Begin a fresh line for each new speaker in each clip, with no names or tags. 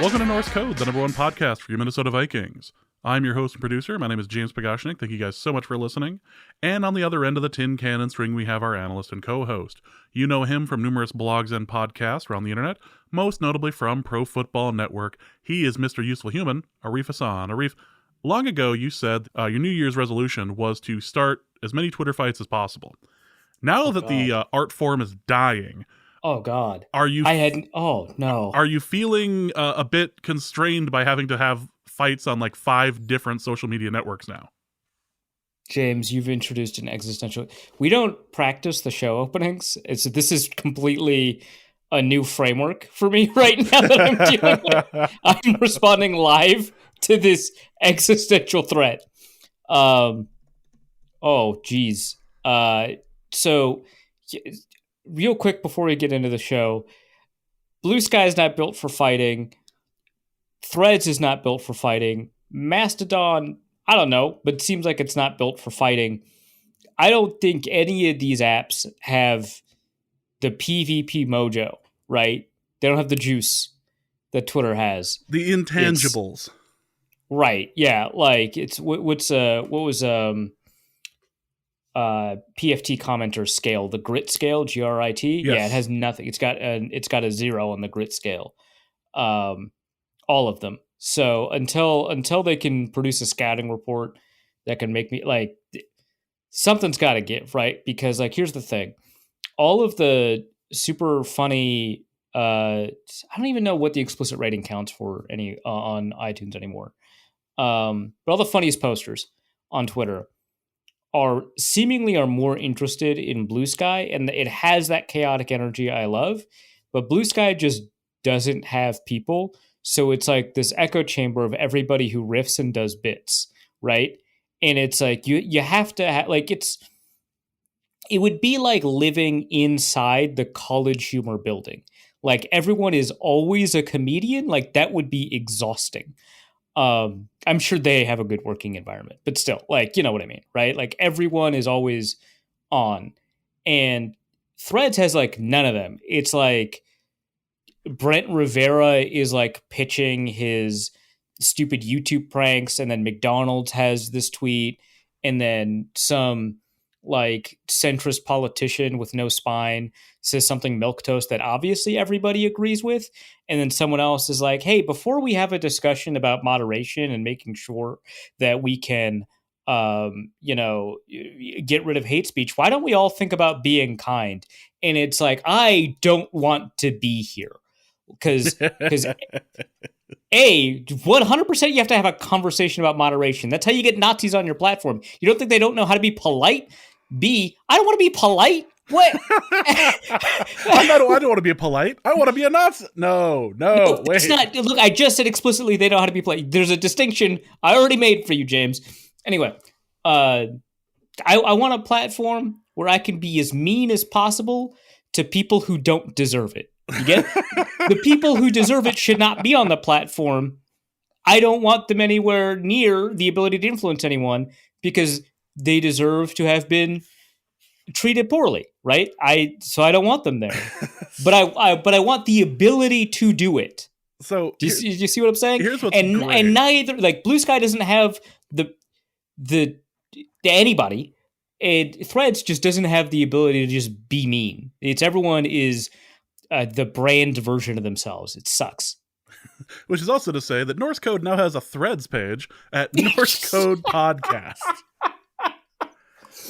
Welcome to Norse Code, the number one podcast for your Minnesota Vikings. I'm your host and producer. My name is James Pagashnik. Thank you guys so much for listening. And on the other end of the tin cannon string, we have our analyst and co-host. You know him from numerous blogs and podcasts around the internet, most notably from Pro Football Network. He is Mr. Useful Human, Arif Hassan. Arif, long ago you said your New Year's resolution was to start as many Twitter fights as possible. Now that the art form is dying...
Oh God!
Are you?
Oh no!
Are you feeling a bit constrained by having to have fights on like 5 different social media networks now?
James, you've introduced an existential. We don't practice the show openings. This is completely a new framework for me right now that I'm dealing with. I'm responding live to this existential threat. Oh, geez. So. Real quick before we get into the show, Blue Sky is not built for fighting. Threads is not built for fighting. Mastodon, I don't know, but it seems like it's not built for fighting. I don't think any of these apps have the PvP mojo, right? They don't have the juice that Twitter has.
The intangibles.
Right, yeah. Like, it's, what was PFT commenter scale, the grit scale, GRIT.
Yes.
Yeah, it has nothing. It's got a 0 on the grit scale. All of them. So until they can produce a scouting report that can make me like, something's got to give, right? Because like, here's the thing, all of the super funny. I don't even know what the explicit rating counts for any on iTunes anymore. But all the funniest posters on Twitter are more interested in Blue Sky, and it has that chaotic energy I love, but Blue Sky just doesn't have people, so it's like this echo chamber of everybody who riffs and does bits, right? And it's like you have to like it would be like living inside the College Humor building. Like everyone is always a comedian, like that would be exhausting. I'm sure they have a good working environment, but still, like, you know what I mean, right? Like everyone is always on, and Threads has like none of them. It's like Brent Rivera is like pitching his stupid YouTube pranks, and then McDonald's has this tweet, and then some like centrist politician with no spine says something milquetoast that obviously everybody agrees with, and then someone else is like, hey, before we have a discussion about moderation and making sure that we can get rid of hate speech, why don't we all think about being kind? And it's like, I don't want to be here because 100% you have to have a conversation about moderation. That's how you get Nazis on your platform. You don't think they don't know how to be polite? B, I don't want to be polite. What?
I don't want to be polite. I want to be a Nazi. No, wait.
It's not. Look, I just said explicitly they know how to be polite. There's a distinction I already made for you, James. Anyway, I want a platform where I can be as mean as possible to people who don't deserve it. You get it? The people who deserve it should not be on the platform. I don't want them anywhere near the ability to influence anyone because they deserve to have been treated poorly, right? So I don't want them there, but I want the ability to do it.
So
do you see what I'm saying?
Here's what's
great. And neither like Blue Sky doesn't have the anybody, and Threads just doesn't have the ability to just be mean. It's everyone is the brand version of themselves. It sucks.
Which is also to say that Norse Code now has a Threads page at Norse Code Podcast.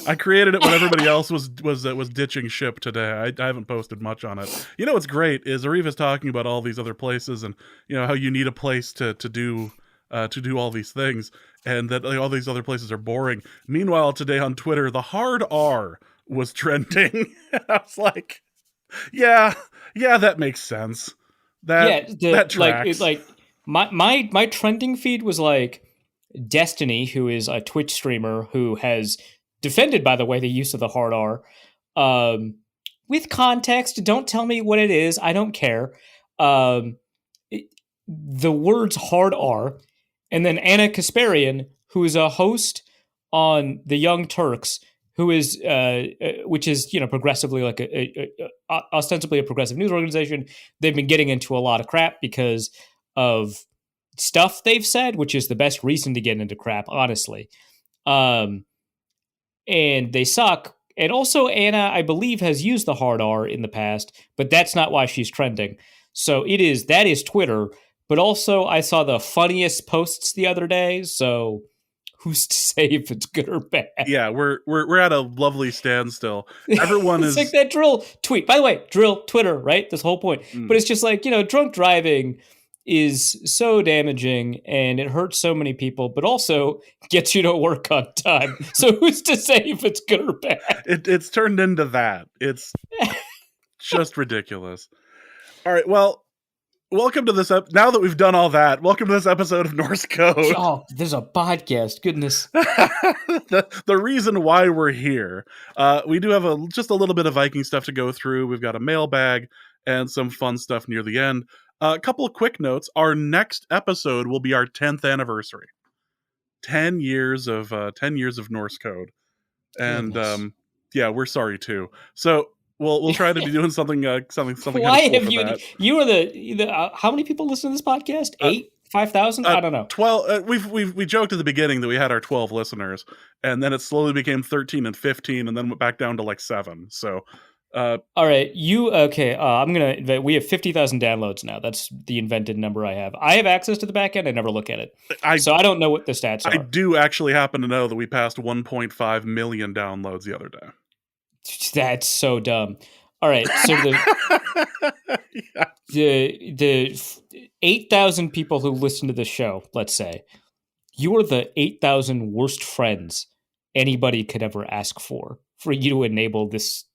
I created it when everybody else was ditching ship today. I haven't posted much on it. You know what's great is Arif is talking about all these other places and you know how you need a place to do all these things, and that like, all these other places are boring. Meanwhile, today on Twitter, the hard R was trending. I was like, yeah, that makes sense. That tracks.
Like my trending feed was like Destiny, who is a Twitch streamer who has defended, by the way, the use of the hard R. With context, don't tell me what it is. I don't care. The words hard R, and then Anna Kasparian, who is a host on the Young Turks, who is, which is, progressively like ostensibly a progressive news organization. They've been getting into a lot of crap because of stuff they've said, which is the best reason to get into crap, honestly. And they suck. And also, Anna, I believe, has used the hard R in the past, but that's not why she's trending. So that is Twitter. But also, I saw the funniest posts the other day. So who's to say if it's good or bad?
Yeah, we're at a lovely standstill. Everyone
it's
is
like that drill tweet. By the way, drill Twitter, right? This whole point.
Mm.
But it's just like, drunk driving is so damaging and it hurts so many people, but also gets you to work on time. So who's to say if it's good or bad?
It's turned into that. It's just ridiculous. All right, well, welcome to this now that we've done all that, welcome to this episode of Norse Code.
Oh, there's a podcast. Goodness.
the reason why we're here, we do have just a little bit of Viking stuff to go through. We've got a mailbag and some fun stuff near the end. A couple of quick notes. Our next episode will be our 10th anniversary. 10 years of Norse Code. And yeah, we're sorry too. So we'll try to be doing something
Why
kind of cool
have
for
you
that.
you are the how many people listen to this podcast? 8? 5,000? I don't know.
12. We joked at the beginning that we had our 12 listeners, and then it slowly became 13 and 15, and then went back down to like 7. So
all right, I'm gonna. We have 50,000 downloads now. That's the invented number I have. I have access to the back end. I never look at it, so I don't know what the stats are.
I do actually happen to know that we passed 1.5 million downloads the other day.
That's so dumb. All right, so the 8,000 people who listen to the show, let's say, you are the 8,000 worst friends anybody could ever ask for you to enable these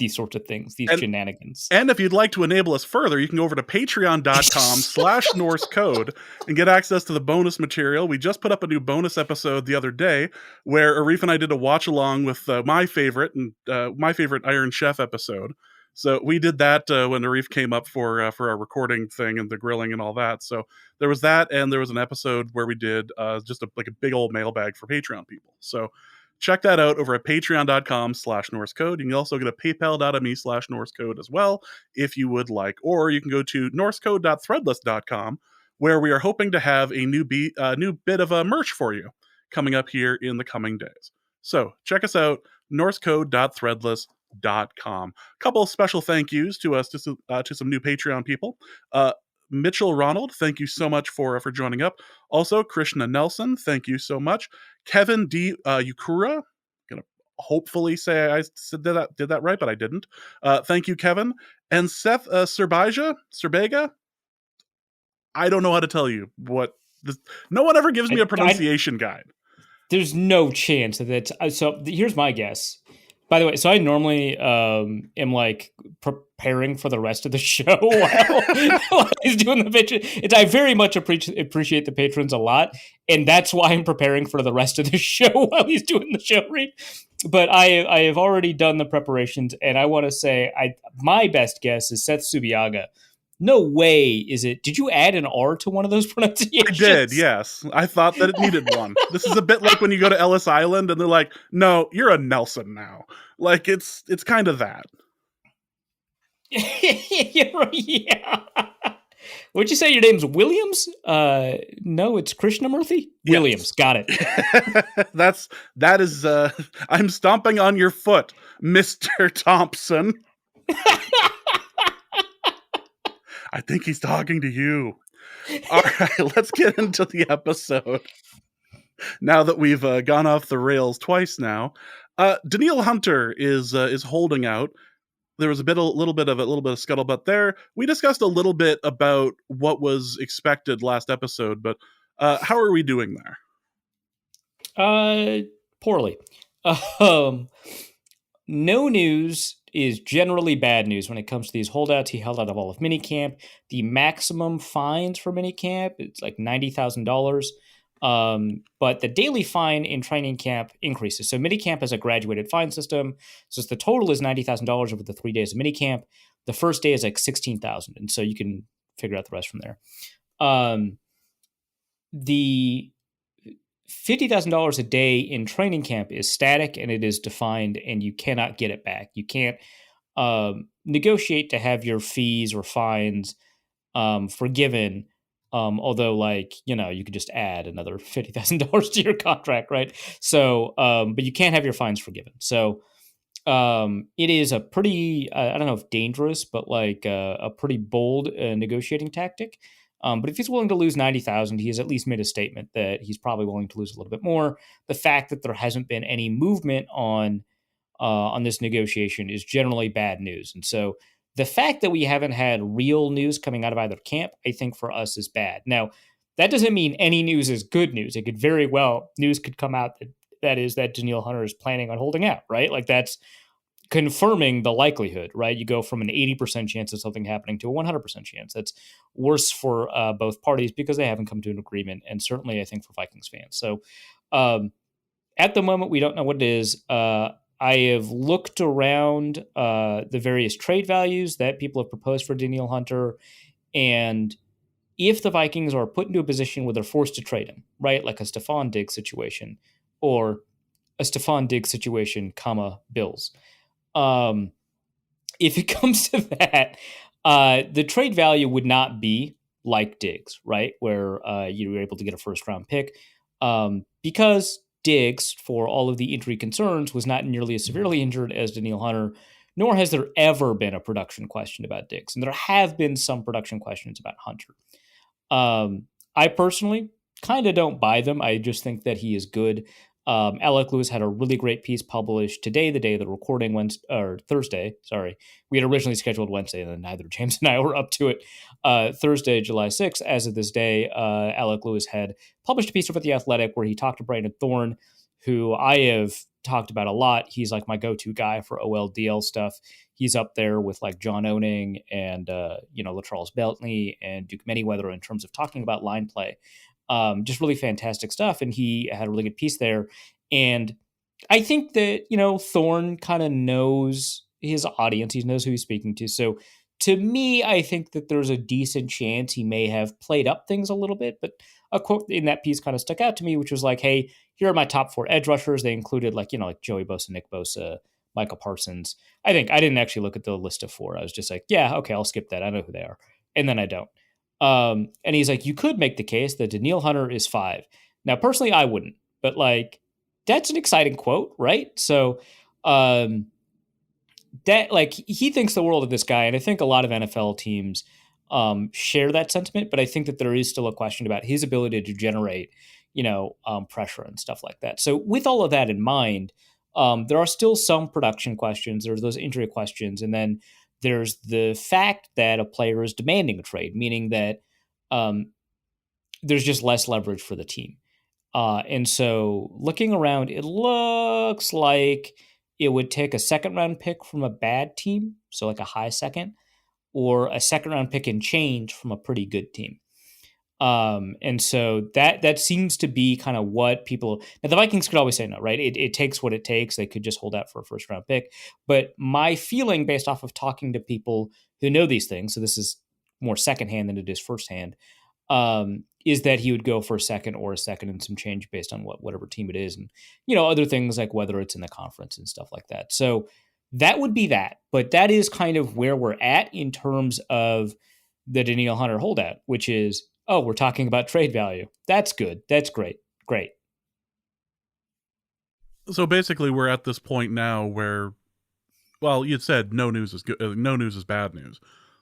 sorts of things, these shenanigans.
And if you'd like to enable us further, you can go over to patreon.com/NorseCode and get access to the bonus material. We just put up a new bonus episode the other day where Arif and I did a watch along with my favorite Iron Chef episode. So we did that when Arif came up for our recording thing and the grilling and all that. So there was that, and there was an episode where we did just a big old mailbag for Patreon people. So check that out over at patreon.com/NorseCode. You can also go to paypal.me/NorseCode as well, if you would like. Or you can go to norsecode.threadless.com, where we are hoping to have a new bit of merch for you coming up here in the coming days. So check us out, norsecode.threadless.com. A couple of special thank yous to some new Patreon people. Mitchell Ronald, thank you so much for joining up. Also, Krishna Nelson, thank you so much. Kevin D. Yukura, gonna hopefully say I did that right, but I didn't. Thank you, Kevin. And Seth Serbega. I don't know how to tell you what this. No one ever gives me a pronunciation guide.
There's no chance that that's so. Here's my guess. By the way, so I normally am like preparing for the rest of the show while he's doing the pitch. I very much appreciate the patrons a lot, and that's why I'm preparing for the rest of the show while he's doing the show read. But I have already done the preparations, and I want to say my best guess is Seth Subiaga. No way is it. Did you add an R to one of those pronunciations?
I did, yes. I thought that it needed one. This is a bit like when you go to Ellis Island and they're like, no, you're a Nelson now. Like, it's kind of that.
Yeah. What'd you say? Your name's Williams? No, it's Krishnamurthy? Yes. Williams, got it.
that is, I'm stomping on your foot, Mr. Thompson. I think he's talking to you. All right, let's get into the episode. Now that we've gone off the rails twice now, Daniil Hunter is holding out. There was a little bit of scuttlebutt there. We discussed a little bit about what was expected last episode, but how are we doing
there? Poorly. No news is generally bad news when it comes to these holdouts. He held out of all of minicamp. The maximum fines for minicamp, it's like $90,000. But the daily fine in training camp increases. So minicamp has a graduated fine system. So the total is $90,000 over the 3 days of minicamp. The first day is like $16,000. And so you can figure out the rest from there. The $50,000 a day in training camp is static and it is defined and you cannot get it back. You can't negotiate to have your fees or fines forgiven Although, like, you could just add another $50,000 to your contract, right? So, but you can't have your fines forgiven. So, it is a pretty, I don't know if dangerous, but like a pretty bold negotiating tactic. But if he's willing to lose 90,000, he has at least made a statement that he's probably willing to lose a little bit more. The fact that there hasn't been any movement on this negotiation is generally bad news. And so the fact that we haven't had real news coming out of either camp, I think for us is bad. Now, that doesn't mean any news is good news. It could very well, news could come out that is that Daniil Hunter is planning on holding out, right? Like that's confirming the likelihood, right? You go from an 80% chance of something happening to a 100% chance. That's worse for both parties because they haven't come to an agreement. And certainly, I think, for Vikings fans. So um, at the moment, we don't know what it is. I have looked around the various trade values that people have proposed for Daniil Hunter. And if the Vikings are put into a position where they're forced to trade him, right? Like a Stephon Diggs situation or a Stephon Diggs situation, comma, Bills. If it comes to that, the trade value would not be like Diggs, right? Where you were able to get a first round pick. Because Diggs, for all of the injury concerns, was not nearly as severely injured as Daniil Hunter, nor has there ever been a production question about Diggs. And there have been some production questions about Hunter. I personally kind of don't buy them. I just think that he is good. Alec Lewis had a really great piece published today, the day of the recording, Thursday. Sorry, we had originally scheduled Wednesday, and then neither James and I were up to it. Thursday, July 6th, as of this day, Alec Lewis had published a piece over at The Athletic where he talked to Brandon Thorne, who I have talked about a lot. He's like my go-to guy for OLDL stuff. He's up there with like John Owning and LaCharles Bentley and Duke Manyweather in terms of talking about line play. Just really fantastic stuff. And he had a really good piece there. And I think that, Thorne kind of knows his audience. He knows who he's speaking to. So to me, I think that there's a decent chance he may have played up things a little bit. But a quote in that piece kind of stuck out to me, which was like, hey, here are my top 4 edge rushers. They included like Joey Bosa, Nick Bosa, Michael Parsons. I didn't actually look at the list of 4. I was just like, yeah, okay, I'll skip that. I know who they are. And then I don't. And he's like, you could make the case that Daniil Hunter is 5. Now, personally, I wouldn't, but like, that's an exciting quote, right? So, that like he thinks the world of this guy, and I think a lot of NFL teams share that sentiment. But I think that there is still a question about his ability to generate, pressure and stuff like that. So, with all of that in mind, there are still some production questions. There's those injury questions, and then there's the fact that a player is demanding a trade, meaning that there's just less leverage for the team. And so looking around, it looks like it would take a second round pick from a bad team, so like a high second, or a second round pick and change from a pretty good team. And so that seems to be kind of what people. Now the Vikings could always say no, right? It takes what it takes. They could just hold out for a first round pick. But my feeling, based off of talking to people who know these things, so this is more secondhand than it is firsthand, is that he would go for a second or a second and some change based on whatever team it is, and other things like whether it's in the conference and stuff like that. So that would be that. But that is kind of where we're at in terms of the Daniil Hunter holdout, which is, oh, we're talking about trade value. That's good. That's great. Great.
So basically, we're at this point now where, well, you said no news is good. No news is bad news.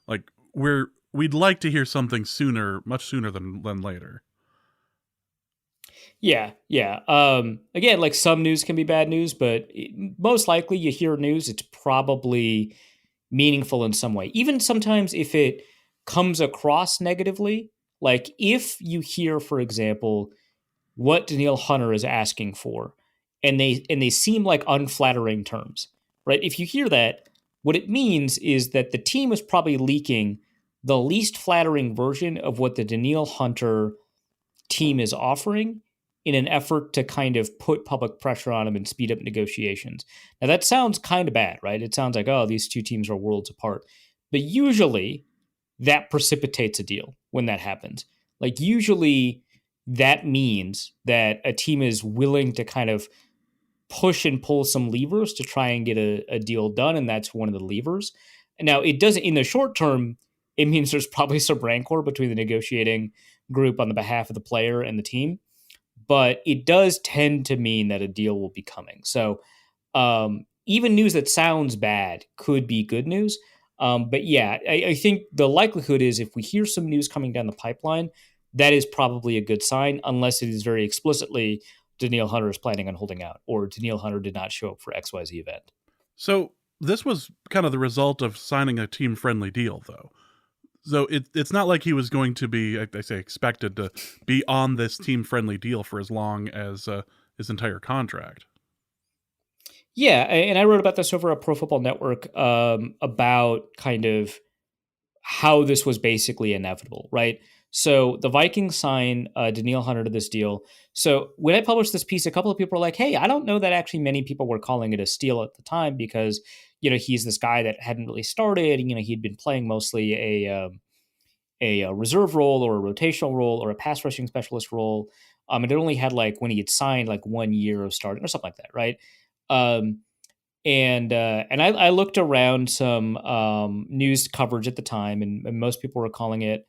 Like we'd like to hear something sooner, much sooner than later.
Yeah. Again, like some news can be bad news, but most likely you hear news, it's probably meaningful in some way. Even sometimes if it comes across negatively, like if you hear, for example, what Daniil Hunter is asking for, and they seem like unflattering terms, right? If you hear that, what it means is that the team is probably leaking the least flattering version of what the Daniil Hunter team is offering in an effort to kind of put public pressure on him and speed up negotiations. Now that sounds kind of bad, right? It sounds like, oh, these two teams are worlds apart. But usually that precipitates a deal when that happens. Like usually that means that a team is willing to kind of push and pull some levers to try and get a deal done, and that's one of the levers. Now, it doesn't, in the short term, it means there's probably some rancor between the negotiating group on the behalf of the player and the team, but it does tend to mean that a deal will be coming. So even news that sounds bad could be good news. But yeah, I think the likelihood is if we hear some news coming down the pipeline, that is probably a good sign, unless it is very explicitly Daniil Hunter is planning on holding out, or Daniil Hunter did not show up for XYZ event.
So this was kind of the result of signing a team-friendly deal, though. So it's not like he was going to be, I say, expected to be on this team-friendly deal for as long as his entire contract.
Yeah, and I wrote about this over at Pro Football Network about kind of how this was basically inevitable, right? So the Vikings sign Daniil Hunter to this deal. So when I published this piece, a couple of people were like, "Hey, I don't know that actually many people were calling it a steal at the time because he's this guy that hadn't really started. He'd been playing mostly a reserve role or a rotational role or a pass rushing specialist role. And it only had like when he had signed like 1 year of starting or something like that, right?" Um, and I looked around some news coverage at the time, and most people were calling it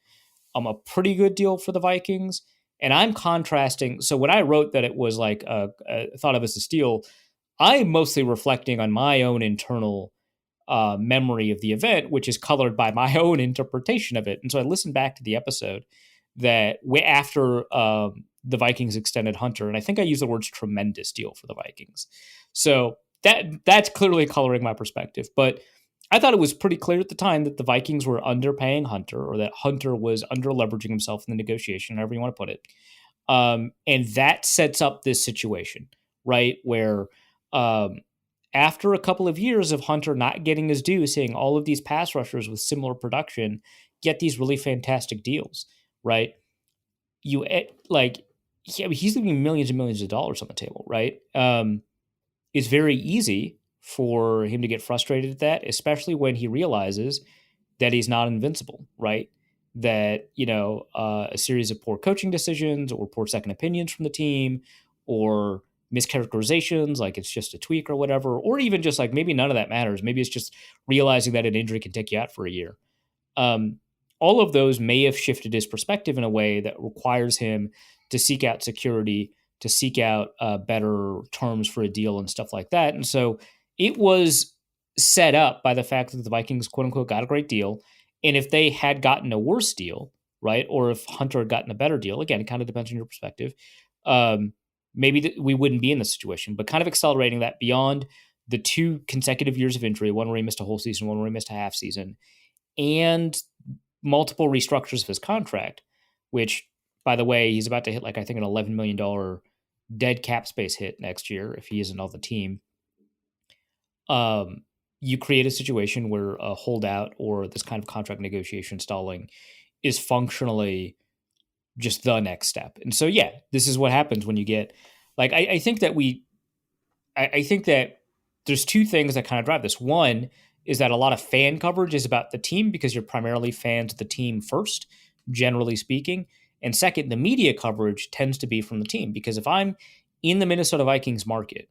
a pretty good deal for the Vikings. And I'm contrasting. So when I wrote that it was like thought of as a steal, I'm mostly reflecting on my own internal memory of the event, which is colored by my own interpretation of it. And so I listened back to the episode that after the Vikings extended Hunter, and I think I used the words tremendous deal for the Vikings. So that's clearly coloring my perspective. But I thought it was pretty clear at the time that the Vikings were underpaying Hunter, or that Hunter was under leveraging himself in the negotiation, however you want to put it. And that sets up this situation, right? Where after a couple of years of Hunter not getting his due, seeing all of these pass rushers with similar production get these really fantastic deals, right? He's leaving millions and millions of dollars on the table, right? It's very easy for him to get frustrated at that, especially when he realizes that he's not invincible, right? That, a series of poor coaching decisions or poor second opinions from the team or mischaracterizations, like it's just a tweak or whatever, or even just like maybe none of that matters. Maybe it's just realizing that an injury can take you out for a year. All of those may have shifted his perspective in a way that requires him to seek out security, to seek out better terms for a deal and stuff like that. And so it was set up by the fact that the Vikings, quote unquote, got a great deal. And if they had gotten a worse deal, right, or if Hunter had gotten a better deal, again, it kind of depends on your perspective, maybe we wouldn't be in this situation. But kind of accelerating that beyond the 2 consecutive years of injury, one where he missed a whole season, one where he missed a half season, and multiple restructures of his contract, which, by the way, he's about to hit like I think an $11 million dead cap space hit next year if he isn't on the team. You create a situation where a holdout or this kind of contract negotiation stalling is functionally just the next step. And so, yeah, this is what happens when you get like, I think that I think that there's 2 things that kind of drive this. One is that a lot of fan coverage is about the team because you're primarily fans of the team first, generally speaking. And second, the media coverage tends to be from the team because if I'm in the Minnesota Vikings market,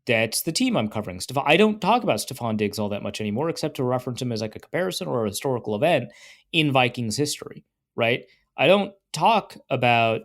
that's the team I'm covering. I don't talk about Stephon Diggs all that much anymore, except to reference him as like a comparison or a historical event in Vikings history, right? I don't talk about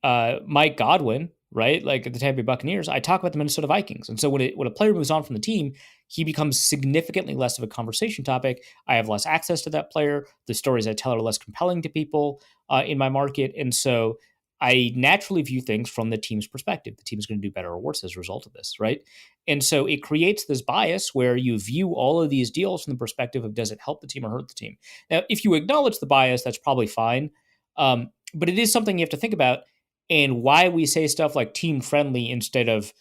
Mike Godwin, right? Like at the Tampa Bay Buccaneers. I talk about the Minnesota Vikings. And so when a player moves on from the team, he becomes significantly less of a conversation topic. I have less access to that player. The stories I tell are less compelling to people in my market. And so I naturally view things from the team's perspective. The team is going to do better or worse as a result of this, right? And so it creates this bias where you view all of these deals from the perspective of does it help the team or hurt the team? Now, if you acknowledge the bias, that's probably fine. But it is something you have to think about, and why we say stuff like team friendly instead of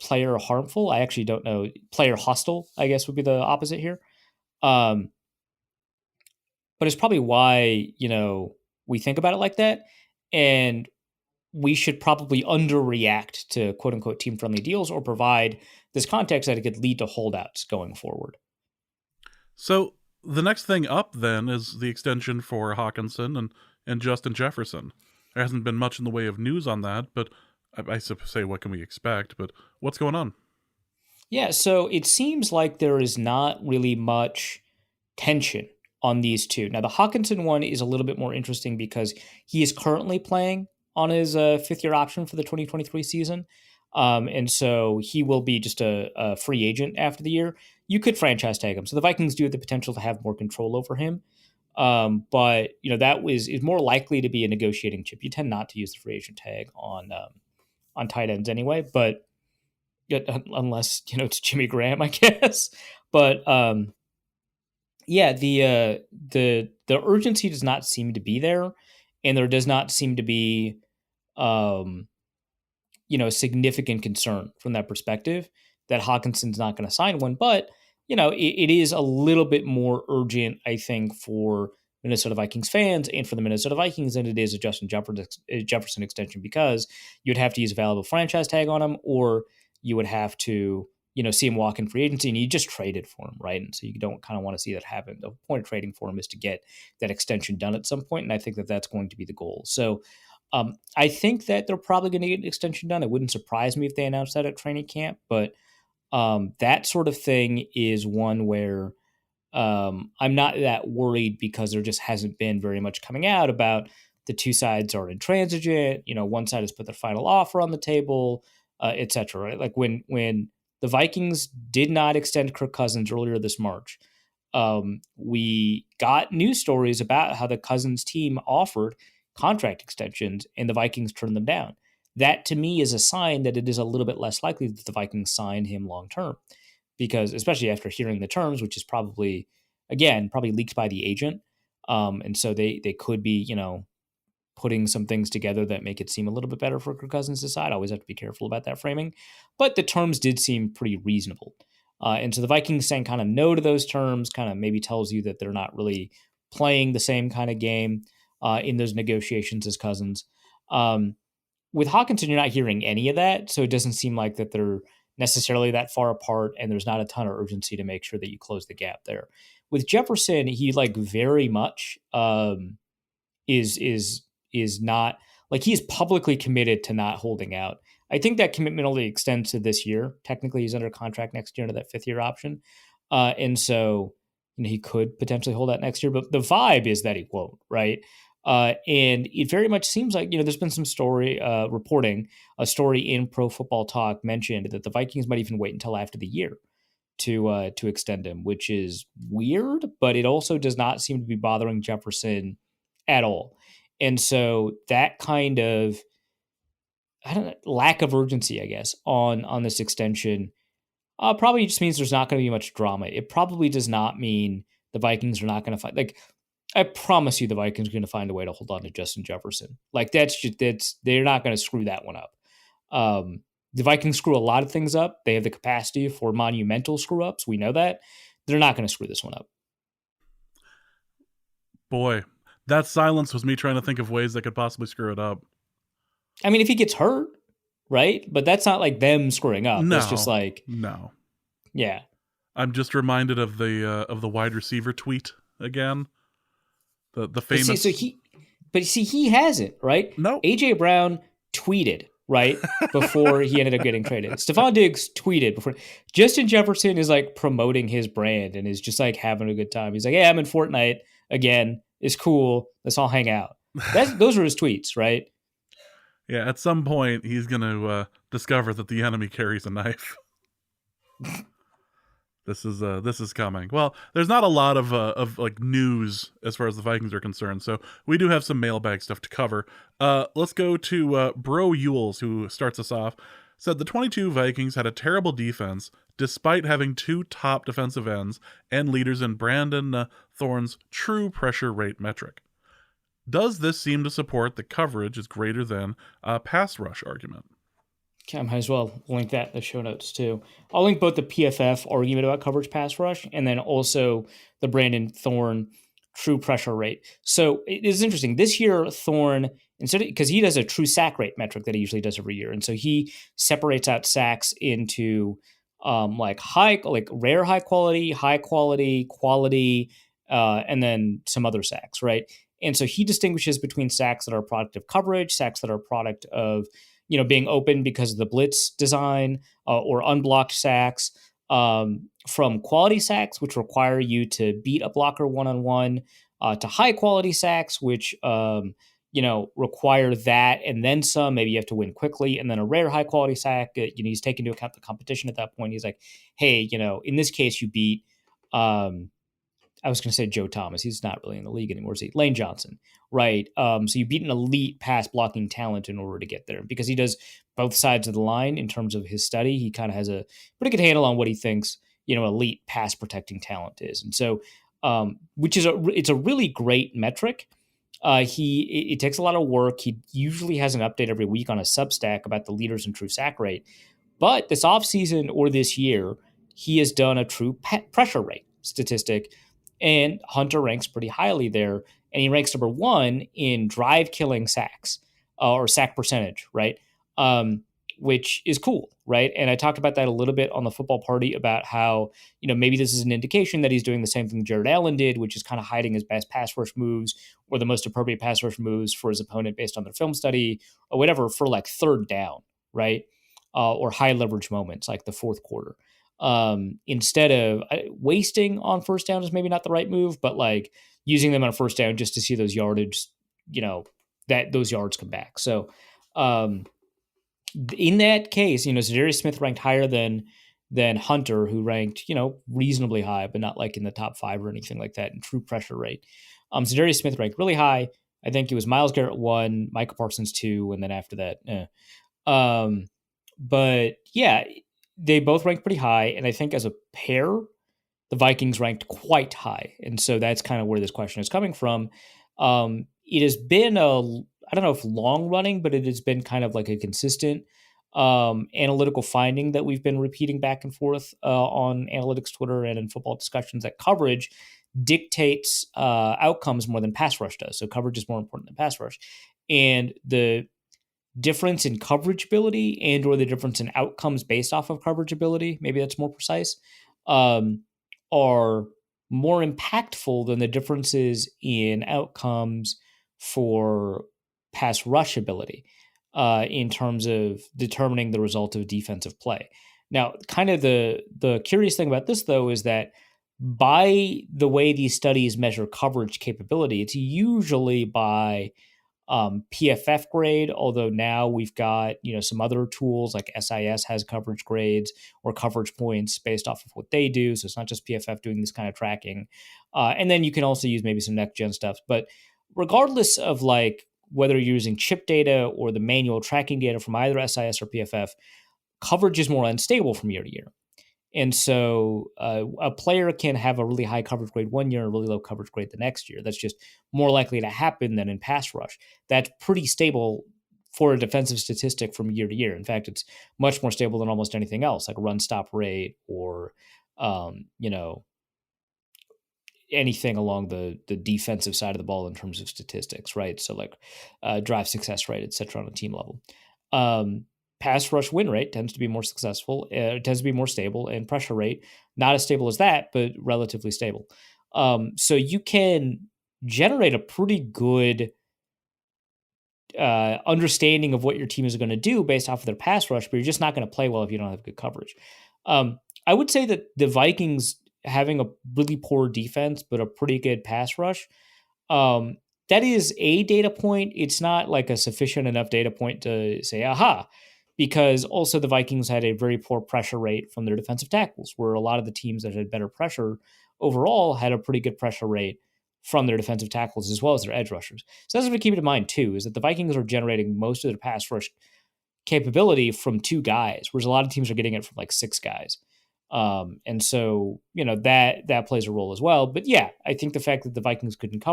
player harmful. I actually don't know. Player hostile, I guess, would be the opposite here. But it's probably why, we think about it like that. And we should probably underreact to quote unquote team friendly deals or provide this context that it could lead to holdouts going forward.
So the next thing up then is the extension for Hawkinson and Justin Jefferson. There hasn't been much in the way of news on that, but I say what can we expect, but what's going on?
Yeah, so it seems like there is not really much tension on these two. Now, the Hawkinson one is a little bit more interesting because he is currently playing on his fifth year option for the 2023 season. And so he will be just a free agent after the year. You could franchise tag him. So the Vikings do have the potential to have more control over him. But that is more likely to be a negotiating chip. You tend not to use the free agent tag on tight ends anyway, but unless it's Jimmy Graham, I guess. But yeah, the urgency does not seem to be there, and there does not seem to be a significant concern from that perspective that Hawkinson's not going to sign one. But it is a little bit more urgent, I think, for Minnesota Vikings fans and for the Minnesota Vikings than it is a Justin Jefferson extension, because you'd have to use a valuable franchise tag on him, or you would have to see him walk in free agency, and you just traded for him, right? And so you don't kind of want to see that happen. The point of trading for him is to get that extension done at some point, and I think that that's going to be the goal. So I think that they're probably going to get an extension done. It wouldn't surprise me if they announced that at training camp, but that sort of thing is one where I'm not that worried, because there just hasn't been very much coming out about the two sides are intransigent. One side has put their final offer on the table, et cetera, right? Like when the Vikings did not extend Kirk Cousins earlier this March, we got news stories about how the Cousins team offered contract extensions and the Vikings turned them down. That to me is a sign that it is a little bit less likely that the Vikings sign him long term, because especially after hearing the terms, which is probably leaked by the agent, and so they could be putting some things together that make it seem a little bit better for Kirk Cousins' side. I always have to be careful about that framing, but the terms did seem pretty reasonable, and so the Vikings saying kind of no to those terms kind of maybe tells you that they're not really playing the same kind of game in those negotiations as Cousins. With Hawkinson, you're not hearing any of that, so it doesn't seem like that they're necessarily that far apart, and there's not a ton of urgency to make sure that you close the gap there. With Jefferson, he very much is not, like, he's publicly committed to not holding out. I think that commitment only extends to this year. Technically, he's under contract next year under that fifth year option, and so he could potentially hold out next year. But the vibe is that he won't, right? And it very much seems like, there's been some story reporting, a story in Pro Football Talk mentioned that the Vikings might even wait until after the year to extend him, which is weird, but it also does not seem to be bothering Jefferson at all. And so that kind of lack of urgency, I guess, on this extension probably just means there's not going to be much drama. It probably does not mean the Vikings are not going to fight. Like, I promise you the Vikings are going to find a way to hold on to Justin Jefferson. Like, they're not going to screw that one up. The Vikings screw a lot of things up. They have the capacity for monumental screw ups. We know that. They're not going to screw this one up.
Boy, that silence was me trying to think of ways that could possibly screw it up.
I mean, if he gets hurt, right? But that's not like them screwing up.
No,
it's just like,
no.
Yeah. I'm
just reminded of the wide receiver tweet again. The famous.
He hasn't, right?
No.
AJ Brown tweeted, right, before he ended up getting traded. Stephon Diggs tweeted before. Justin Jefferson is like promoting his brand and is just like having a good time. He's like, "Hey, I'm in Fortnite again. It's cool. Let's all hang out." Those are his tweets, right?
Yeah. At some point, he's going to discover that the enemy carries a knife. This is coming. Well, there's not a lot of like news as far as the Vikings are concerned, so we do have some mailbag stuff to cover. Let's go to Bro Yules, who starts us off. Said the 22 Vikings had a terrible defense despite having two top defensive ends and leaders in Brandon Thorne's true pressure rate metric. Does this seem to support the coverage is greater than a pass rush argument?
Okay, I might as well link that in the show notes too. I'll link both the PFF argument about coverage pass rush and then also the Brandon Thorne true pressure rate. So it is interesting. This year, Thorne, because he does a true sack rate metric that he usually does every year. And so he separates out sacks into like rare high quality, quality, and then some other sacks, right? And so he distinguishes between sacks that are a product of coverage, sacks that are a product of being open because of the blitz design or unblocked sacks. from quality sacks, which require you to beat a blocker one-on-one, to high quality sacks, which require that and then some. Maybe you have to win quickly, and then a rare high quality sack. He's taking into account the competition at that point. He's like, hey, in this case, you beat. I was going to say Joe Thomas. He's not really in the league anymore. Is he? Lane Johnson, right? So you beat an elite pass blocking talent in order to get there, because he does both sides of the line in terms of his study. He kind of has a pretty good handle on what he thinks elite pass protecting talent is, and so it's a really great metric. It takes a lot of work. He usually has an update every week on a Substack about the leaders in true sack rate. But this offseason or this year, he has done a true pressure rate statistic, and Hunter ranks pretty highly there. And he ranks number 1 in drive killing sacks, or sack percentage, right? Which is cool, right? And I talked about that a little bit on the football party about how, maybe this is an indication that he's doing the same thing Jared Allen did, which is kind of hiding his best pass rush moves or the most appropriate pass rush moves for his opponent based on their film study or whatever for like third down, right? Or high leverage moments like the fourth quarter. Instead of wasting on first down is maybe not the right move, but like using them on a first down just to see those yardage, that those yards come back. So, in that case, Zadarius Smith ranked higher than Hunter, who ranked, reasonably high, but not like in the top 5 or anything like that in true pressure rate. Zadarius Smith ranked really high. I think it was Myles Garrett 1, Micah Parsons 2, and then after that, but yeah, they both ranked pretty high, and I think as a pair, the Vikings ranked quite high, and so that's kind of where this question is coming from. It has been I don't know if long running, but it has been kind of like a consistent analytical finding that we've been repeating back and forth on analytics Twitter and in football discussions, that coverage dictates outcomes more than pass rush does. So coverage is more important than pass rush. And the difference in coverage ability and or the difference in outcomes based off of coverage ability, maybe that's more precise, are more impactful than the differences in outcomes for pass rush ability in terms of determining the result of defensive play. Now, kind of the curious thing about this, though, is that by the way these studies measure coverage capability, it's usually by PFF grade, although now we've got some other tools like SIS has coverage grades or coverage points based off of what they do. So it's not just PFF doing this kind of tracking. And then you can also use maybe some next gen stuff. But regardless of like whether you're using chip data or the manual tracking data from either SIS or PFF, coverage is more unstable from year to year. And so a player can have a really high coverage grade one year and a really low coverage grade the next year. That's just more likely to happen than in pass rush. That's pretty stable for a defensive statistic from year to year. In fact, it's much more stable than almost anything else, like run stop rate or, anything along the defensive side of the ball in terms of statistics, right? So like drive success rate, et cetera, on a team level. Pass rush win rate tends to be more successful, tends to be more stable, and pressure rate, not as stable as that, but relatively stable. So you can generate a pretty good understanding of what your team is going to do based off of their pass rush, but you're just not going to play well if you don't have good coverage. I would say that the Vikings having a really poor defense, but a pretty good pass rush, that is a data point. It's not like a sufficient enough data point to say, aha, because also the Vikings had a very poor pressure rate from their defensive tackles, where a lot of the teams that had better pressure overall had a pretty good pressure rate from their defensive tackles as well as their edge rushers. So that's what to keep in mind too, is that the Vikings are generating most of their pass rush capability from 2 guys, whereas a lot of teams are getting it from like 6 guys. And so, that plays a role as well. But yeah, I think the fact that the Vikings couldn't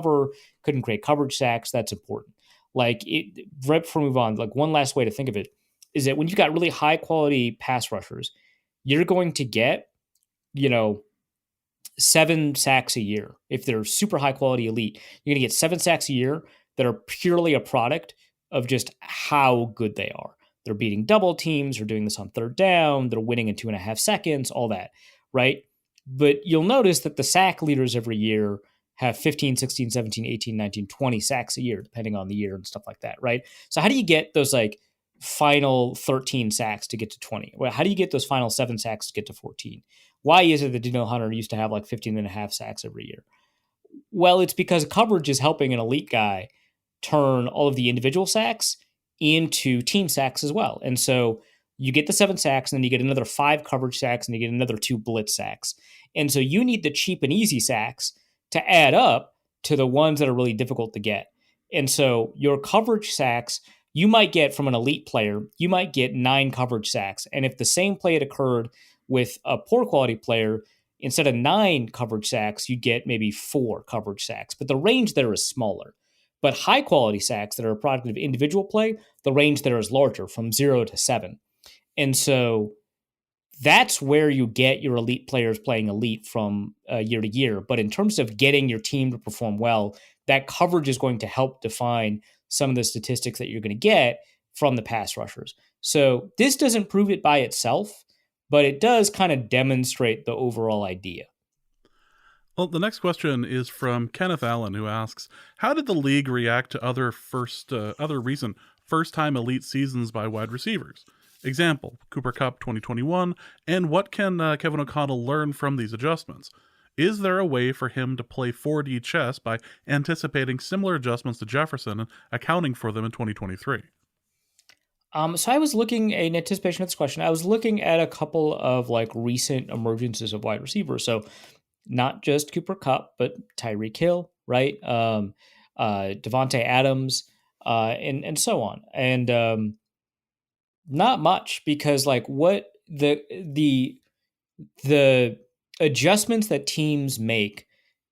create coverage sacks, that's important. Like right before we move on, like one last way to think of it is that when you've got really high quality pass rushers, you're going to get, 7 sacks a year. If they're super high quality elite, you're going to get 7 sacks a year that are purely a product of just how good they are. They're beating double teams, they're doing this on third down, they're winning in 2.5 seconds, all that, right? But you'll notice that the sack leaders every year have 15, 16, 17, 18, 19, 20 sacks a year, depending on the year and stuff like that, right? So how do you get those like final 13 sacks to get to 20? Well, how do you get those final 7 sacks to get to 14? Why is it that Daniel Hunter used to have like 15 and a half sacks every year? Well, it's because coverage is helping an elite guy turn all of the individual sacks into team sacks as well. And so you get the 7 sacks, and then you get another 5 coverage sacks, and you get another 2 blitz sacks. And so you need the cheap and easy sacks to add up to the ones that are really difficult to get. And so your coverage sacks, you might get from an elite player, you might get 9 coverage sacks. And if the same play had occurred with a poor quality player, instead of 9 coverage sacks, you'd get maybe 4 coverage sacks. But the range there is smaller. But high quality sacks that are a product of individual play, the range there is larger, from 0 to 7. And so that's where you get your elite players playing elite from year to year. But in terms of getting your team to perform well, that coverage is going to help define some of the statistics that you're going to get from the pass rushers. So this doesn't prove it by itself, but it does kind of demonstrate the overall idea.
Well, the next question is from Kenneth Allen, who asks, how did the league react to other recent first-time elite seasons by wide receivers? Example, Cooper Kupp 2021, and what can Kevin O'Connell learn from these adjustments? Is there a way for him to play 4D chess by anticipating similar adjustments to Jefferson and accounting for them in 2023?
So I was looking in anticipation of this question. I was looking at a couple of like recent emergences of wide receivers. So not just Cooper Kupp, but Tyreek Hill, right? Devontae Adams, and so on. And not much, because like what the adjustments that teams make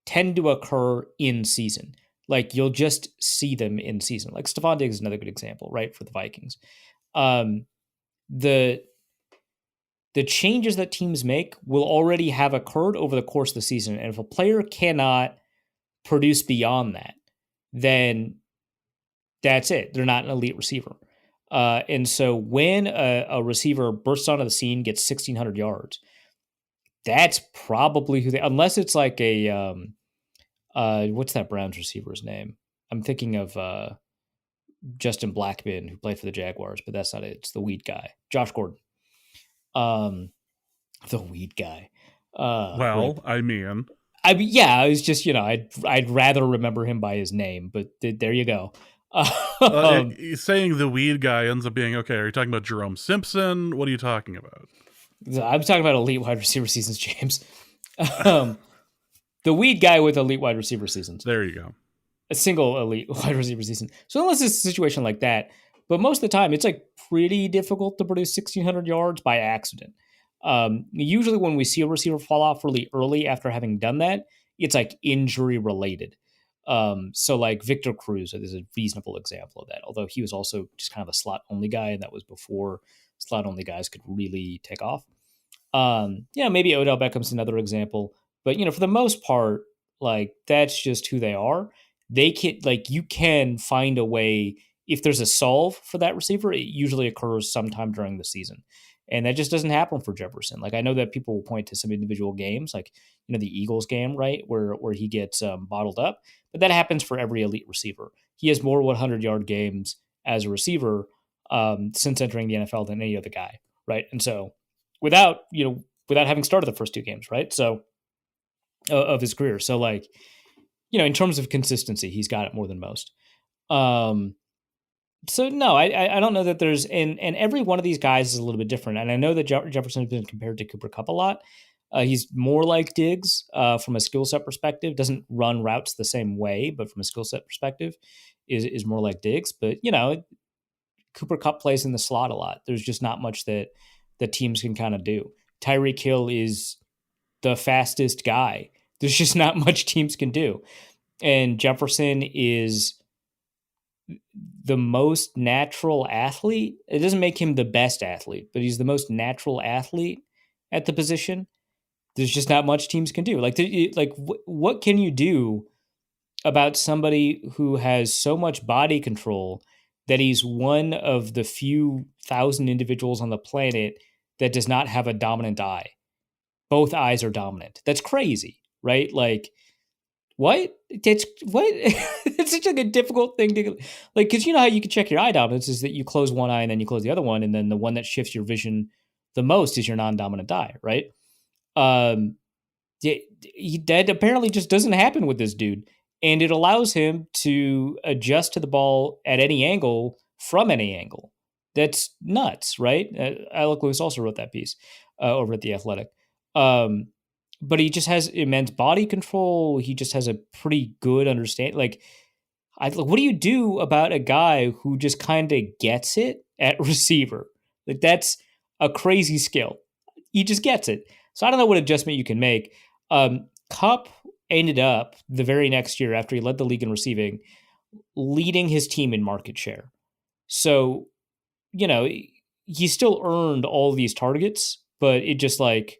tend to occur in season. Like you'll just see them in season. Like Stephon Diggs is another good example, right, for the Vikings. The changes that teams make will already have occurred over the course of the season. And if a player cannot produce beyond that, then that's it. They're not an elite receiver. And so when a receiver bursts onto the scene, gets 1,600 yards, that's probably who they, unless it's like a, what's that Browns receiver's name? I'm thinking of Justin Blackmon, who played for the Jaguars, but that's not it. It's the weed guy, Josh Gordon. The weed guy.
I mean,
yeah, I was just, I'd rather remember him by his name, but there you go.
Saying the weed guy ends up being okay. Are you talking about Jerome Simpson? What are you talking about?
I'm talking about elite wide receiver seasons, James. The weed guy with elite wide receiver seasons.
There you go.
A single elite wide receiver season. So unless it's a situation like that, but most of the time it's like pretty difficult to produce 1,600 yards by accident. Usually when we see a receiver fall off really early after having done that, it's like injury related. So like Victor Cruz is a reasonable example of that, although he was also just kind of a slot only guy, and that was before slot only guys could really take off. Maybe Odell Beckham's another example, but for the most part, like that's just who they are. They can, like, you can find a way. If there's a solve for that receiver, it usually occurs sometime during the season. And that just doesn't happen for Jefferson. Like, I know that people will point to some individual games, like, the Eagles game, right, where he gets bottled up. But that happens for every elite receiver. He has more 100-yard games as a receiver since entering the NFL than any other guy, right? And so without having started the first 2 games, right, so of his career. So, like, in terms of consistency, he's got it more than most. So no, I don't know that there's, and every one of these guys is a little bit different. And I know that Jefferson has been compared to Cooper Kupp a lot. He's more like Diggs from a skill set perspective. Doesn't run routes the same way, but from a skill set perspective, is more like Diggs. But Cooper Kupp plays in the slot a lot. There's just not much that teams can kind of do. Tyreek Hill is the fastest guy. There's just not much teams can do. And Jefferson is the most natural athlete. It doesn't make him the best athlete, but he's the most natural athlete at the position. There's just not much teams can do. What can you do about somebody who has so much body control that he's one of the few thousand individuals on the planet that does not have a dominant eye? Both eyes are dominant. That's crazy, right? Like, what? It's such like a difficult thing to, like, because how you can check your eye dominance is that you close one eye and then you close the other one, and then the one that shifts your vision the most is your non-dominant eye, right? Um, that apparently just doesn't happen with this dude. And it allows him to adjust to the ball at any angle from any angle. That's nuts, right? Alec Lewis also wrote that piece over at The Athletic. But he just has immense body control. He just has a pretty good understanding. Like, what do you do about a guy who just kind of gets it at receiver? Like, that's a crazy skill. He just gets it. So I don't know what adjustment you can make. Cup ended up the very next year after he led the league in receiving, leading his team in market share. So, he still earned all these targets, but it just like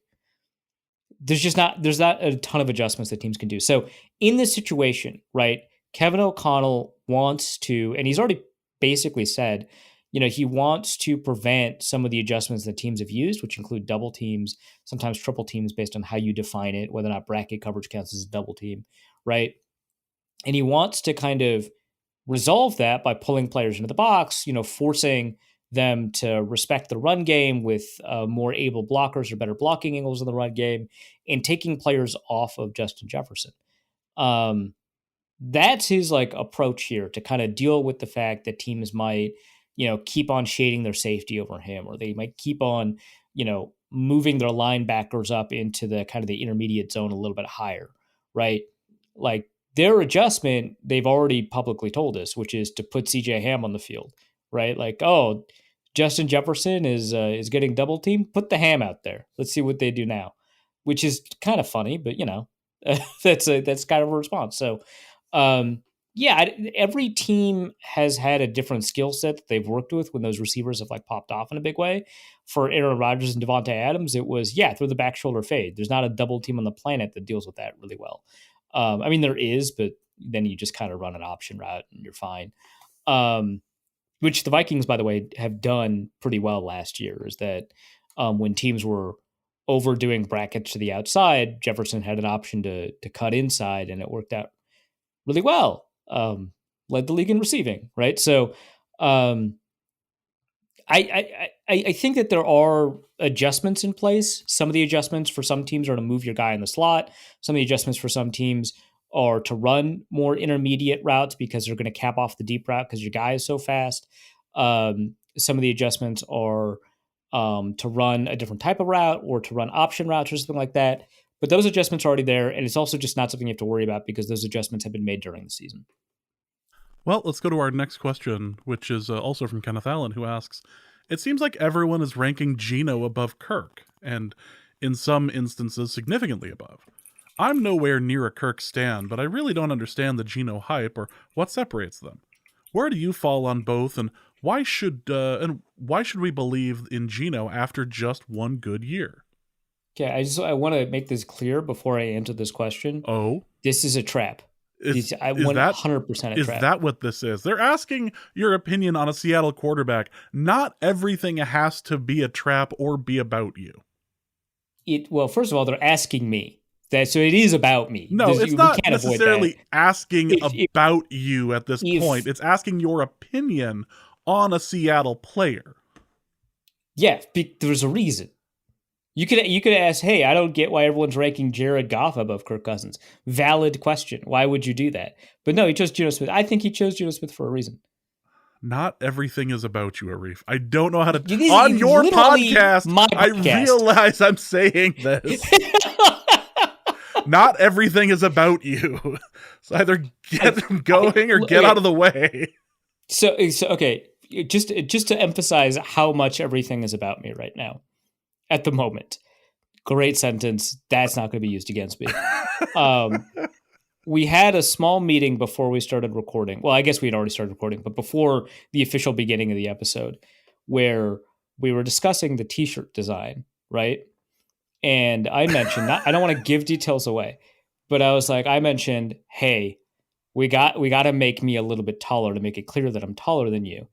there's not a ton of adjustments that teams can do. So in this situation, right, Kevin O'Connell wants to, and he's already basically said, he wants to prevent some of the adjustments that teams have used, which include double teams, sometimes triple teams based on how you define it, whether or not bracket coverage counts as a double team, right? And he wants to kind of resolve that by pulling players into the box, forcing them to respect the run game with more able blockers or better blocking angles in the run game, and taking players off of Justin Jefferson. That's his approach here to kind of deal with the fact that teams might, keep on shading their safety over him, or they might keep on, moving their linebackers up into the kind of the intermediate zone a little bit higher, right? Like their adjustment, they've already publicly told us, which is to put CJ Ham on the field, right? Like, oh, Justin Jefferson is getting double teamed. Put the Ham out there. Let's see what they do now, which is kind of funny, but that's kind of a response. So, every team has had a different skill set that they've worked with when those receivers have popped off in a big way. For Aaron Rodgers and Devontae Adams, it was throw the back shoulder fade. There's not a double team on the planet that deals with that really well. I mean, there is, but then you just kind of run an option route and you're fine. Which the Vikings, by the way, have done pretty well last year, is that when teams were overdoing brackets to the outside, Jefferson had an option to cut inside, and it worked out really well. Led the league in receiving, right? So I think that there are adjustments in place. Some of the adjustments for some teams are to move your guy in the slot. Some of the adjustments for some teams are to run more intermediate routes because they're going to cap off the deep route because your guy is so fast. Some of the adjustments are to run a different type of route or to run option routes or something like that. But those adjustments are already there, and it's also just not something you have to worry about because those adjustments have been made during the season.
Well, let's go to our next question, which is also from Kenneth Allen, who asks, it seems like everyone is ranking Geno above Kirk, and in some instances significantly above. I'm nowhere near a Kirk stan, but I really don't understand the Geno hype or what separates them. Where do you fall on both, and why should we believe in Geno after just one good year?
Okay, I want to make this clear before I answer this question.
Oh,
this is a trap.
Is
100% a trap.
Is that what this is? They're asking your opinion on a Seattle quarterback. Not everything has to be a trap or be about you.
Well, first of all, they're asking me. So it is about me.
No, it's not necessarily asking about you at this point. It's asking your opinion on a Seattle player.
Yeah, there's a reason. You could ask, hey, I don't get why everyone's ranking Jared Goff above Kirk Cousins. Valid question. Why would you do that? But no, he chose Geno Smith. I think he chose Geno Smith for a reason.
Not everything is about you, Arif. I don't know how to... On your podcast, I realize I'm saying this. Not everything is about you. So either get them going or get out of the way.
So okay, just to emphasize how much everything is about me right now. At the moment. Great sentence. That's not going to be used against me. We had a small meeting before we started recording. Well, I guess we had already started recording, but before the official beginning of the episode, where we were discussing the t-shirt design, right? And I mentioned, I don't want to give details away, but I mentioned, hey, we got to make me a little bit taller to make it clear that I'm taller than you.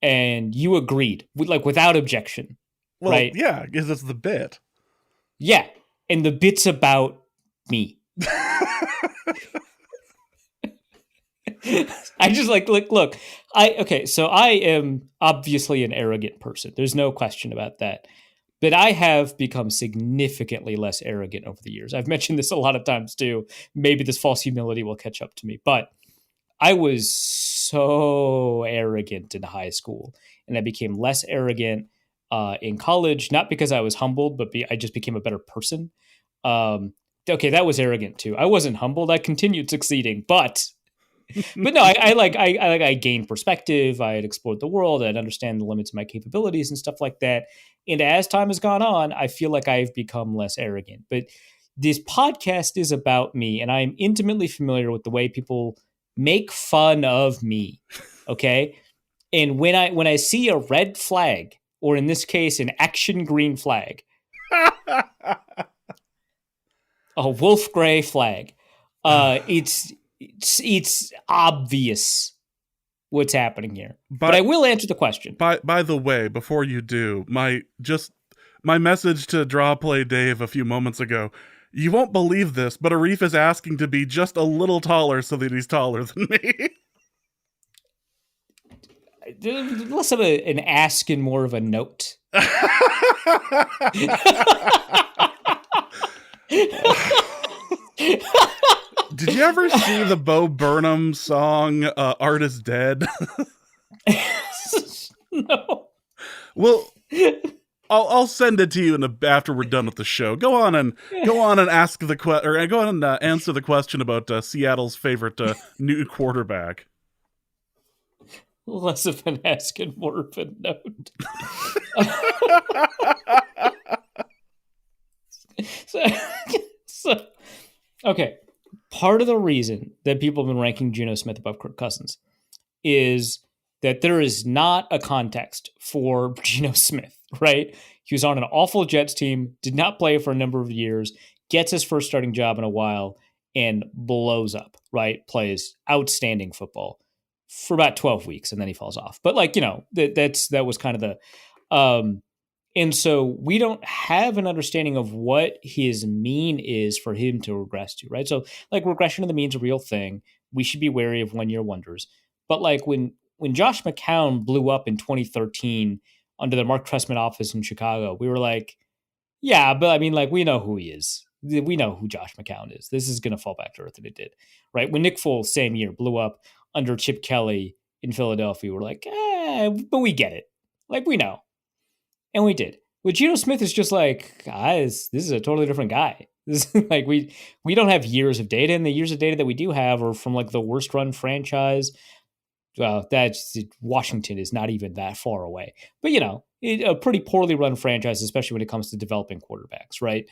And you agreed, without objection.
Well,
right?
Yeah, because it's the bit.
Yeah, and the bit's about me. I just look. So I am obviously an arrogant person. There's no question about that. But I have become significantly less arrogant over the years. I've mentioned this a lot of times too. Maybe this false humility will catch up to me. But I was so arrogant in high school, and I became less arrogant in college, not because I was humbled, but I just became a better person. Um, okay, that was arrogant too. I wasn't humbled. I continued succeeding, but no, I gained perspective. I had explored the world. I'd understand the limits of my capabilities and stuff like that. And as time has gone on, I feel like I've become less arrogant. But this podcast is about me, and I'm intimately familiar with the way people make fun of me. Okay, and when I see a red flag, or in this case, an action green flag, a wolf gray flag, it's obvious what's happening here. But I will answer the question.
By the way, before you do, my message to Draw Play Dave a few moments ago. You won't believe this, but Arif is asking to be just a little taller so that he's taller than me.
Less of an ask and more of a note.
Did you ever see the Bo Burnham song Art is Dead?
No.
Well, I'll send it to you after we're done with the show. Go on and ask the or go on and answer the question about Seattle's favorite new quarterback.
Less of an ask and more of a note. so, okay. Part of the reason that people have been ranking Geno Smith above Kirk Cousins is that there is not a context for Geno Smith, right? He was on an awful Jets team, did not play for a number of years, gets his first starting job in a while, and blows up, right? Plays outstanding football for about 12 weeks, and then he falls off. But that was kind of the and so we don't have an understanding of what his mean is for him to regress to, right? So regression to the mean's a real thing. We should be wary of 1 year wonders. But when Josh McCown blew up in 2013 under the Mark Trestman office in Chicago, we were like, yeah, but I mean, we know who he is. We know who Josh McCown is. This is going to fall back to earth, and it did, right? When Nick Foles, same year, blew up under Chip Kelly in Philadelphia, we're like, but we get it. We know. And we did. With Geno Smith, is just guys, this is a totally different guy. This is we don't have years of data, and the years of data that we do have are from the worst run franchise. Well, Washington is not even that far away. But a pretty poorly run franchise, especially when it comes to developing quarterbacks, right?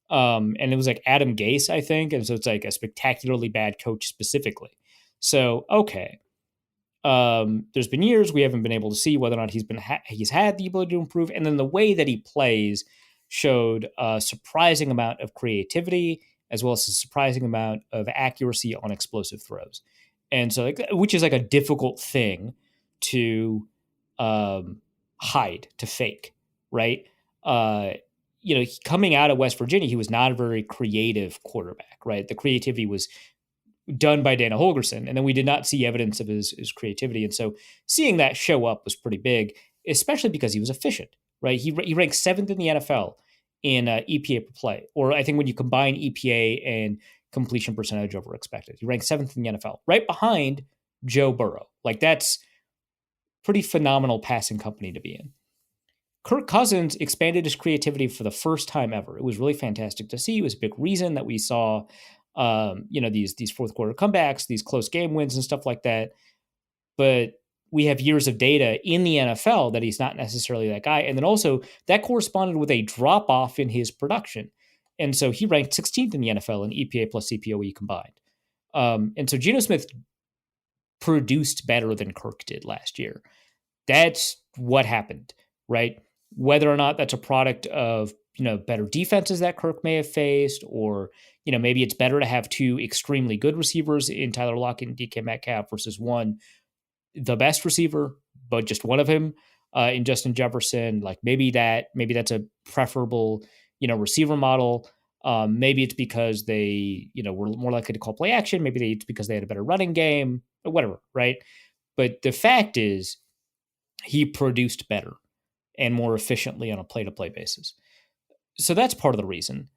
And it was Adam Gase, I think, and so it's a spectacularly bad coach specifically. So okay. There's been years we haven't been able to see whether or not he's had the ability to improve, and then the way that he plays showed a surprising amount of creativity as well as a surprising amount of accuracy on explosive throws, and so which is a difficult thing to hide, to fake, right? Coming out of West Virginia, he was not a very creative quarterback, right? The creativity was done by Dana Holgorsen, and then we did not see evidence of his creativity. And so seeing that show up was pretty big, especially because he was efficient, right? He ranked 7th in the NFL in EPA per play, or I think when you combine EPA and completion percentage over expected, he ranked 7th in the NFL, right behind Joe Burrow. That's pretty phenomenal passing company to be in. Kirk Cousins expanded his creativity for the first time ever. It was really fantastic to see. It was a big reason that we saw these fourth quarter comebacks, these close game wins and stuff like that. But we have years of data in the NFL that he's not necessarily that guy. And then also that corresponded with a drop off in his production. And so he ranked 16th in the NFL in EPA plus CPOE combined. And so Geno Smith produced better than Kirk did last year. That's what happened, right? Whether or not that's a product of better defenses that Kirk may have faced, or maybe it's better to have two extremely good receivers in Tyler Lockett and DK Metcalf versus one, the best receiver, but just one of him in Justin Jefferson. Maybe that's a preferable receiver model. Maybe it's because they were more likely to call play action. Maybe it's because they had a better running game, or whatever, right? But the fact is, he produced better. and more efficiently on a play-to-play basis. So that's part of the reason.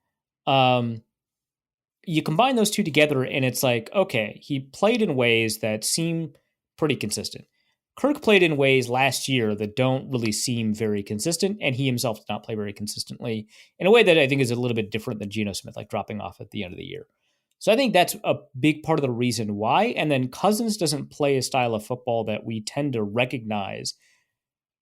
You combine those two together, and it's like, okay, he played in ways that seem pretty consistent. Kirk played in ways last year that don't really seem very consistent, and he himself did not play very consistently in a way that I think is a little bit different than Geno Smith, like dropping off at the end of the year. So I think that's a big part of the reason why. And then Cousins doesn't play a style of football that we tend to recognize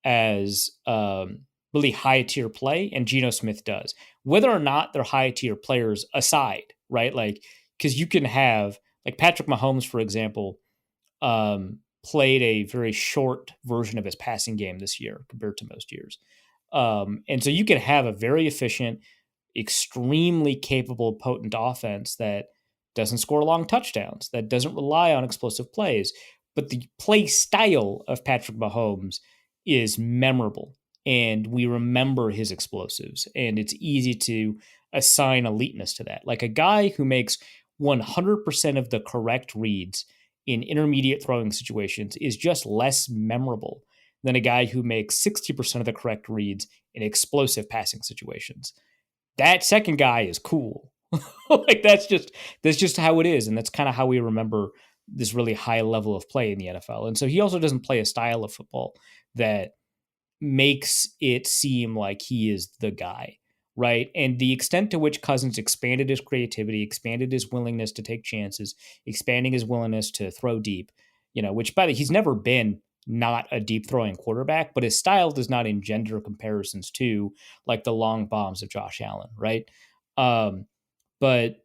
as really high tier play, and Geno Smith does. Whether or not they're high tier players aside, right? Like, because you can have, like Patrick Mahomes, for example, played a very short version of his passing game this year compared to most years. And so you can have a very efficient, extremely capable, potent offense that doesn't score long touchdowns, that doesn't rely on explosive plays. But the play style of Patrick Mahomes is memorable, and we remember his explosives, and it's easy to assign eliteness to that. Like a guy who makes 100% of the correct reads in intermediate throwing situations is just less memorable than a guy who makes 60% of the correct reads in explosive passing situations. That second guy is cool. Like that's just how it is, and that's kind of how we remember this really high level of play in the NFL. And so he also doesn't play a style of football that makes it seem like he is the guy, right? And the extent to which Cousins expanded his creativity, expanded his willingness to take chances, expanding his willingness to throw deep, which by the way, he's never been not a deep throwing quarterback, but his style does not engender comparisons to like the long bombs of Josh Allen, right? But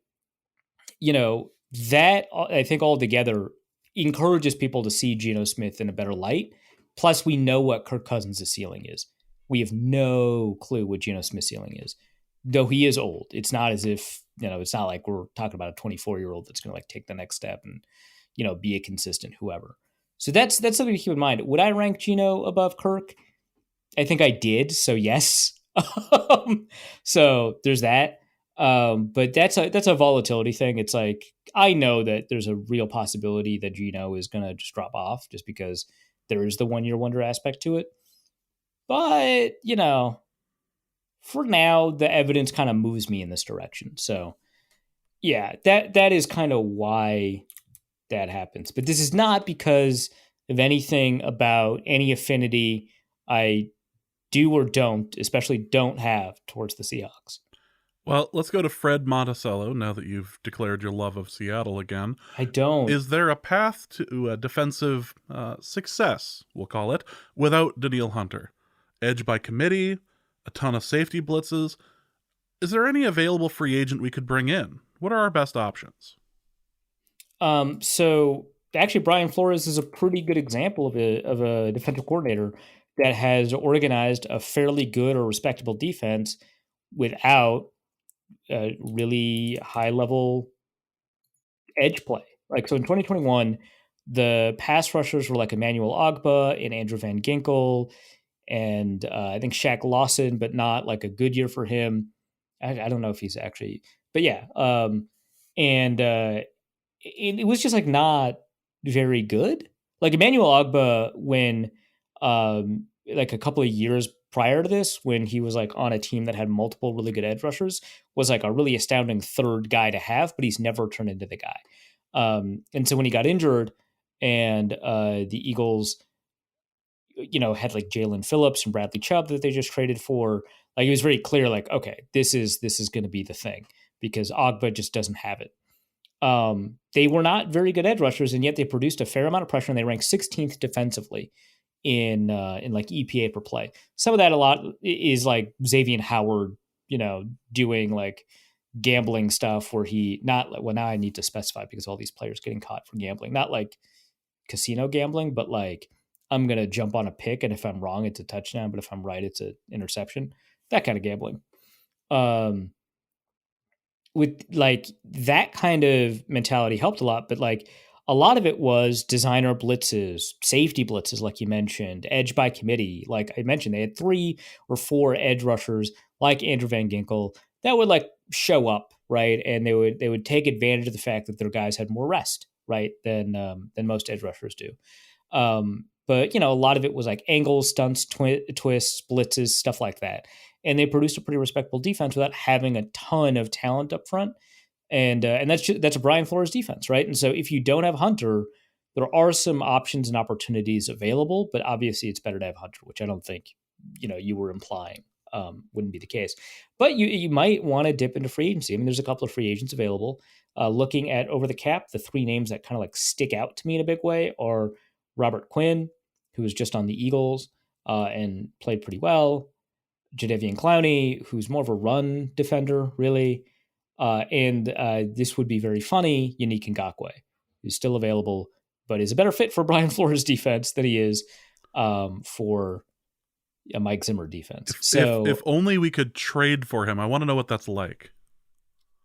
that I think altogether encourages people to see Geno Smith in a better light. Plus, we know what Kirk Cousins' ceiling is. We have no clue what Geno Smith's ceiling is. Though he is old. It's not as if, it's not like we're talking about a 24-year-old that's going to like take the next step and, be a consistent whoever. So that's something to keep in mind. Would I rank Geno above Kirk? I think I did. So yes. So there's that. But that's a volatility thing. It's like, I know that there's a real possibility that Geno is going to just drop off just because there is the 1 year wonder aspect to it. But, for now, the evidence kind of moves me in this direction. So yeah, that is kind of why that happens. But this is not because of anything about any affinity I do or don't, especially don't have towards the Seahawks.
Well, let's go to Fred Monticello now that you've declared your love of Seattle again.
I don't.
Is there a path to defensive success, we'll call it, without Danielle Hunter? Edge by committee, a ton of safety blitzes. Is there any available free agent we could bring in? What are our best options?
So actually, Brian Flores is a pretty good example of a defensive coordinator that has organized a fairly good or respectable defense without a really high level edge play. Like, so in 2021, the pass rushers were like Emmanuel Ogbah and Andrew Van Ginkel, and I think Shaq Lawson, but not like a good year for him. I don't know if he's actually, but yeah. And it was just like not very good. Like Emmanuel Ogbah, when like a couple of years prior to this, when he was like on a team that had multiple really good edge rushers, was like a really astounding third guy to have, but he's never turned into the guy. And so when he got injured and the Eagles, had like Jalen Phillips and Bradley Chubb that they just traded for, like it was very clear, like, okay, this is going to be the thing because Ogbah just doesn't have it. They were not very good edge rushers, and yet they produced a fair amount of pressure, and they ranked 16th defensively in like EPA per play. Some of that a lot is like Xavier Howard, doing like gambling stuff where he not, well, now I need to specify because all these players getting caught for gambling, not like casino gambling, but like I'm going to jump on a pick, and if I'm wrong, it's a touchdown, but if I'm right, it's an interception, that kind of gambling. With like that kind of mentality helped a lot, but like a lot of it was designer blitzes, safety blitzes, like you mentioned, edge by committee. Like I mentioned, they had 3 or 4 edge rushers like Andrew Van Ginkel that would like show up, right? And they would take advantage of the fact that their guys had more rest, right, than most edge rushers do. but a lot of it was like angles, stunts, twists, blitzes, stuff like that. And they produced a pretty respectable defense without having a ton of talent up front. And that's a Brian Flores defense, right? And so if you don't have Hunter, there are some options and opportunities available, but obviously it's better to have Hunter, which I don't think you were implying wouldn't be the case. But you might want to dip into free agency. I mean, there's a couple of free agents available. Looking at over the cap, the three names that kind of like stick out to me in a big way are Robert Quinn, who was just on the Eagles and played pretty well. Jadeveon Clowney, who's more of a run defender, really. And this would be very funny, Yannick Ngakoue, who's still available, but is a better fit for Brian Flores' defense than he is for a Mike Zimmer defense.
If only we could trade for him. I want to know what that's like.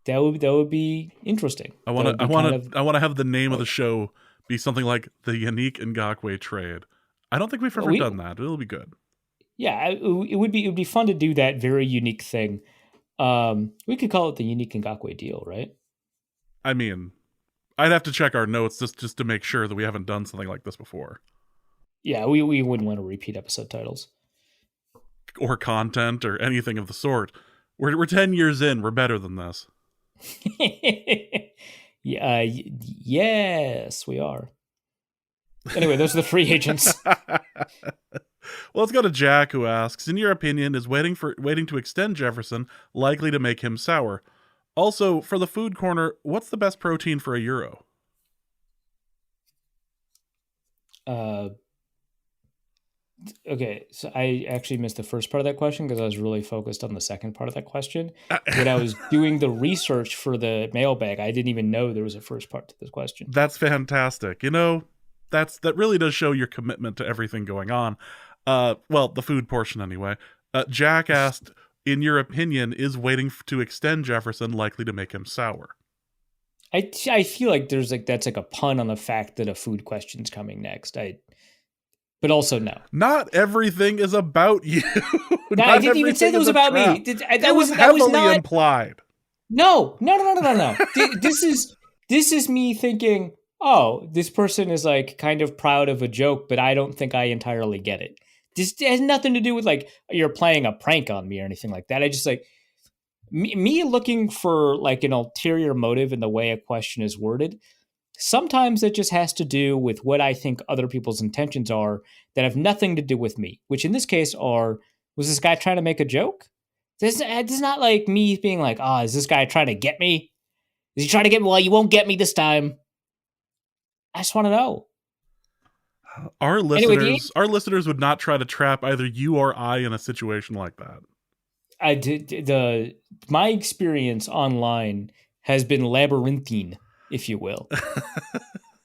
That would be interesting.
I want to have the name of the show be something like the Yannick Ngakoue trade. I don't think we've ever done that. It'll be good.
Yeah, it would be fun to do that very unique thing. We could call it the Yannick Ngakoue deal, right?
I mean, I'd have to check our notes just to make sure that we haven't done something like this before.
Yeah, we wouldn't want to repeat episode titles.
Or content or anything of the sort. We're 10 years in. We're better than this.
Yeah, yes, we are. Anyway, those are the free agents.
Well, let's go to Jack, who asks, in your opinion, is waiting to extend Jefferson likely to make him sour? Also, for the food corner, what's the best protein for a euro?
Okay, so I actually missed the first part of that question because I was really focused on the second part of that question. When I was doing the research for the mailbag, I didn't even know there was a first part to this question.
That's fantastic. That really does show your commitment to everything going on. Well, the food portion anyway. Jack asked, in your opinion, is waiting to extend Jefferson likely to make him sour?
I feel like that's like a pun on the fact that a food question's coming next. But also no.
Not everything is about you.
No, I didn't even say that was about me. That was
heavily implied.
No. This is me thinking, oh, this person is like kind of proud of a joke, but I don't think I entirely get it. This has nothing to do with like you're playing a prank on me or anything like that. I just like me looking for like an ulterior motive in the way a question is worded. Sometimes it just has to do with what I think other people's intentions are that have nothing to do with me, which in this case was this guy trying to make a joke? This is not like me being like, oh, is this guy trying to get me? Is he trying to get me? Well, you won't get me this time. I just want to know.
Our listeners would not try to trap either you or I in a situation like that.
My experience online has been labyrinthine, if you will.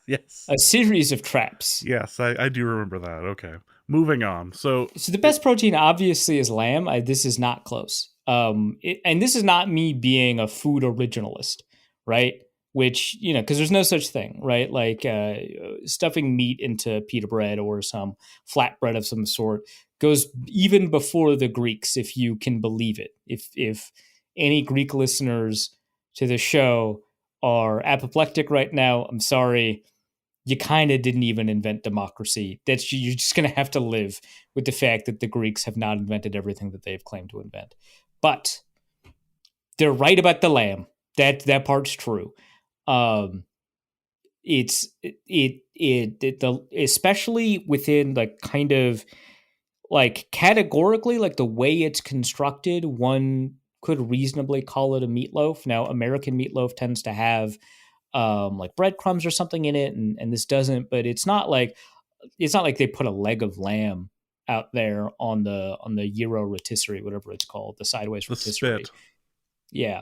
Yes.
A series of traps.
Yes, I do remember that. Okay. Moving on. So
the best protein obviously is lamb. This is not close. And this is not me being a food originalist, right? Which, because there's no such thing, right? Like stuffing meat into pita bread or some flatbread of some sort goes even before the Greeks, if you can believe it. If any Greek listeners to the show are apoplectic right now, I'm sorry. You kind of didn't even invent democracy. You're just going to have to live with the fact that the Greeks have not invented everything that they've claimed to invent. But they're right about the lamb. That part's true. Especially within like kind of like categorically, like the way it's constructed, one could reasonably call it a meatloaf. Now, American meatloaf tends to have like breadcrumbs or something in it, and this doesn't. But it's not like they put a leg of lamb out there on the gyro rotisserie, whatever it's called, the sideways rotisserie.
Spit.
Yeah.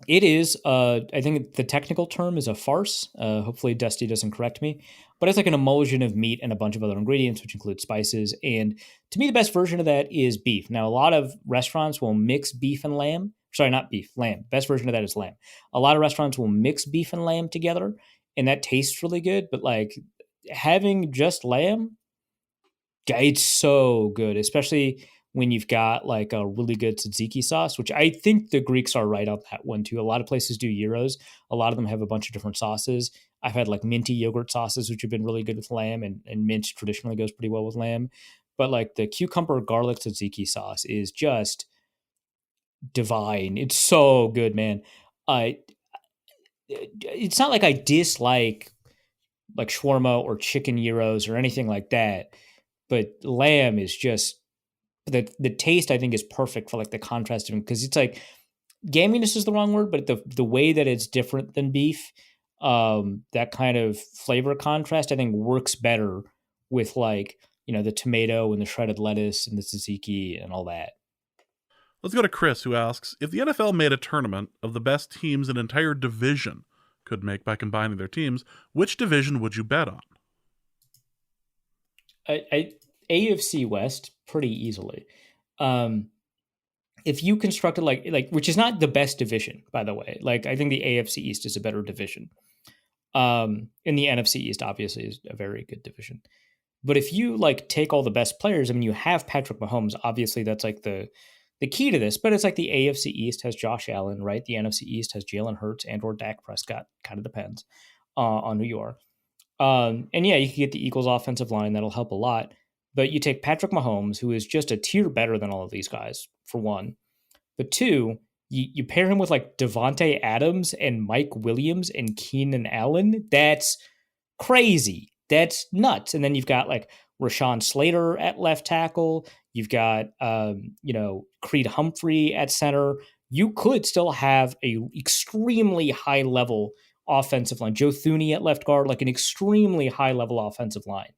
It is, I think the technical term is a farce. Hopefully Dusty doesn't correct me. But it's like an emulsion of meat and a bunch of other ingredients, which include spices. And to me, the best version of that is beef. Now, a lot of restaurants will mix beef and lamb. Sorry, not beef, lamb. Best version of that is lamb. A lot of restaurants will mix beef and lamb together, and that tastes really good. But like having just lamb, it's so good, especially when you've got like a really good tzatziki sauce, which I think the Greeks are right on that one too. A lot of places do gyros. A lot of them have a bunch of different sauces. I've had like minty yogurt sauces, which have been really good with lamb, and mint traditionally goes pretty well with lamb. But like the cucumber garlic tzatziki sauce is just divine. It's so good, man. I it's not like I dislike like shawarma or chicken gyros or anything like that, but lamb is just the taste I think is perfect for like the contrast of because it's like gaminess is the wrong word, but the way that it's different than beef, that kind of flavor contrast I think works better with like the tomato and the shredded lettuce and the tzatziki and all that.
Let's go to Chris, who asks, if the NFL made a tournament of the best teams an entire division could make by combining their teams, which division would you bet on?
AFC West pretty easily. Um, if you constructed like which is not the best division, by the way. Like I think the AFC East is a better division. And the NFC East obviously is a very good division. But if you like take all the best players, I mean, you have Patrick Mahomes. Obviously, that's like the key to this. But it's like the AFC East has Josh Allen, right? The NFC East has Jalen Hurts and or Dak Prescott. Kind of depends on who you are. And yeah, you can get the Eagles' offensive line. That'll help a lot. But you take Patrick Mahomes, who is just a tier better than all of these guys, for one. But two, you pair him with like Devontae Adams and Mike Williams and Keenan Allen. That's crazy. That's nuts. And then you've got like Rashawn Slater at left tackle. You've got Creed Humphrey at center. You could still have a extremely high level offensive line. Joe Thuney at left guard, like an extremely high level offensive line.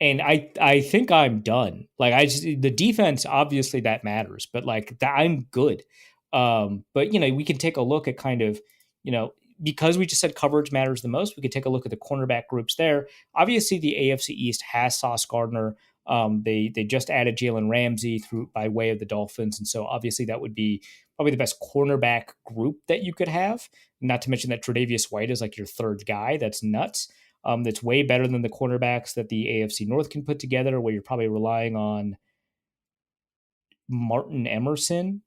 And I think I'm done. Like the defense, obviously that matters, but like I'm good. But we can take a look at kind of, because we just said coverage matters the most, we could take a look at the cornerback groups there. Obviously the AFC East has Sauce Gardner. They just added Jalen Ramsey through by way of the Dolphins. And so obviously that would be probably the best cornerback group that you could have. Not to mention that Tre'Davious White is like your third guy. That's nuts. That's way better than the cornerbacks that the AFC North can put together, where you're probably relying on Martin Emerson.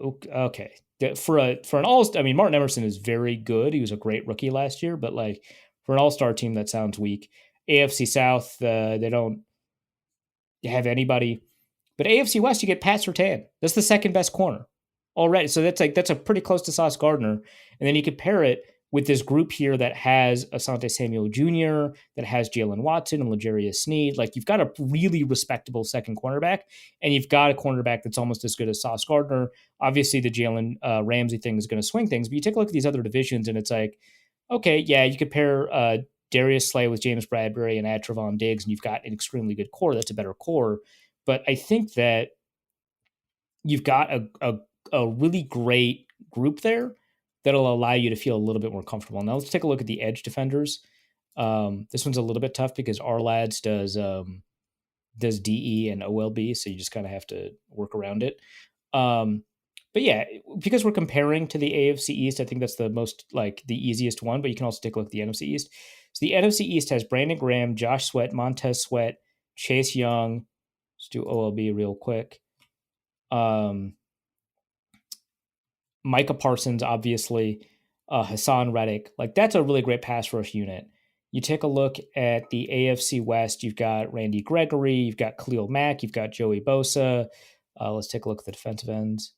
Okay, for an all, I mean, Martin Emerson is very good. He was a great rookie last year, but like for an all-star team, that sounds weak. AFC South, they don't have anybody, but AFC West, you get Pat Surtain. That's the second best corner already. So that's a pretty close to Sauce Gardner, and then you could pair it with this group here that has Asante Samuel Jr., that has Jalen Watson and L'Jarius Sneed. Like, you've got a really respectable second cornerback, and you've got a cornerback that's almost as good as Sauce Gardner. Obviously, the Jalen Ramsey thing is going to swing things, but you take a look at these other divisions, and it's like, okay, yeah, you could pair Darius Slay with James Bradbury and add Trevon Diggs, and you've got an extremely good core. That's a better core. But I think that you've got a really great group there that'll allow you to feel a little bit more comfortable. Now let's take a look at the edge defenders. This one's a little bit tough because our lads does DE and OLB, so you just kind of have to work around it. But yeah, because we're comparing to the AFC East, I think that's the most like the easiest one. But you can also take a look at the NFC East. So the NFC East has Brandon Graham, Josh Sweat, Montez Sweat, Chase Young. Let's do OLB real quick. Micah Parsons, obviously, Hassan Reddick. Like, that's a really great pass rush unit. You take a look at the AFC West, you've got Randy Gregory, you've got Khalil Mack, you've got Joey Bosa. Let's take a look at the defensive ends.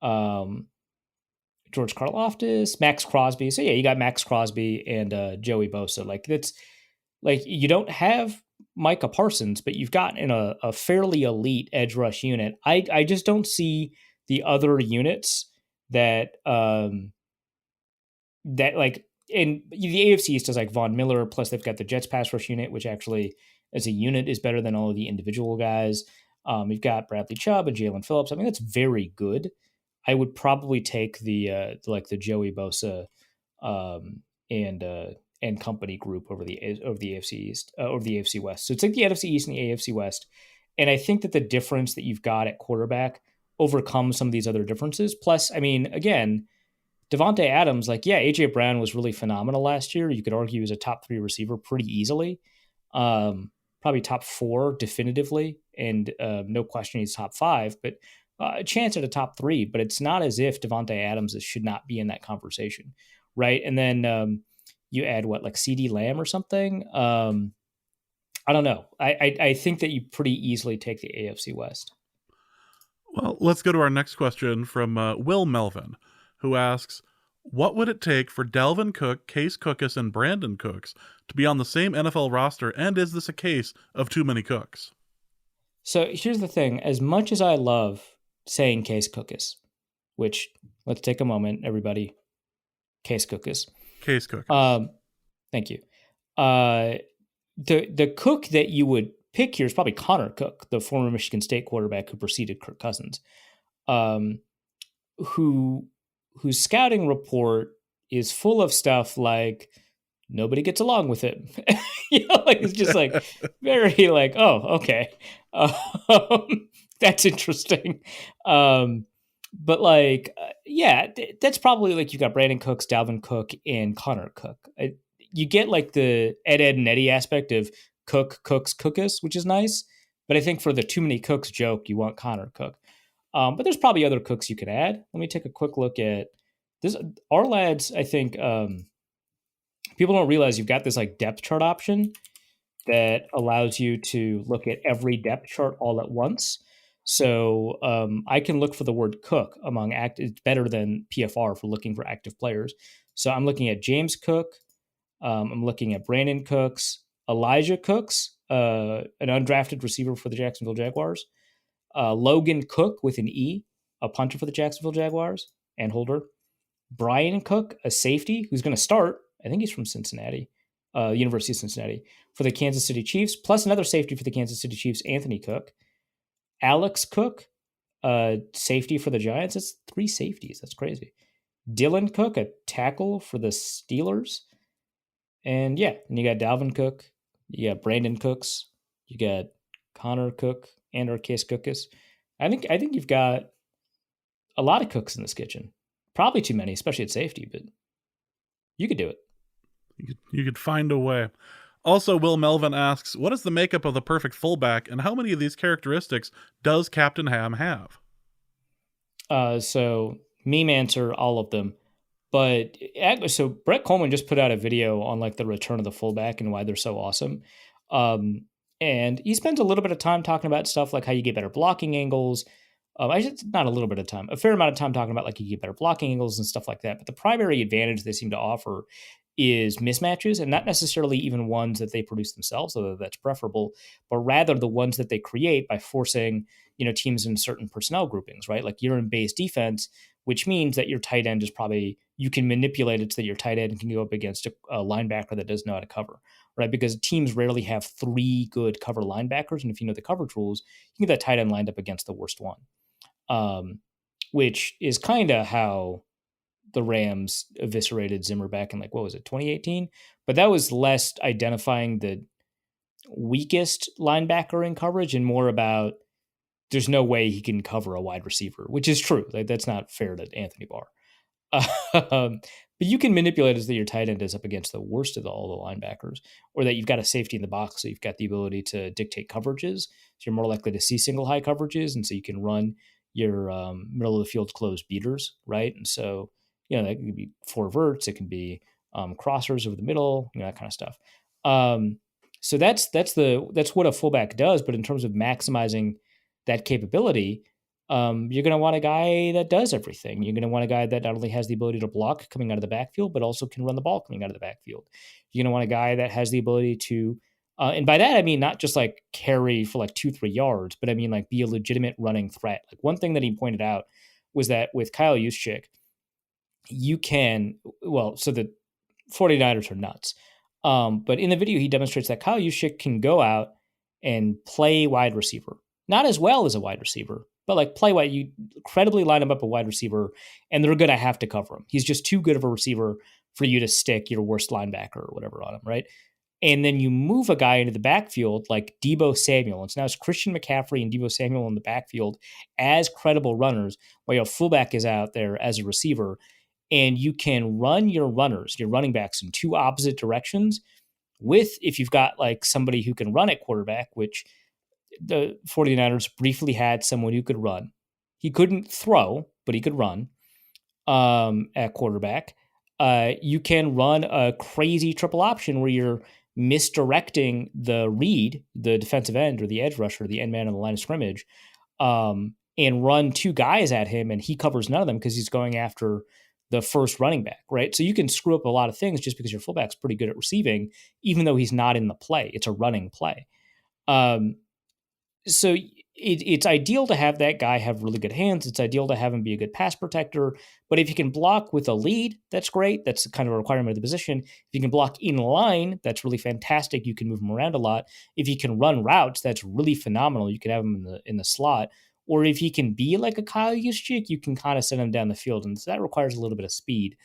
George Karlaftis, Max Crosby. So, yeah, you got Max Crosby and Joey Bosa. Like, that's like, you don't have Micah Parsons, but you've got in a fairly elite edge rush unit. I just don't see the other units that like in the AFC East is like Von Miller, plus they've got the Jets pass rush unit, which actually as a unit is better than all of the individual guys. You've got Bradley Chubb and Jalen Phillips. I mean, that's very good. I would probably take the Joey Bosa and company group over the AFC East over the AFC West. So it's like the NFC East and the AFC West, and I think that the difference that you've got at quarterback overcome some of these other differences. Plus, I mean, again, Devontae Adams, like, yeah, AJ Brown was really phenomenal last year. You could argue he was a top 3 receiver pretty easily. Probably top 4 definitively. And no question he's top 5, but a chance at a top 3. But it's not as if Devontae Adams should not be in that conversation. right? And then you add what, like CD Lamb or something. I don't know. I think that you pretty easily take the AFC West.
Well, let's go to our next question from Will Melvin, who asks, what would it take for Dalvin Cook, Case Cookus, and Brandon Cooks to be on the same NFL roster, and is this a case of too many Cooks?
So here's the thing. As much as I love saying Case Cookus, which, let's take a moment, everybody. Case Cookus.
Case Cookus.
Thank you. The Cook that you would pick here is probably Connor Cook, the former Michigan State quarterback who preceded Kirk Cousins, whose scouting report is full of stuff like nobody gets along with him. Like it's just like very like, oh, okay, that's interesting. But like, yeah, that's probably like you got Brandon Cooks, Dalvin Cook, and Connor Cook. You get like the Ed and Eddie aspect of Cook, Cooks, Cookus, which is nice. But I think for the too many Cooks joke, you want Connor Cook. But there's probably other Cooks you could add. Let me take a quick look at this. Our lads, I think people don't realize you've got this like depth chart option that allows you to look at every depth chart all at once. So I can look for the word Cook among active. It's better than PFR for looking for active players. So I'm looking at James Cook. I'm looking at Brandon Cooks, Elijah Cooks, an undrafted receiver for the Jacksonville Jaguars, Logan Cook with an E, a punter for the Jacksonville Jaguars and holder, Brian Cook, a safety who's going to start. I think he's from Cincinnati, University of Cincinnati, for the Kansas City Chiefs, plus another safety for the Kansas City Chiefs, Anthony Cook, Alex Cook, safety for the Giants. That's 3 safeties. That's crazy. Dylan Cook, a tackle for the Steelers. And yeah, and you got Dalvin Cook, you got Brandon Cooks, you got Connor Cook and or Case Cookus. I think you've got a lot of cooks in this kitchen. Probably too many, especially at safety, but you could do it.
You could find a way. Also, Will Melvin asks, what is the makeup of the perfect fullback, and how many of these characteristics does Captain Ham have?
So meme answer, all of them. But so Brett Coleman just put out a video on like the return of the fullback and why they're so awesome. And he spends a little bit of time talking about stuff like how you get better blocking angles. Not a little bit of time, a fair amount of time talking about like you get better blocking angles and stuff like that. But the primary advantage they seem to offer is mismatches, and not necessarily even ones that they produce themselves, although that's preferable, but rather the ones that they create by forcing, teams in certain personnel groupings, right? Like you're in base defense, which means that your tight end is probably, you can manipulate it so that your tight end can go up against a linebacker that doesn't know how to cover, right? Because teams rarely have 3 good cover linebackers. And if you know the coverage rules, you can get that tight end lined up against the worst one, which is kind of how the Rams eviscerated Zimmer back in 2018? But that was less identifying the weakest linebacker in coverage and more about there's no way he can cover a wide receiver, which is true. Like, that's not fair to Anthony Barr. But you can manipulate it so that your tight end is up against the worst of all the linebackers, or that you've got a safety in the box, so you've got the ability to dictate coverages. So you're more likely to see single high coverages, and so you can run your middle of the field closed beaters, right? And so that could be 4 verts, it can be crossers over the middle, that kind of stuff. So that's what a fullback does. But in terms of maximizing that capability, you're going to want a guy that does everything. You're going to want a guy that not only has the ability to block coming out of the backfield, but also can run the ball coming out of the backfield. You're going to want a guy that has the ability to, and by that I mean not just like carry for like 2-3 yards, but I mean like be a legitimate running threat. Like one thing that he pointed out was that with Kyle Juszczyk, you can, so the 49ers are nuts. But in the video, he demonstrates that Kyle Juszczyk can go out and play wide receiver. Not as well as a wide receiver, but like play wide. You credibly line him up a wide receiver, and they're going to have to cover him. He's just too good of a receiver for you to stick your worst linebacker or whatever on him, right? And then you move a guy into the backfield like Deebo Samuel. And so now it's Christian McCaffrey and Deebo Samuel in the backfield as credible runners, while your fullback is out there as a receiver. And you can run your runners, your running backs, in 2 opposite directions if you've got like somebody who can run at quarterback, which the 49ers briefly had someone who could run. He couldn't throw, but he could run at quarterback. you can run a crazy triple option where you're misdirecting the read, the defensive end or the edge rusher, the end man on the line of scrimmage, and run two guys at him, and he covers none of them because he's going after the first running back, right? So you can screw up a lot of things just because your fullback's pretty good at receiving, even though he's not in the play. It's a running play. So it's ideal to have that guy have really good hands. It's ideal to have him be a good pass protector. But if you can block with a lead, that's great. That's kind of a requirement of the position. If you can block in line, that's really fantastic. You can move him around a lot. If you can run routes, that's really phenomenal. You can have him in the slot. Or if he can be like a Kyle Juszczyk, you can kind of send him down the field. And so that requires a little bit of speed.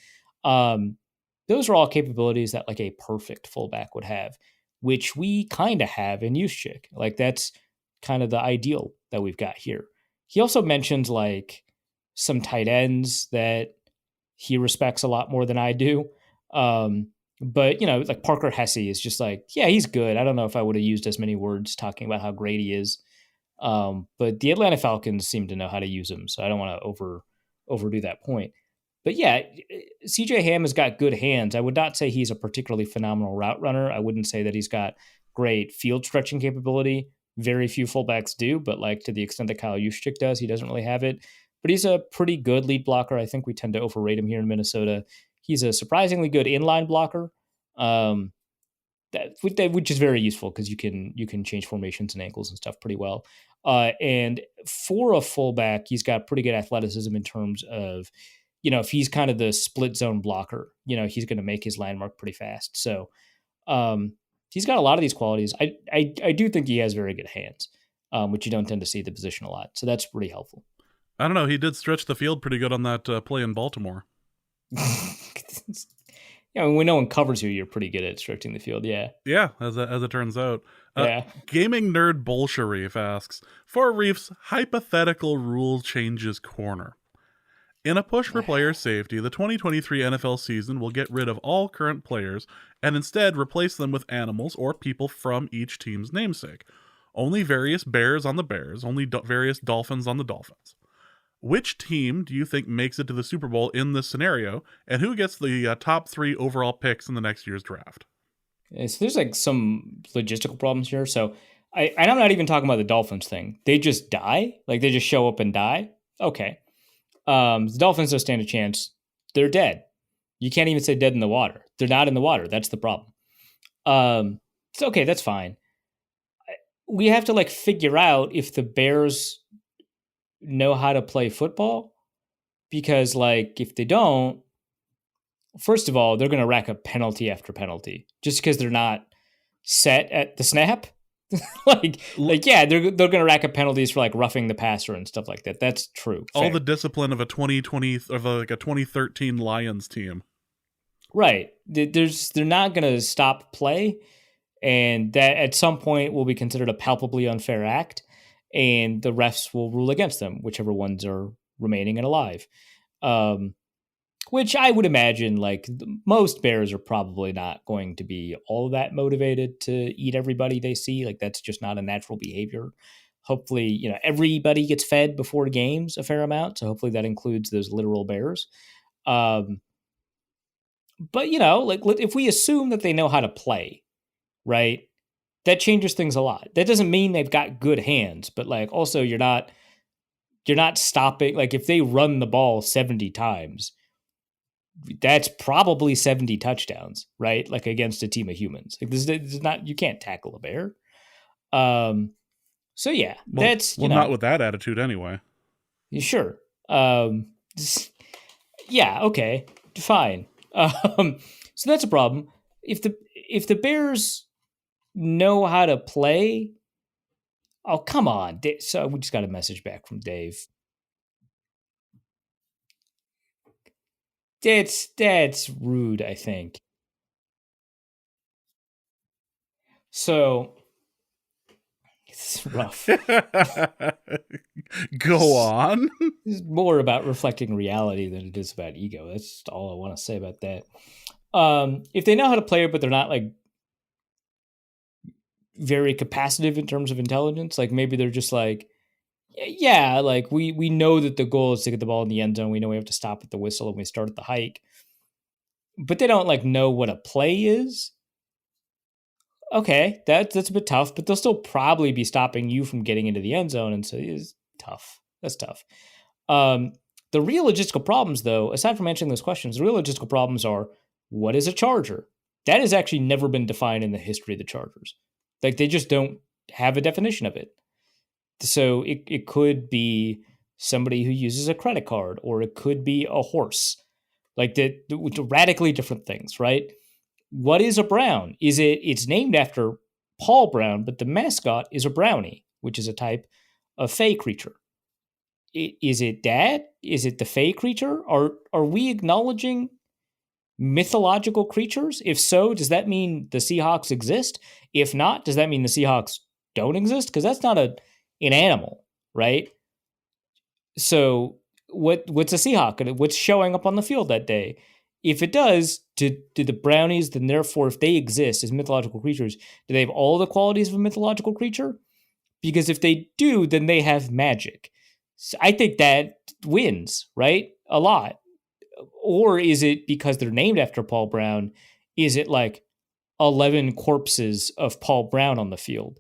Those are all capabilities that like a perfect fullback would have, which we kind of have in Juszczyk. Like that's kind of the ideal that we've got here. He also mentions like some tight ends that he respects a lot more than I do. But like Parker Hesse is just like, yeah, he's good. I don't know if I would have used as many words talking about how great he is. But the Atlanta Falcons seem to know how to use him, so I don't want to overdo that point. But yeah, CJ Ham has got good hands. I would not say he's a particularly phenomenal route runner. I wouldn't say that he's got great field stretching capability. Very few fullbacks do, but like to the extent that Kyle Juszczyk does, he doesn't really have it. But he's a pretty good lead blocker. I think we tend to overrate him here in Minnesota. He's a surprisingly good inline blocker, which is very useful because you can change formations and angles and stuff pretty well. And for a fullback, he's got pretty good athleticism in terms of, if he's kind of the split zone blocker, he's going to make his landmark pretty fast. So he's got a lot of these qualities. I do think he has very good hands, which you don't tend to see at the position a lot. So that's pretty helpful.
I don't know. He did stretch the field pretty good on that play in Baltimore.
Yeah, when no one covers you, you're pretty good at stretching the field. Yeah.
Yeah, as it turns out.
Yeah.
Gaming nerd Bolsharif asks, for Reef's hypothetical rule changes corner. In a push for player safety, the 2023 NFL season will get rid of all current players and instead replace them with animals or people from each team's namesake. Only various bears on the Bears, only various dolphins on the Dolphins. Which team do you think makes it to the Super Bowl in this scenario, and who gets the top 3 overall picks in the next year's draft?
So there's like some logistical problems here. So I'm not even talking about the Dolphins thing. They just die? Like they just show up and die? Okay. The Dolphins don't stand a chance. They're dead. You can't even say dead in the water. They're not in the water. That's the problem. It's okay. That's fine. We have to like figure out if the Bears know how to play football, because like if they don't, first of all, they're going to rack up penalty after penalty just because they're not set at the snap. Yeah, they're going to rack up penalties for like roughing the passer and stuff like that. That's true.
All the discipline of a 2013 Lions team.
Right. They're not going to stop play, and that at some point will be considered a palpably unfair act, and the refs will rule against them, whichever ones are remaining and alive. Which I would imagine, like most Bears are probably not going to be all that motivated to eat everybody they see. Like that's just not a natural behavior. Hopefully, everybody gets fed before games a fair amount. So hopefully that includes those literal bears. But like if we assume that they know how to play, right, that changes things a lot. That doesn't mean they've got good hands, but like also you're not stopping. Like if they run the ball 70 times, that's probably 70 touchdowns, right? Like against a team of humans. Like this is not, you can't tackle a bear. So yeah, that's
not with that attitude anyway.
Sure. Yeah. Okay. Fine. So that's a problem. If the Bears know how to play, oh come on. So we just got a message back from Dave. That's rude, I think. So it's rough.
Go on.
It's more about reflecting reality than it is about ego. That's all I want to say about that. If they know how to play it, but they're not like very capacitive in terms of intelligence, like maybe they're just like, yeah, like we know that the goal is to get the ball in the end zone. We know we have to stop at the whistle and we start at the hike. but they don't like know what a play is. Okay, that's a bit tough, but they'll still probably be stopping you from getting into the end zone, and so it's tough. That's tough. Um, the real logistical problems, though, aside from answering those questions, the real logistical problems are what is a charger? That has actually never been defined in the history of the Chargers. Like they just don't have a definition of it. So it could be somebody who uses a credit card, or it could be a horse. Like radically different things, right? What is a brown? It's named after Paul Brown, but the mascot is a brownie, which is a type of fey creature. Is it that? Is it the fey creature? Are we acknowledging mythological creatures? If so, does that mean the Seahawks exist? If not, does that mean the Seahawks don't exist? Because that's not an animal, right? So what's a Seahawk? What's showing up on the field that day? If it does, do the brownies, then therefore, if they exist as mythological creatures, do they have all the qualities of a mythological creature? Because if they do, then they have magic. So I think that wins, right? A lot. Or is it because they're named after Paul Brown? Is it like 11 corpses of Paul Brown on the field?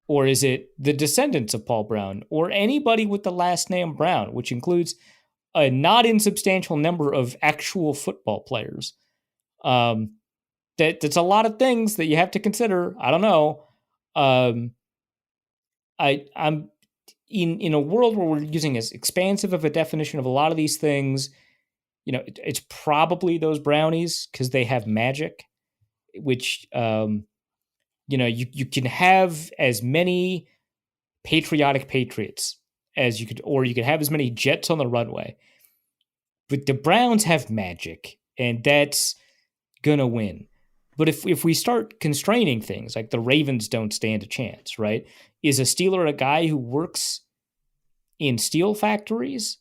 Or is it the descendants of Paul Brown? Or anybody with the last name Brown, which includes a not insubstantial number of actual football players? That's a lot of things that you have to consider. I don't know. I'm in a world where we're using as expansive of a definition of a lot of these things. It's probably those brownies because they have magic, which you can have as many patriotic patriots as you could, or you could have as many jets on the runway. But the Browns have magic, and that's gonna win. But if we start constraining things, like the Ravens don't stand a chance, right? Is a Steeler a guy who works in steel factories?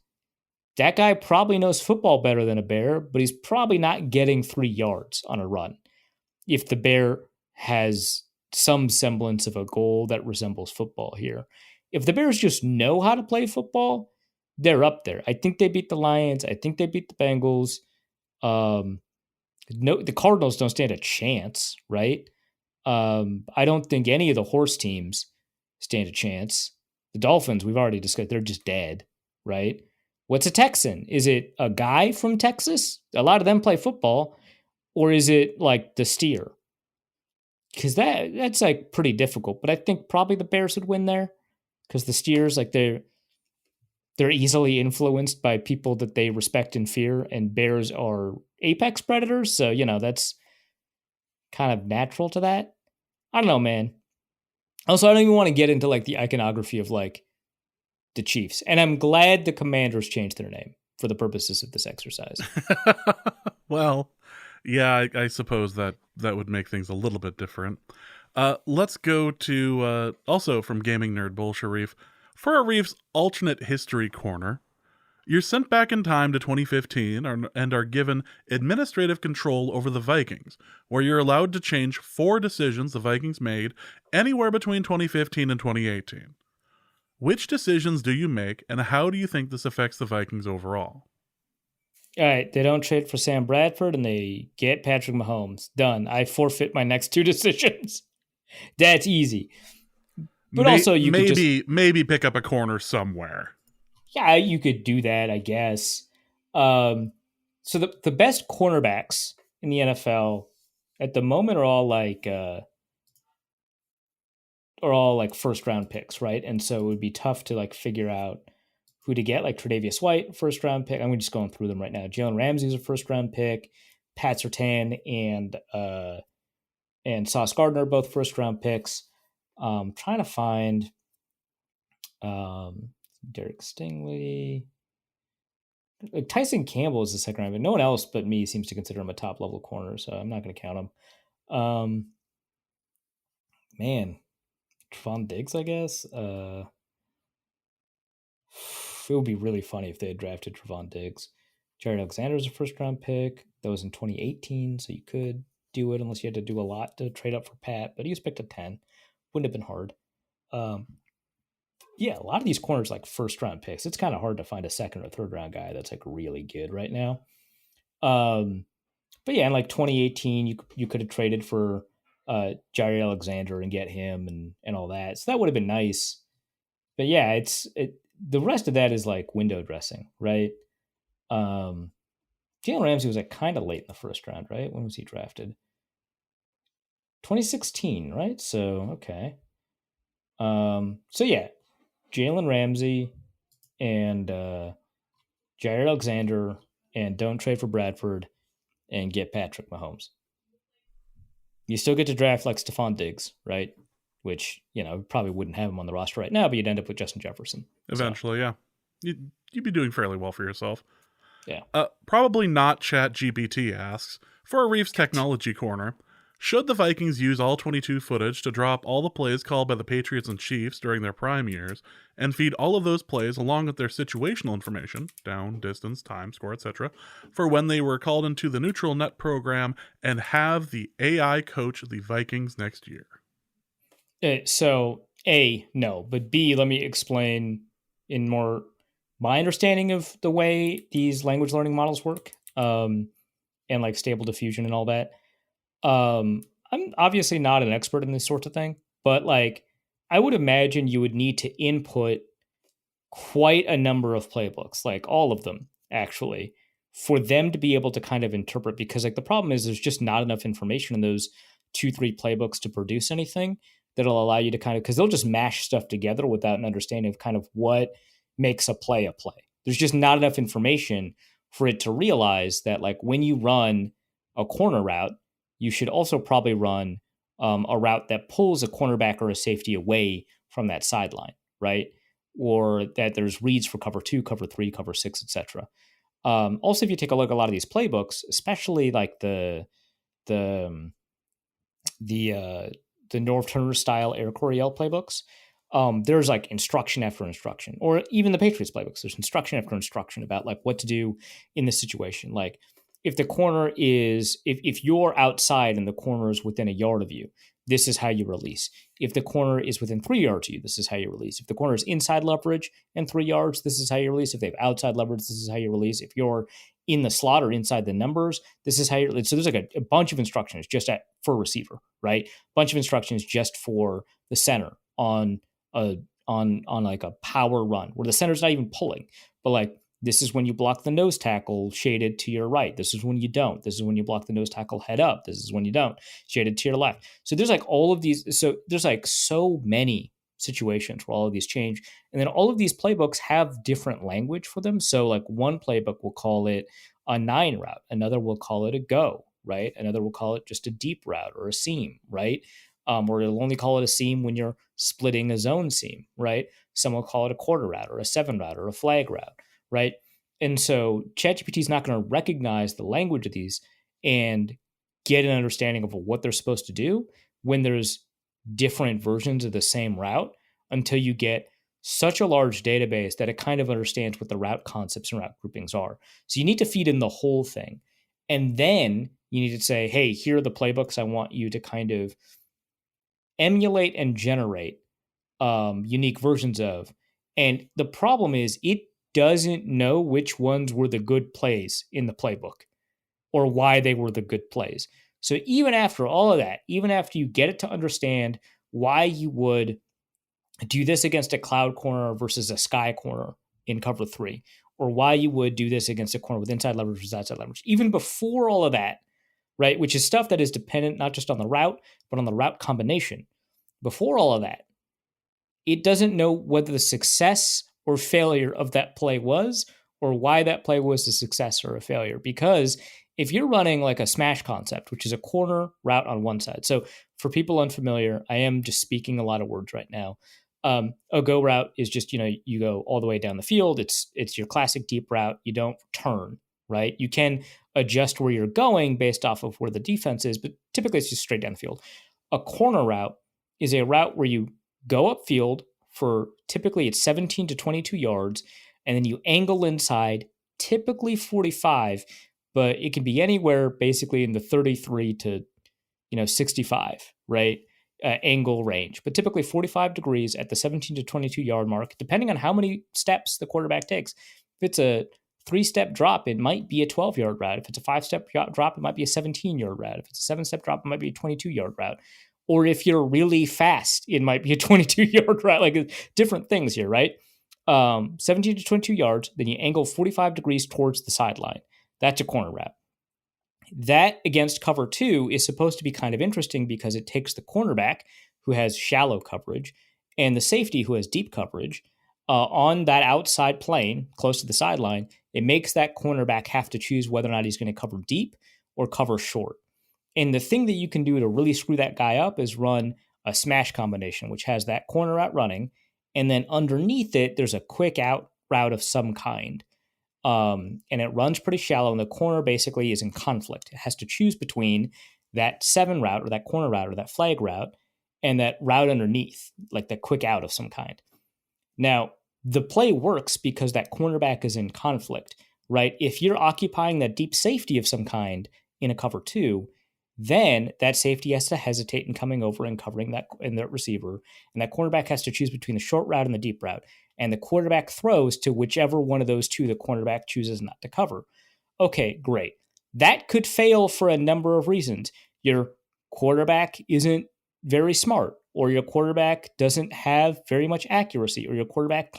That guy probably knows football better than a Bear, but he's probably not getting 3 yards on a run if the Bear has some semblance of a goal that resembles football here. If the Bears just know how to play football, they're up there. I think they beat the Lions. I think they beat the Bengals. No, the Cardinals don't stand a chance, right? I don't think any of the horse teams stand a chance. The Dolphins, we've already discussed, they're just dead, right? What's a Texan? Is it a guy from Texas? A lot of them play football. Or is it like the Steer? Because that's like pretty difficult. But I think probably the Bears would win there. Because the Steers, like they're easily influenced by people that they respect and fear, and bears are apex predators. So, that's kind of natural to that. I don't know, man. Also, I don't even want to get into like the iconography of like the Chiefs. And I'm glad the Commanders changed their name for the purposes of this exercise.
Well, yeah, I suppose that would make things a little bit different. Let's go to, also from Gaming Nerd Bull Sharif. For our Reef's alternate history corner, you're sent back in time to 2015 and are given administrative control over the Vikings, where you're allowed to change 4 decisions the Vikings made anywhere between 2015 and 2018. Which decisions do you make, and how do you think this affects the Vikings overall?
All right, they don't trade for Sam Bradford, and they get Patrick Mahomes. Done. I forfeit my next 2 decisions. That's easy. But also, you could
maybe pick up a corner somewhere.
Yeah, you could do that, I guess. So the best cornerbacks in the NFL at the moment are all like first round picks, right? And so it would be tough to like figure out who to get. Like Tre'Davious White, first round pick. I'm just going through them right now. Jalen Ramsey's a first round pick. Pat Surtain and Sauce Gardner, both first round picks. Trying to find Derek Stingley. Like Tyson Campbell is the second round, but no one else but me seems to consider him a top level corner, so I'm not going to count him. Man, Trevon Diggs, I guess. It would be really funny if they had drafted Trevon Diggs. Jared Alexander's a first round pick. That was in 2018, so you could do it unless you had to do a lot to trade up for Pat, but he was picked at 10. Wouldn't have been hard. Yeah, a lot of these corners like first round picks. It's kind of hard to find a second or third round guy that's like really good right now. But yeah, in like 2018, you could have traded for Jair Alexander and get him and all that. So that would have been nice. But yeah, the rest of that is like window dressing, right? Um, Jalen Ramsey was like kind of late in the first round, right? When was he drafted? 2016, right? So okay. So yeah, Jalen Ramsey and Jair Alexander, and don't trade for Bradford and get Patrick Mahomes. You still get to draft like Stephon Diggs, right? Which, probably wouldn't have him on the roster right now, but you'd end up with Justin Jefferson.
Eventually,
So,
yeah. You'd be doing fairly well for yourself.
yeah.
Probably not Chat GPT asks, for a Reefs Technology Corner, should the Vikings use all 22 footage to drop all the plays called by the Patriots and Chiefs during their prime years, and feed all of those plays along with their situational information, down, distance, time, score, etc., for when they were called into the neutral net program, and have the AI coach the Vikings next year?
So, A, no. But B, let me explain in more my understanding of the way these language learning models work, and like stable diffusion and all that. I'm obviously not an expert in this sort of thing, but like I would imagine you would need to input quite a number of playbooks, like all of them actually, for them to be able to kind of interpret. Because like the problem is there's just not enough information in those 2-3 playbooks to produce anything that'll allow you to kind of, because they'll just mash stuff together without an understanding of kind of what makes a play a play. There's just not enough information for it to realize that like when you run a corner route, you should also probably run a route that pulls a cornerback or a safety away from that sideline, right? Or that there's reads for cover 2, cover 3, cover 6, etc. Also, if you take a look at a lot of these playbooks, especially like the um, the uh, the Norv Turner style Air Coryell playbooks, there's like instruction after instruction, or even the Patriots playbooks. There's instruction after instruction about like what to do in this situation. Like if the corner is if you're outside and the corner is within a yard of you, this is how you release. If the corner is within 3 yards of you, this is how you release. If the corner is inside leverage and 3 yards, this is how you release. If they have outside leverage, this is how you release. If you're in the slot or inside the numbers, this is how you release. So there's like a bunch of instructions just for receiver, right? A bunch of instructions just for the center on a on like a power run where the center's not even pulling, but like this is when you block the nose tackle shaded to your right. This is when you don't. This is when you block the nose tackle head up. This is when you don't, shaded to your left. So there's like all of these. So there's like so many situations where all of these change. And then all of these playbooks have different language for them. So like one playbook will call it a 9 route. Another will call it a go, right? Another will call it just a deep route or a seam, right? Or it'll only call it a seam when you're splitting a zone seam, right? Some will call it a quarter route or a 7 route or a flag route, right? And so ChatGPT is not going to recognize the language of these and get an understanding of what they're supposed to do when there's different versions of the same route until you get such a large database that it kind of understands what the route concepts and route groupings are. So you need to feed in the whole thing. And then you need to say, hey, here are the playbooks I want you to kind of emulate and generate unique versions of. And the problem is it doesn't know which ones were the good plays in the playbook or why they were the good plays. So even after all of that, even after you get it to understand why you would do this against a cloud corner versus a sky corner in cover 3, or why you would do this against a corner with inside leverage versus outside leverage, even before all of that, right, which is stuff that is dependent not just on the route, but on the route combination. Before all of that, it doesn't know whether the success or failure of that play was, or why that play was a success or a failure. Because if you're running like a smash concept, which is a corner route on one side. So for people unfamiliar, I am just speaking a lot of words right now. A go route is just, you go all the way down the field. It's your classic deep route. You don't turn, right? You can adjust where you're going based off of where the defense is, but typically it's just straight down the field. A corner route is a route where you go upfield for typically it's 17 to 22 yards, and then you angle inside, typically 45, but it can be anywhere basically in the 33 to 65, right? Angle range, but typically 45 degrees at the 17 to 22 yard mark, depending on how many steps the quarterback takes. If it's a 3-step drop, it might be a 12-yard route. If it's a 5-step drop, it might be a 17-yard route. If it's a 7-step drop, it might be a 22-yard route. Or if you're really fast, it might be a 22-yard route. Like different things here, right? 17 to 22 yards, then you angle 45 degrees towards the sideline. That's a corner route. That against cover 2 is supposed to be kind of interesting because it takes the cornerback, who has shallow coverage, and the safety, who has deep coverage, on that outside plane close to the sideline. It makes that cornerback have to choose whether or not he's going to cover deep or cover short. And the thing that you can do to really screw that guy up is run a smash combination, which has that corner route running, and then underneath it, there's a quick out route of some kind. And it runs pretty shallow, and the corner basically is in conflict. It has to choose between that 7 route or that corner route or that flag route and that route underneath, like the quick out of some kind. Now, the play works because that cornerback is in conflict, right? If you're occupying that deep safety of some kind in a cover 2, then that safety has to hesitate in coming over and covering that in the receiver, and that cornerback has to choose between the short route and the deep route. And the quarterback throws to whichever one of those two the cornerback chooses not to cover. Okay, great. That could fail for a number of reasons. Your quarterback isn't very smart, or your quarterback doesn't have very much accuracy, or your quarterback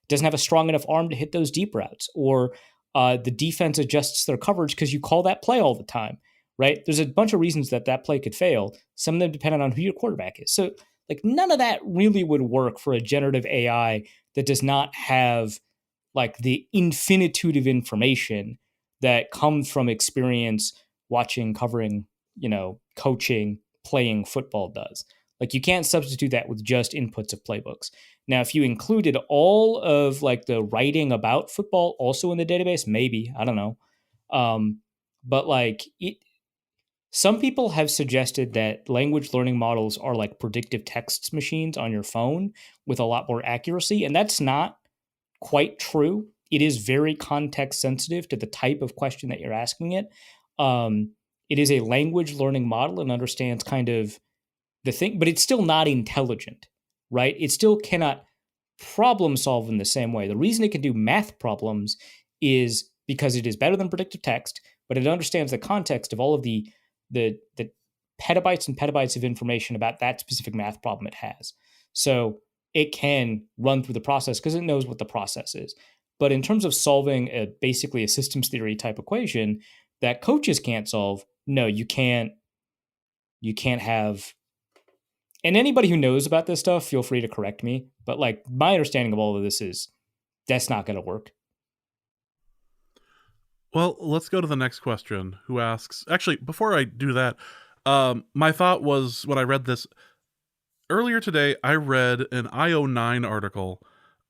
doesn't have a strong enough arm to hit those deep routes, or the defense adjusts their coverage because you call that play all the time, right? There's a bunch of reasons that play could fail. Some of them depending on who your quarterback is. So like none of that really would work for a generative AI that does not have like the infinitude of information that comes from experience watching, covering, coaching, playing football does. Like you can't substitute that with just inputs of playbooks. Now, if you included all of like the writing about football also in the database, maybe, I don't know. But like some people have suggested that language learning models are like predictive text machines on your phone with a lot more accuracy. And that's not quite true. It is very context sensitive to the type of question that you're asking it. It is a language learning model and understands kind of the thing, but it's still not intelligent, right? It still cannot problem solve in the same way. The reason it can do math problems is because it is better than predictive text, but it understands the context of all of the petabytes and petabytes of information about that specific math problem it has. So it can run through the process because it knows what the process is. But in terms of solving basically a systems theory type equation that coaches can't solve, no, you can't have. And anybody who knows about this stuff, feel free to correct me. But like my understanding of all of this is that's not going to work.
Well, let's go to the next question, who asks... Actually, before I do that, my thought was, when I read this, earlier today, I read an IO9 article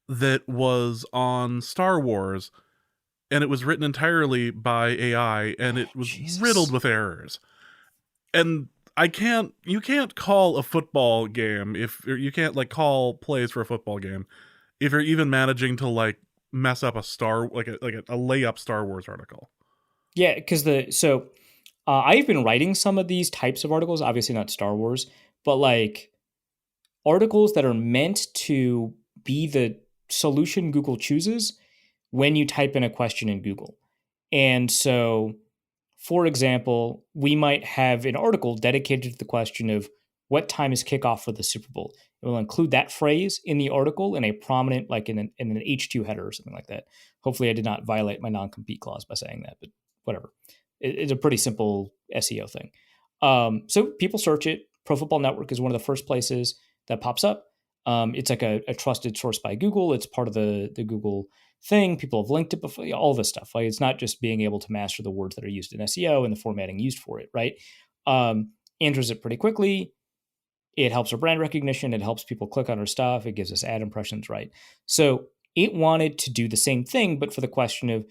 that was on Star Wars, and it was written entirely by AI, and it was riddled with errors. And you can't call a football game, you can't like call plays for a football game if you're even managing to like mess up a layup Star Wars article.
Yeah, because I've been writing some of these types of articles, obviously not Star Wars, but like articles that are meant to be the solution Google chooses when you type in a question in Google. And so, for example, we might have an article dedicated to the question of what time is kickoff for the Super Bowl. It will include that phrase in the article in a prominent, like in an H2 header or something like that. Hopefully I did not violate my non-compete clause by saying that, but whatever. It's a pretty simple SEO thing. So people search it. Pro Football Network is one of the first places that pops up. It's like a trusted source by Google. It's part of the Google thing. People have linked it before, all this stuff. Like it's not just being able to master the words that are used in SEO and the formatting used for it, right? Enters it pretty quickly. It helps our brand recognition. It helps people click on our stuff. It gives us ad impressions, right? So it wanted to do the same thing, but for the question of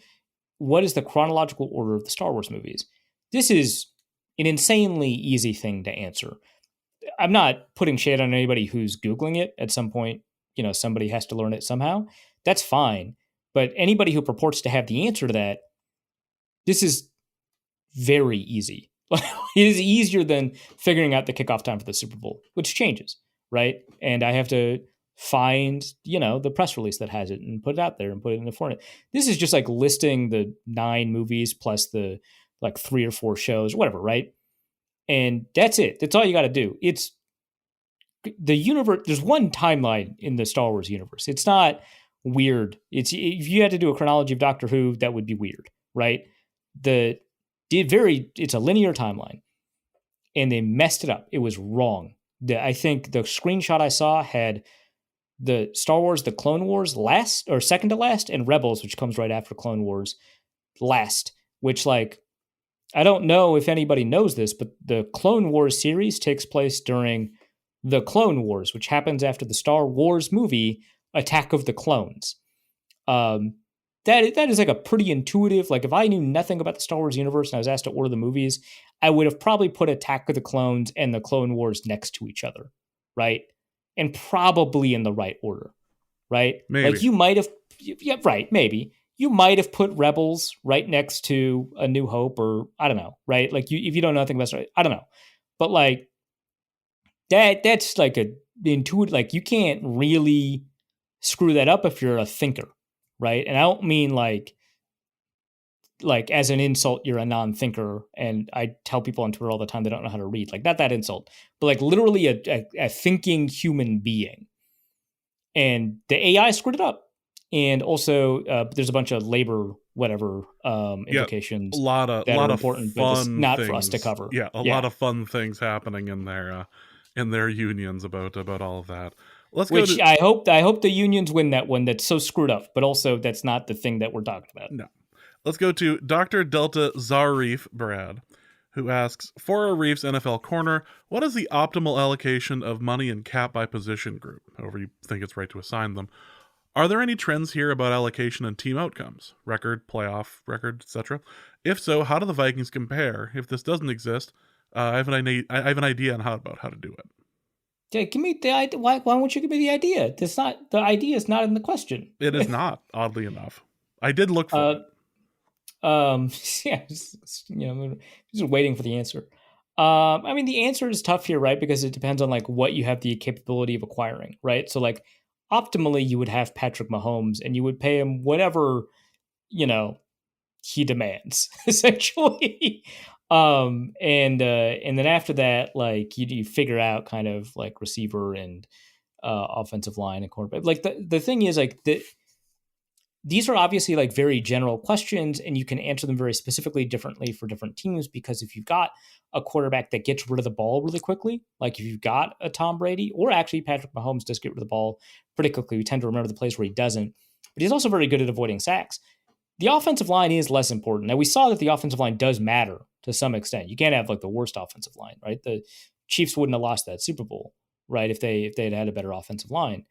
what is the chronological order of the Star Wars movies? This is an insanely easy thing to answer. I'm not putting shade on anybody who's Googling it at some point. Somebody has to learn it somehow. That's fine. But anybody who purports to have the answer to that, this is very easy. It is easier than figuring out the kickoff time for the Super Bowl, which changes, right? And I have to find, the press release that has it and put it out there and put it in the format. This is just like listing the 9 movies plus the like 3 or 4 shows, whatever, right? And that's it. That's all you got to do. It's the universe. There's one timeline in the Star Wars universe. It's not weird. It's if you had to do a chronology of Doctor Who, that would be weird, right? It's a linear timeline, and they messed it up. It was wrong. I think the screenshot I saw had the Star Wars, the Clone Wars last or second to last, and Rebels, which comes right after Clone Wars, last. Which, like, I don't know if anybody knows this, but the Clone Wars series takes place during the Clone Wars, which happens after the Star Wars movie Attack of the Clones. That is like a pretty intuitive. Like, if I knew nothing about the Star Wars universe and I was asked to order the movies, I would have probably put Attack of the Clones and the Clone Wars next to each other, right? And probably in the right order, right?
Maybe.
Like, you might have, yeah, right, maybe. You might have put Rebels right next to A New Hope, or I don't know, right? Like, if you don't know nothing about Star Wars, I don't know. But like, that's like a intuitive, like, you can't really screw that up if you're a thinker, right? And I don't mean like as an insult, you're a non-thinker. And I tell people on Twitter all the time they don't know how to read. Like, not that insult, but like literally a thinking human being. And the AI screwed it up. And also, there's a bunch of labor whatever implications
a lot of
important, but it's not for us to cover.
Yeah, a lot of fun things happening in their unions about all of that.
I hope the unions win that one. That's so screwed up, but also that's not the thing that we're talking about.
No. Let's go to Dr. Delta Zarif Brad, who asks, for a Reefs NFL corner, what is the optimal allocation of money and cap by position group? However you think it's right to assign them. Are there any trends here about allocation and team outcomes? Record, playoff record, etc.? If so, how do the Vikings compare? If this doesn't exist, I have an idea on how to do it.
Yeah, give me the idea. Why won't you give me the idea? The idea is not in the question.
It is not, oddly enough. I did look for it.
Yeah, just waiting for the answer. I mean, the answer is tough here, right? Because it depends on like what you have the capability of acquiring, right? So like optimally you would have Patrick Mahomes and you would pay him whatever, he demands essentially. And then after that, like you figure out kind of like receiver and, offensive line and quarterback. Like the thing is like these are obviously like very general questions and you can answer them very specifically differently for different teams, because if you've got a quarterback that gets rid of the ball really quickly, like if you've got a Tom Brady, or actually Patrick Mahomes does get rid of the ball pretty quickly. We tend to remember the plays where he doesn't, but he's also very good at avoiding sacks. The offensive line is less important. Now we saw that the offensive line does matter to some extent. You can't have like the worst offensive line, right? The Chiefs wouldn't have lost that Super Bowl, right? If they had a better offensive line.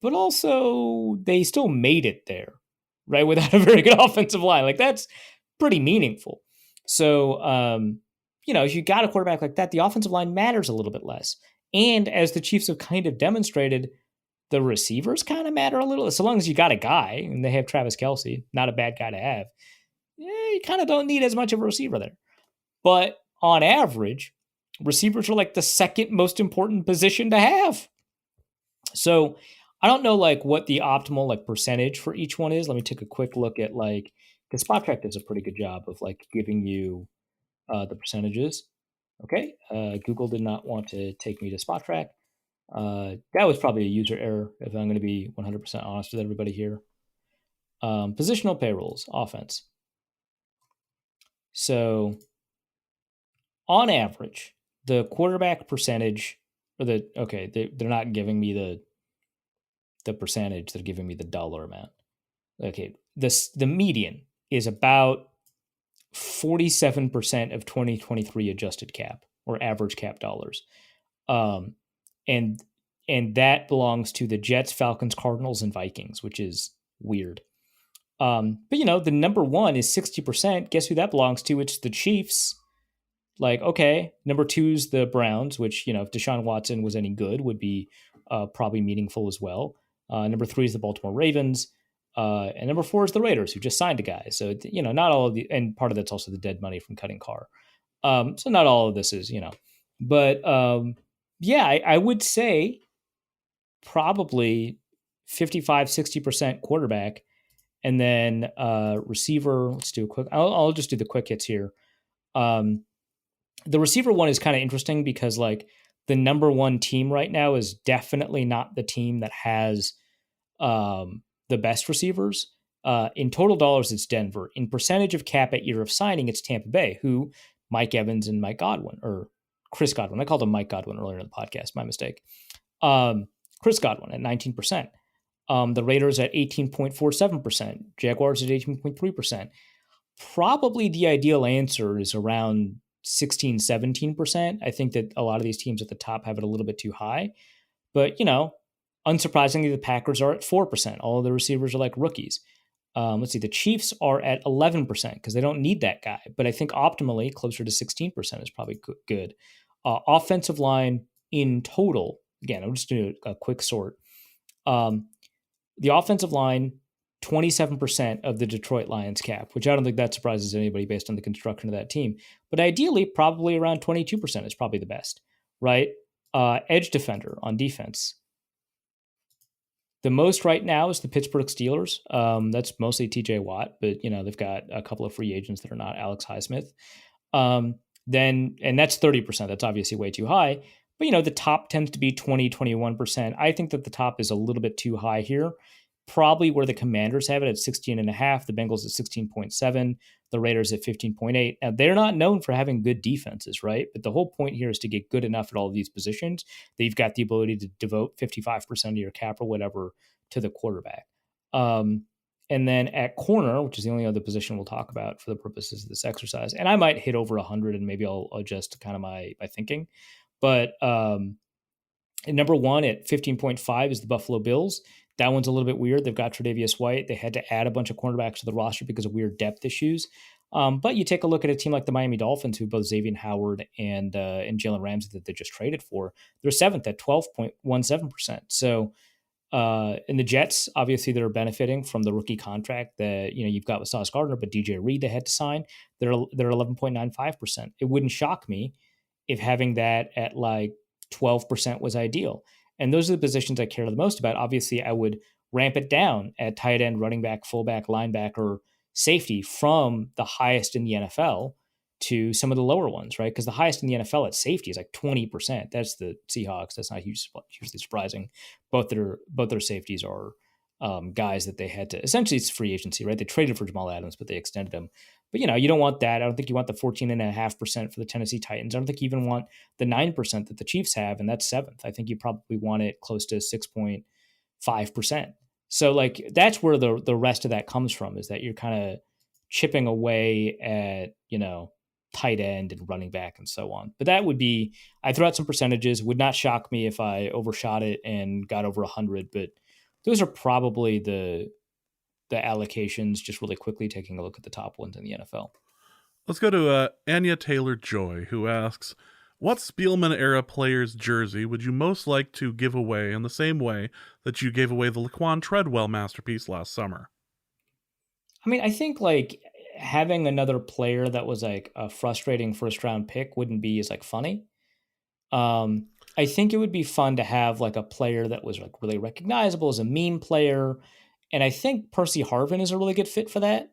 But also, they still made it there, right? Without a very good offensive line. Like, that's pretty meaningful. So, if you got a quarterback like that, the offensive line matters a little bit less. And as the Chiefs have kind of demonstrated, the receivers kind of matter a little. So long as you got a guy, and they have Travis Kelce, not a bad guy to have, you kind of don't need as much of a receiver there. But on average, receivers are like the second most important position to have. So I don't know like what the optimal like percentage for each one is. Let me take a quick look at like, because SpotTrack does a pretty good job of like giving you the percentages. Okay, Google did not want to take me to SpotTrack. That was probably a user error, if I'm going to be 100% honest with everybody here. Positional payrolls, offense. So on average, the quarterback percentage, or they're not giving me the percentage, they're giving me the dollar amount. Okay, the median is about 47% of 2023 adjusted cap, or average cap dollars. And that belongs to the Jets, Falcons, Cardinals, and Vikings, which is weird. But the number one is 60%. Guess who that belongs to? It's the Chiefs. Like, okay, number two is the Browns, which, if Deshaun Watson was any good, would be probably meaningful as well. Number three is the Baltimore Ravens. And number four is the Raiders, who just signed a guy. So, not all of the, and part of that's also the dead money from cutting Carr. So not all of this is, but yeah, I would say probably 55-60% quarterback, and then receiver. Let's do a quick. I'll just do the quick hits here. The receiver one is kind of interesting because like the number one team right now is definitely not the team that has the best receivers. In total dollars, it's Denver. In percentage of cap at year of signing, it's Tampa Bay, who Mike Evans and Mike Godwin, or Chris Godwin. I called him Mike Godwin earlier in the podcast. My mistake. Chris Godwin at 19%. The Raiders at 18.47%. Jaguars at 18.3%. Probably the ideal answer is around 16, 17%. I think that a lot of these teams at the top have it a little bit too high. But, unsurprisingly, the Packers are at 4%. All of the receivers are like rookies. Let's see, the Chiefs are at 11% because they don't need that guy. But I think optimally, closer to 16% is probably good. Offensive line in total, again, I'm just doing a quick sort. The offensive line, 27% of the Detroit Lions cap, which I don't think that surprises anybody based on the construction of that team. But ideally, probably around 22% is probably the best, right? Edge defender on defense. The most right now is the Pittsburgh Steelers. That's mostly TJ Watt, but they've got a couple of free agents that are not Alex Highsmith. And that's 30%. That's obviously way too high. But the top tends to be 20, 21%. I think that the top is a little bit too high here. Probably where the Commanders have it at 16.5, the Bengals at 16.7, the Raiders at 15.8. Now, they're not known for having good defenses, right? But the whole point here is to get good enough at all of these positions that you've got the ability to devote 55% of your cap or whatever to the quarterback. And then at corner, which is the only other position we'll talk about for the purposes of this exercise, and I might hit over 100 and maybe I'll adjust kind of my thinking. But number one at 15.5 is the Buffalo Bills. That one's a little bit weird. They've got Tre'Davious White. They had to add a bunch of cornerbacks to the roster because of weird depth issues. But you take a look at a team like the Miami Dolphins, who both Xavier Howard and Jalen Ramsey that they just traded for. They're seventh at 12.17%. So, and the Jets, obviously, they're benefiting from the rookie contract that you've got with Sauce Gardner, but DJ Reed they had to sign. They're 11.95%. It wouldn't shock me if having that at like 12% was ideal. And those are the positions I care the most about. Obviously, I would ramp it down at tight end, running back, fullback, linebacker, safety from the highest in the NFL to some of the lower ones, right? Because the highest in the NFL at safety is like 20%. That's the Seahawks. That's not hugely surprising. Both their safeties are guys that they had to, essentially it's free agency, right? They traded for Jamal Adams, but they extended him. But you don't want that. I don't think you want the 14.5% for the Tennessee Titans. I don't think you even want the 9% that the Chiefs have, and that's seventh. I think you probably want it close to 6.5%. So like that's where the rest of that comes from, is that you're kind of chipping away at, tight end and running back and so on. But that would be, I threw out some percentages. Would not shock me if I overshot it and got over 100, but those are probably the allocations, just really quickly taking a look at the top ones in the NFL.
Let's go to Anya Taylor-Joy, who asks, what Spielman-era player's jersey would you most like to give away in the same way that you gave away the Laquan Treadwell masterpiece last summer?
I mean, I think like having another player that was like a frustrating first-round pick wouldn't be as like funny. I think it would be fun to have like a player that was like really recognizable as a meme player. And I think Percy Harvin is a really good fit for that,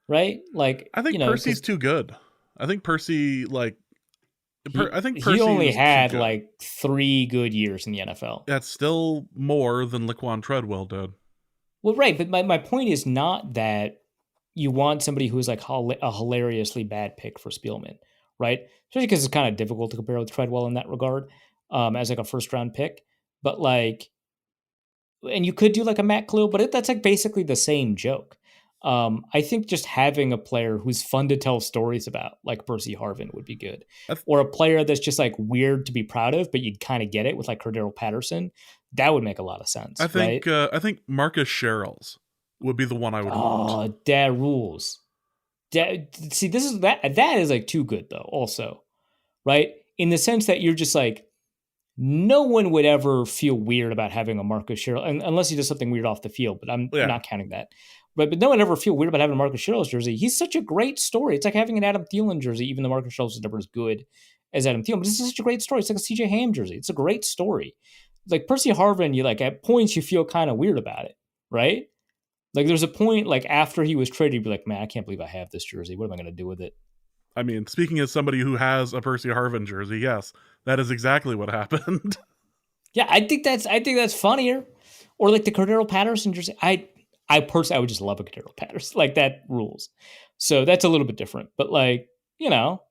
right? Like,
I think Percy's too good. I think Percy,
he only had like 3 good years in the NFL.
That's still more than Laquan Treadwell did.
Well, right, but my point is not that you want somebody who's like a hilariously bad pick for Spielman, right? Especially because it's kind of difficult to compare with Treadwell in that regard, as like a first round pick. But like, and you could do like a Matt Khalil, but that's like basically the same joke. I think just having a player who's fun to tell stories about, like Percy Harvin, would be good. Or a player that's just like weird to be proud of, but you'd kind of get it with like Cordero Patterson. That would make a lot of sense.
I think
right?
I think Marcus Sherrills would be the one I would want.
Oh, that rules. See, this is that is like too good though, also. Right? In the sense that you're just like, no one would ever feel weird about having a Marcus Sherrill, unless he does something weird off the field, but I'm not counting that. But no one ever feel weird about having a Marcus Sherrill's jersey. He's such a great story. It's like having an Adam Thielen jersey, even though Marcus Sherrill's is never as good as Adam Thielen. But this is such a great story. It's like a CJ Ham jersey. It's a great story. like Percy Harvin, you like at points you feel kind of weird about it, right? Like there's a point like after he was traded, you'd be like, man, I can't believe I have this jersey. What am I going to do with it?
I mean, speaking as somebody who has a Percy Harvin jersey, yes, that is exactly what happened.
Yeah, I think that's funnier. Or like the Cordero Patterson jersey. I personally I would just love a Cordero Patterson. Like that rules. So that's a little bit different. But like, you know.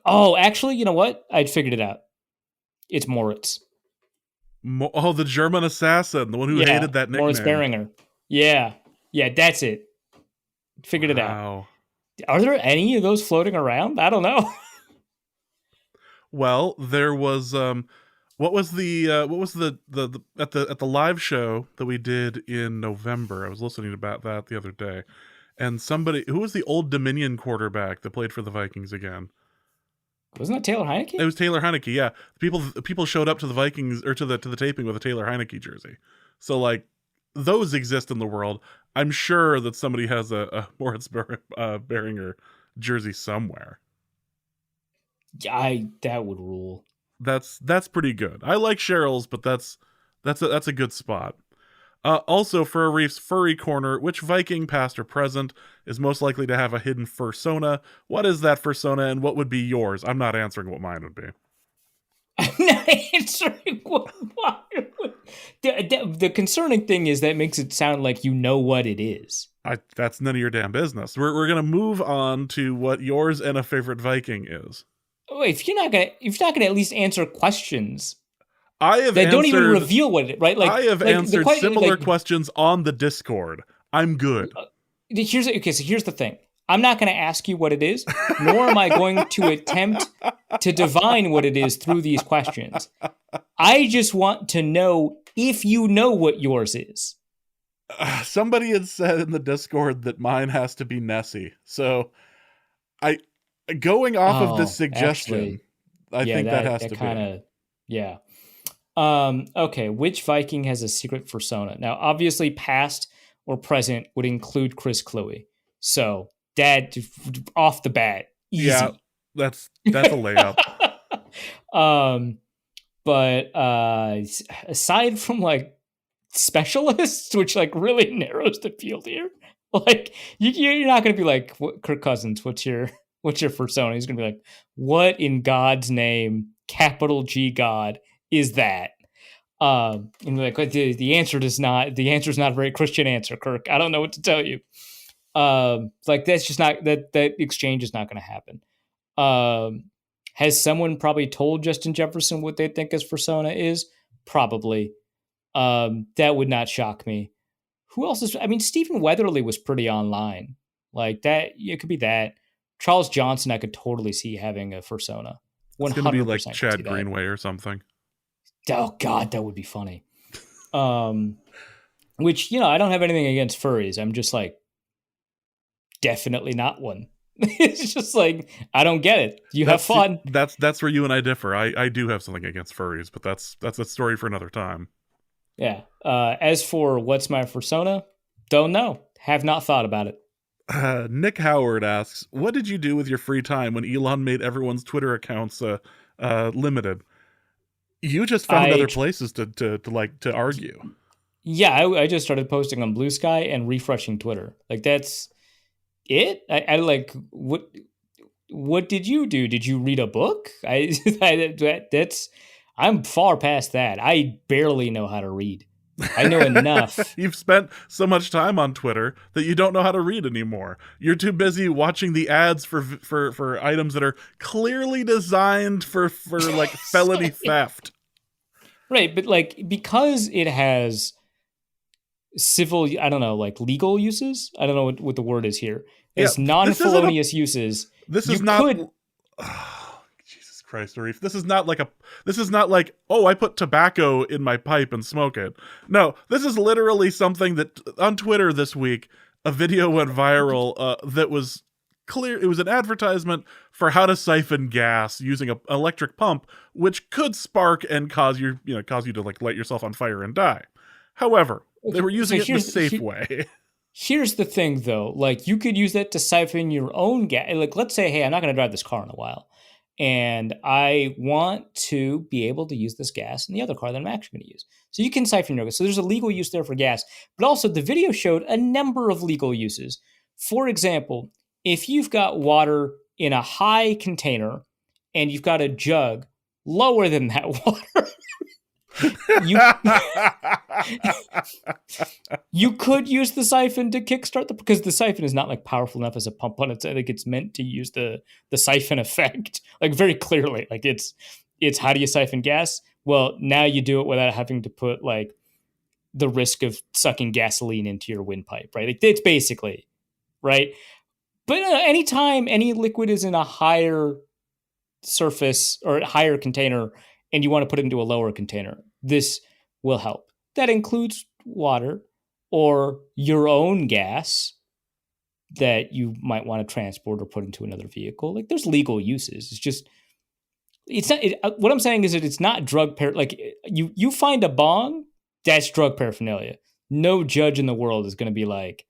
Oh, actually, you know what? I'd figured it out. It's Moritz.
Oh, the German assassin, the one who
Yeah,
hated that nickname.
Moritz Beringer. Yeah. Yeah, that's it. Figured it out. Are there any of those floating around? I don't know.
Well, there was what was the at the live show that we did in November? I was listening about that the other day. And somebody who was the Old Dominion quarterback that played for the Vikings again?
Wasn't that Taylor Heineke?
It was Taylor Heineke, yeah. People showed up to the Vikings or to the taping with a Taylor Heineke jersey. So like those exist in the world. I'm sure that somebody has a Moritz Beringer jersey somewhere.
That would rule.
That's pretty good. I like Cheryl's, but that's a good spot. Also, for a Reef's furry corner, which Viking, past or present, is most likely to have a hidden fursona? What is that fursona, and what would be yours? I'm not answering what mine would be.
I'm not answering what the concerning thing is that makes it sound like you know what it is.
That's none of your damn business. We're gonna move on to what yours and a favorite Viking is.
Oh, if you're not gonna at least answer questions.
They
don't even reveal what it, right? Like
I have answered similar questions on the Discord. I'm good.
So here's the thing. I'm not going to ask you what it is, nor am I going to attempt to divine what it is through these questions. I just want to know if you know what yours is.
Somebody had said in the Discord that mine has to be Nessie. So going off of this suggestion, actually, I think that has to be.
Yeah. Okay, which Viking has a secret fursona? Now, obviously, past or present would include Chris Kluwe. So, Dad, off the bat, easy.
Yeah, that's a layup.
But aside from like specialists, which like really narrows the field here, like you're not going to be like Kirk Cousins. What's your fursona? He's going to be like, what in God's name, capital G God, is that? And like the answer is not a very Christian answer, Kirk. I don't know what to tell you. Like that's just not that exchange is not going to happen. Has someone probably told Justin Jefferson what they think his persona is? Probably. That would not shock me. Who else is? I mean, Stephen Weatherly was pretty online. Like that, it could be that. Charles Johnson, I could totally see having a fursona.
It's going to be like Chad Greenway or something.
Oh God, that would be funny. Which, I don't have anything against furries. I'm just like, definitely not one. It's just like, I don't get it. Have fun.
That's where you and I differ. I do have something against furries, but that's a story for another time.
Yeah. As for what's my fursona, don't know. Have not thought about it.
Nick Howard asks, what did you do with your free time when Elon made everyone's Twitter accounts limited? You just found other places to argue.
Yeah, I just started posting on Blue Sky and refreshing Twitter. Like that's it. I like what did you do? Did you read a book? I'm far past that. I barely know how to read. I know enough.
You've spent so much time on Twitter that you don't know how to read anymore. You're too busy watching the ads for items that are clearly designed for like felony theft.
Right, but like because it has civil, I don't know, like legal uses. I don't know what the word is here. It's non-felonious uses.
This is not. Oh, Jesus Christ, Arif! This is not like oh, I put tobacco in my pipe and smoke it. No, this is literally something that on Twitter this week, a video went viral that was clear. It was an advertisement for how to siphon gas using an electric pump, which could spark and cause you to like light yourself on fire and die. However, they were using it in a safe way.
Here's the thing, though. Like, you could use that to siphon your own gas. Like, let's say, hey, I'm not going to drive this car in a while. and I want to be able to use this gas in the other car that I'm actually going to use. So you can siphon your gas. So there's a legal use there for gas, but also the video showed a number of legal uses. For example, if you've got water in a high container and you've got a jug lower than that water, you you could use the siphon to kickstart because the siphon is not like powerful enough as a pump on its. I think it's meant to use the siphon effect like very clearly. Like it's how do you siphon gas? Well, now you do it without having to put like the risk of sucking gasoline into your windpipe, right? Like, it's basically right. But anytime any liquid is in a higher surface or a higher container and you want to put it into a lower container, this will help. That includes water or your own gas that you might want to transport or put into another vehicle. Like, there's legal uses. It's just, it's not, what I'm saying is that it's not like you find a bong, that's drug paraphernalia. No judge in the world is going to be like,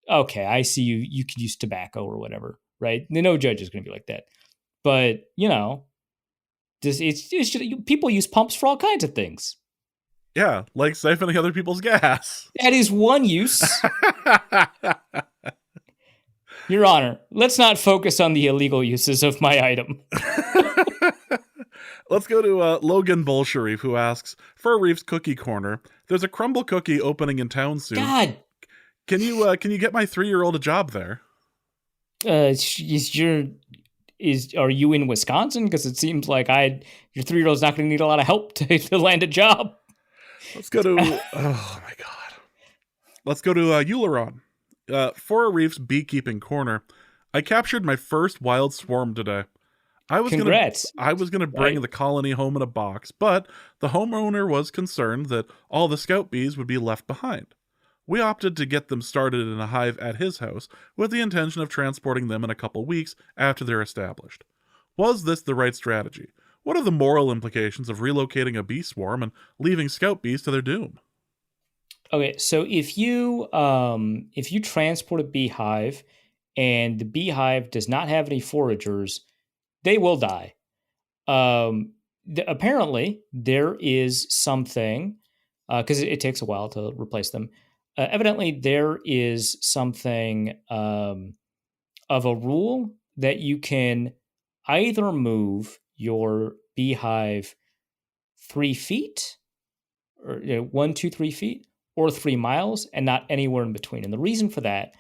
okay, I see you could use tobacco or whatever, right? No judge is going to be like that. But, it's just, people use pumps for all kinds of things.
Yeah, like siphoning other people's gas.
That is one use. Your Honor, let's not focus on the illegal uses of my item.
Let's go to Logan Bolsharif, who asks, for Reef's Cookie Corner, there's a crumble cookie opening in town soon.
God.
Can you get my 3-year-old a job there?
Are you in Wisconsin? Because it seems like your 3-year-old's not going to need a lot of help to land a job.
Let's go to oh my god. Let's go to Euleron. For Reef's Beekeeping Corner, I captured my first wild swarm today.
Congrats.
I was gonna bring the colony home in a box, but the homeowner was concerned that all the scout bees would be left behind. We opted to get them started in a hive at his house with the intention of transporting them in a couple weeks after they're established. Was this the right strategy? What are the moral implications of relocating a bee swarm and leaving scout bees to their doom?
Okay, so if you transport a beehive and the beehive does not have any foragers, they will die. Apparently, there is something, because it takes a while to replace them. Evidently, there is something of a rule that you can either move your beehive 3 feet, or 1, 2, 3 feet, or 3 miles, and not anywhere in between. And the reason for that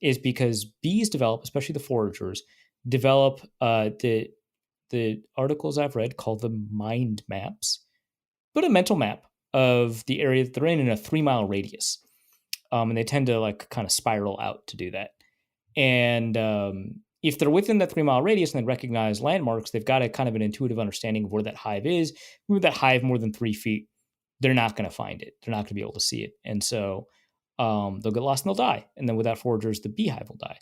is because bees develop, especially the foragers, develop the articles I've read call them mind maps, but a mental map of the area that they're in a 3-mile radius. And they tend to like kind of spiral out to do that. And if they're within that 3-mile radius and they recognize landmarks, they've got a kind of an intuitive understanding of where that hive is. Move that hive more than 3 feet, they're not going to find it. They're not going to be able to see it. And so they'll get lost and they'll die. And then without foragers, the beehive will die.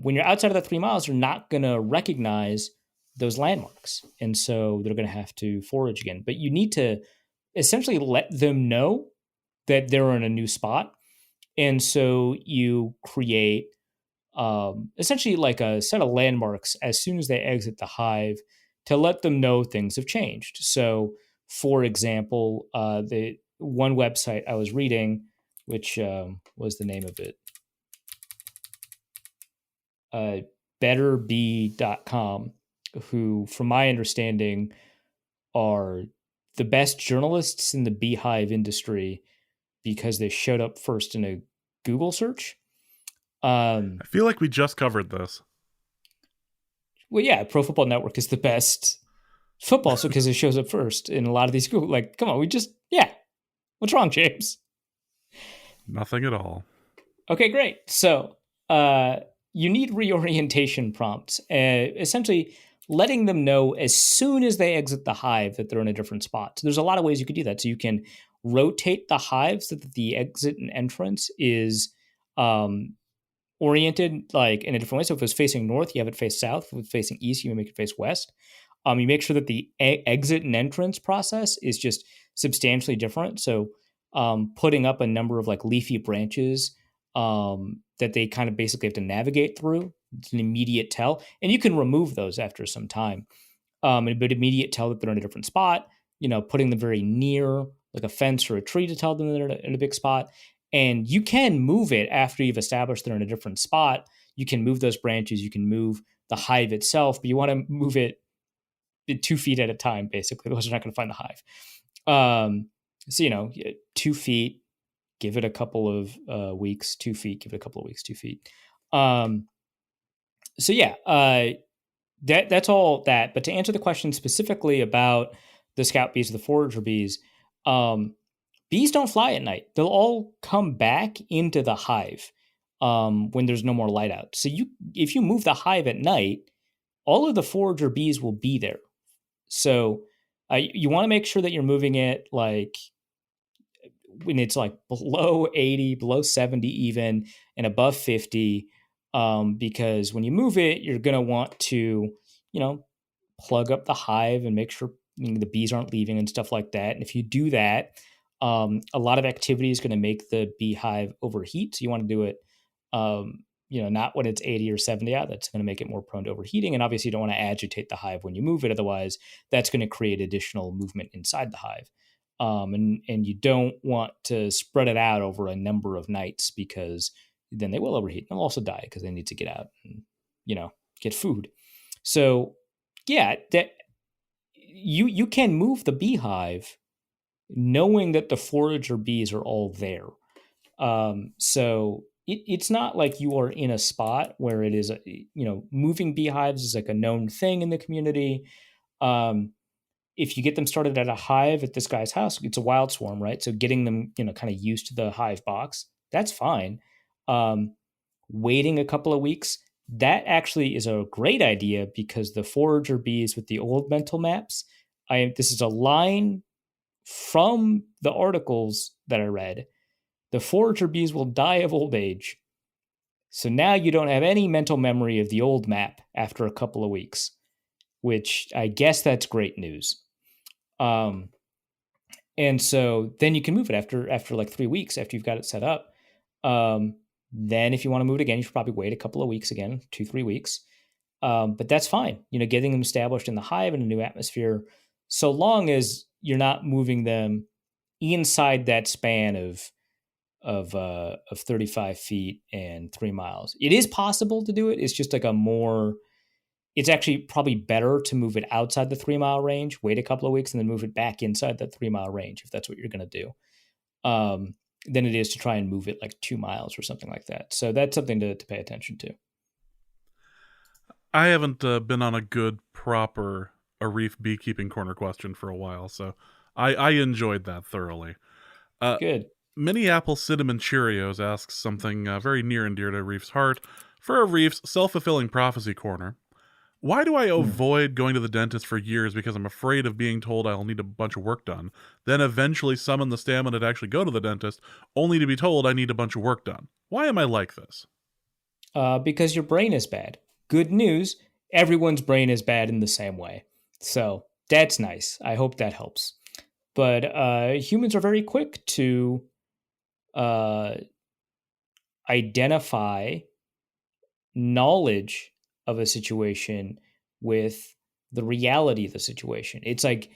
When you're outside of that 3 miles, you're not going to recognize those landmarks. And so they're going to have to forage again. But you need to essentially let them know that they're in a new spot. And so you create essentially like a set of landmarks as soon as they exit the hive to let them know things have changed. So, for example, the one website I was reading, which was the name of it, betterbee.com, who, from my understanding, are the best journalists in the beehive industry because they showed up first in a Google search.
I feel like we just covered this.
Well, yeah, Pro Football Network is the best football, so because it shows up first in a lot of these Google. Like, come on, what's wrong, James?
Nothing at all.
Okay, great. So, you need reorientation prompts, essentially letting them know as soon as they exit the hive that they're in a different spot. So there's a lot of ways you could do that. So you can rotate the hive so that the exit and entrance is oriented like in a different way. So if it's facing north, you have it face south. If it's facing east, you make it face west. You make sure that the exit and entrance process is just substantially different. So putting up a number of like leafy branches that they kind of basically have to navigate through It's an immediate tell, and you can remove those after some time. But immediate tell that they're in a different spot. Putting them very near like a fence or a tree to tell them they're in a big spot. And you can move it after you've established they're in a different spot. You can move those branches. You can move the hive itself, but you want to move it 2 feet at a time. Basically, otherwise you're not going to find the hive. So 2 feet. Give it a couple of weeks. 2 feet. Give it a couple of weeks. 2 feet. So yeah, that's all that. But to answer the question specifically about the scout bees or the forager bees, bees don't fly at night. They'll all come back into the hive when there's no more light out. So if you move the hive at night, all of the forager bees will be there. So you want to make sure that you're moving it like when it's like below 80, below 70 even, and above 50, because when you move it, you're going to want to, plug up the hive and make sure the bees aren't leaving and stuff like that. And if you do that, a lot of activity is going to make the beehive overheat. So you want to do it, not when it's 80 or 70 out. That's going to make it more prone to overheating. And obviously you don't want to agitate the hive when you move it. Otherwise, that's going to create additional movement inside the hive. And you don't want to spread it out over a number of nights because then they will overheat. They'll also die because they need to get out and, get food. So yeah, that you can move the beehive knowing that the forager bees are all there. So it's not like you are in a spot where it is, moving beehives is like a known thing in the community. If you get them started at a hive at this guy's house, it's a wild swarm, right? So getting them, kind of used to the hive box, that's fine. Waiting a couple of weeks, that actually is a great idea because the forager bees with the old mental maps, this is a line from the articles that I read. The forager bees will die of old age. So now you don't have any mental memory of the old map after a couple of weeks, which I guess that's great news. And so then you can move it after like 3 weeks after you've got it set up. Then if you want to move it again, you should probably wait a couple of weeks again, 2-3 weeks. But that's fine. Getting them established in the hive in a new atmosphere, so long as you're not moving them inside that span of 35 feet and 3 miles. It is possible to do it. It's just like it's actually probably better to move it outside the 3 mile range, wait a couple of weeks, and then move it back inside that 3 mile range if that's what you're going to do. Than it is to try and move it like 2 miles or something like that. So that's something to pay attention to.
I haven't been on a good, proper Arif beekeeping corner question for a while, so I enjoyed that thoroughly.
Good.
Minneapolis Cinnamon Cheerios asks something very near and dear to Arif's heart. For Arif's self-fulfilling prophecy corner, why do I avoid going to the dentist for years because I'm afraid of being told I'll need a bunch of work done, then eventually summon the stamina to actually go to the dentist, only to be told I need a bunch of work done? Why am I like this?
Because your brain is bad. Good news, everyone's brain is bad in the same way. So that's nice. I hope that helps. But humans are very quick to identify knowledge of a situation with the reality of the situation. It's like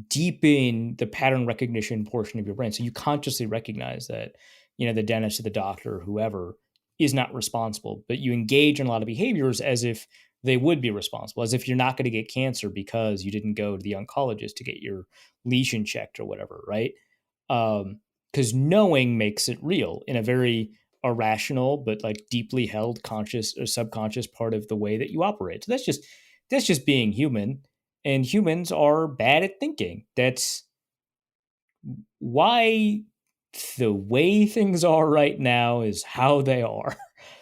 deep in the pattern recognition portion of your brain. So you consciously recognize that, the dentist or the doctor or whoever is not responsible, but you engage in a lot of behaviors as if they would be responsible, as if you're not going to get cancer because you didn't go to the oncologist to get your lesion checked or whatever, right? Because knowing makes it real in a very irrational but like deeply held conscious or subconscious part of the way that you operate. So that's just being human, and humans are bad at thinking. That's why the way things are right now is how they are.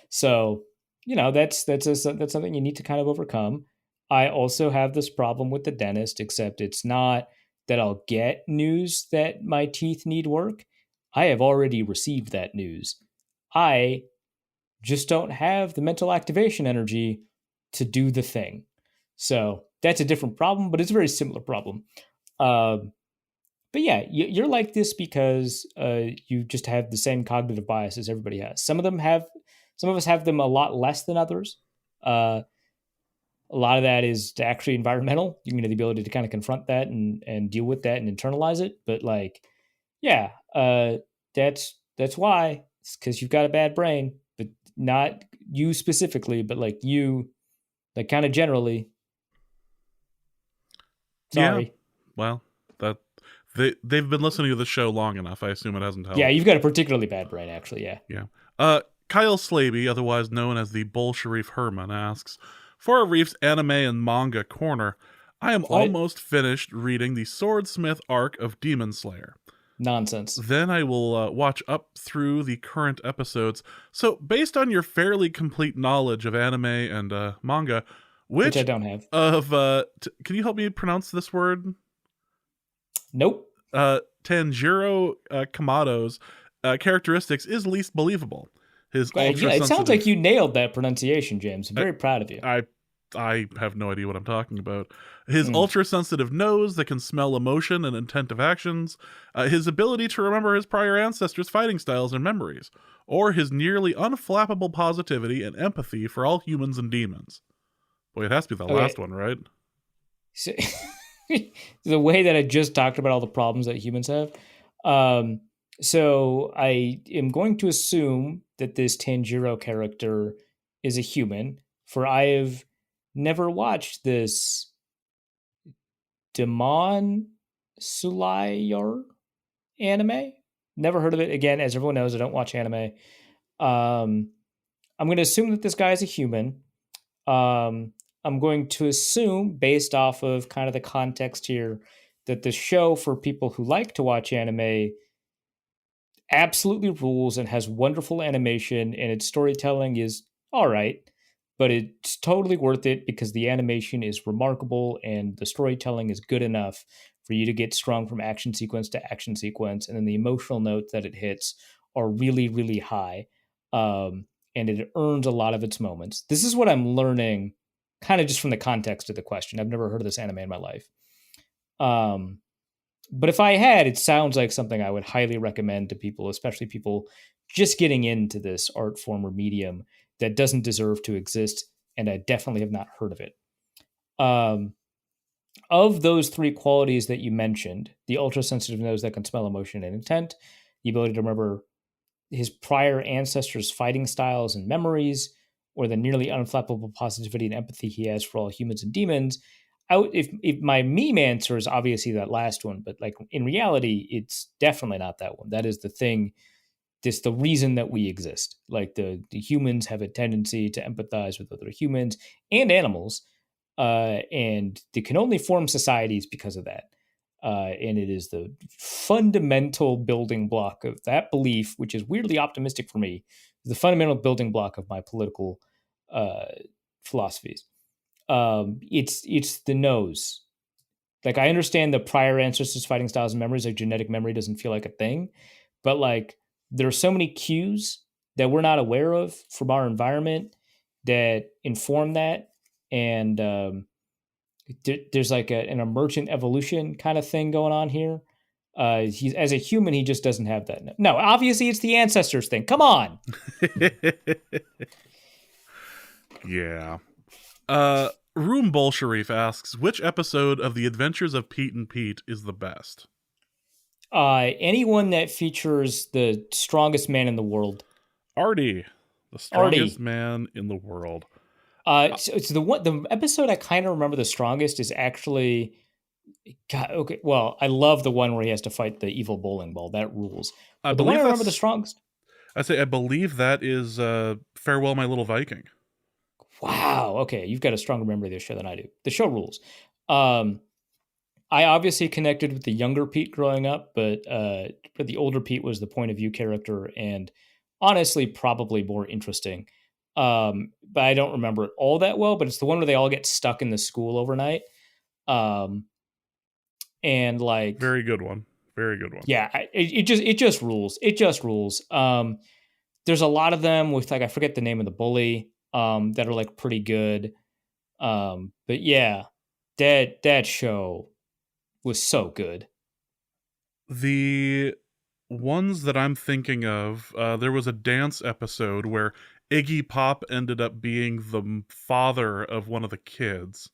So that's something you need to kind of overcome. I also have this problem with the dentist, except it's not that I'll get news that my teeth need work. I have already received that news. I just don't have the mental activation energy to do the thing. So that's a different problem, but it's a very similar problem. But yeah, you're like this because you just have the same cognitive biases everybody has. Some of us have them a lot less than others. A lot of that is actually environmental. You know, the ability to kind of confront that and deal with that and internalize it. But like, yeah, that's why. It's because you've got a bad brain, but not you specifically, but like you, like kind of generally.
Yeah.
Sorry.
Well, that they've been listening to the show long enough. I assume it hasn't
Yeah,
helped.
you've got a particularly bad brain, actually. Yeah.
Yeah. Kyle Slaby, otherwise known as the Bolsharif Herman, asks, for a Reef's anime and manga corner, I am
What?
almost finished reading the Swordsmith arc of Demon Slayer.
Nonsense.
Then I will watch up through the current episodes. So, based on your fairly complete knowledge of anime and manga,
Which I
which
don't have.
of can you help me pronounce this word?
Nope.
Tanjiro Kamado's characteristics is least believable. His ultra
Yeah, it sounds like
sensitive.
you nailed that pronunciation, James. I'm very proud of you.
I have no idea what I'm talking about. His
Mm.
ultra sensitive nose that can smell emotion and intent of actions, his ability to remember his prior ancestors' fighting styles and memories, or his nearly unflappable positivity and empathy for all humans and demons. Boy, it has to be the last
Okay.
one, right?
So, the way that I just talked about all the problems that humans have. Um, so I am going to assume that this Tanjiro character is a human, for I have never watched this Demon Slayer anime. Never heard of it. Again, as everyone knows, I don't watch anime. Um, I'm going to assume that this guy is a human. I'm going to assume, based off of kind of the context here, that the show for people who like to watch anime absolutely rules and has wonderful animation, and its storytelling is all right, but it's totally worth it because the animation is remarkable and the storytelling is good enough for you to get strung from action sequence to action sequence, and then the emotional notes that it hits are really, really high. And it earns a lot of its moments. This is what I'm learning kind of just from the context of the question. I've never heard of this anime in my life. Um, but if I had, it sounds like something I would highly recommend to people, especially people just getting into this art form or medium that doesn't deserve to exist. And I definitely have not heard of it. Um, of those three qualities that you mentioned, the ultra sensitive nose that can smell emotion and intent, the ability to remember his prior ancestors' fighting styles and memories, or the nearly unflappable positivity and empathy he has for all humans and demons. If my meme answer is obviously that last one, but like in reality, it's definitely not that one. That is the thing. This the reason that we exist. Like the humans have a tendency to empathize with other humans and animals, and they can only form societies because of that. And it is the fundamental building block of that belief, which is weirdly optimistic for me, the fundamental building block of my political uh, philosophies. It's the nose. Like I understand the prior ancestors' fighting styles and memories, like genetic memory doesn't feel like a thing, but like there are so many cues that we're not aware of from our environment that inform that, and there's like an emergent evolution kind of thing going on here. He's as a human, he just doesn't have that. No, obviously it's the ancestors thing. Come on.
Yeah. Room Bolsharif asks, which episode of The Adventures of Pete and Pete is the best?
Anyone that features the strongest man in the world,
Artie, the strongest
Artie.
man in the world.
It's the episode I kind of remember the strongest is actually God. Okay, well, I love the one where he has to fight the evil bowling ball. That rules.
I
But the one I
believe
remember the
that's.
strongest.
I believe that is Farewell, My Little Viking.
Wow. Okay, you've got a stronger memory of this show than I do. The show rules. Um, I obviously connected with the younger Pete growing up, but the older Pete was the point of view character and honestly probably more interesting. But I don't remember it all that well. But it's the one where they all get stuck in the school overnight. Um, and like,
Very good one. Very good one.
yeah, it just rules. It just rules. There's a lot of them with like I forget the name of the bully that are like pretty good. But yeah, that show was so good.
The ones that I'm thinking of, there was a dance episode where Iggy Pop ended up being the father of one of the kids.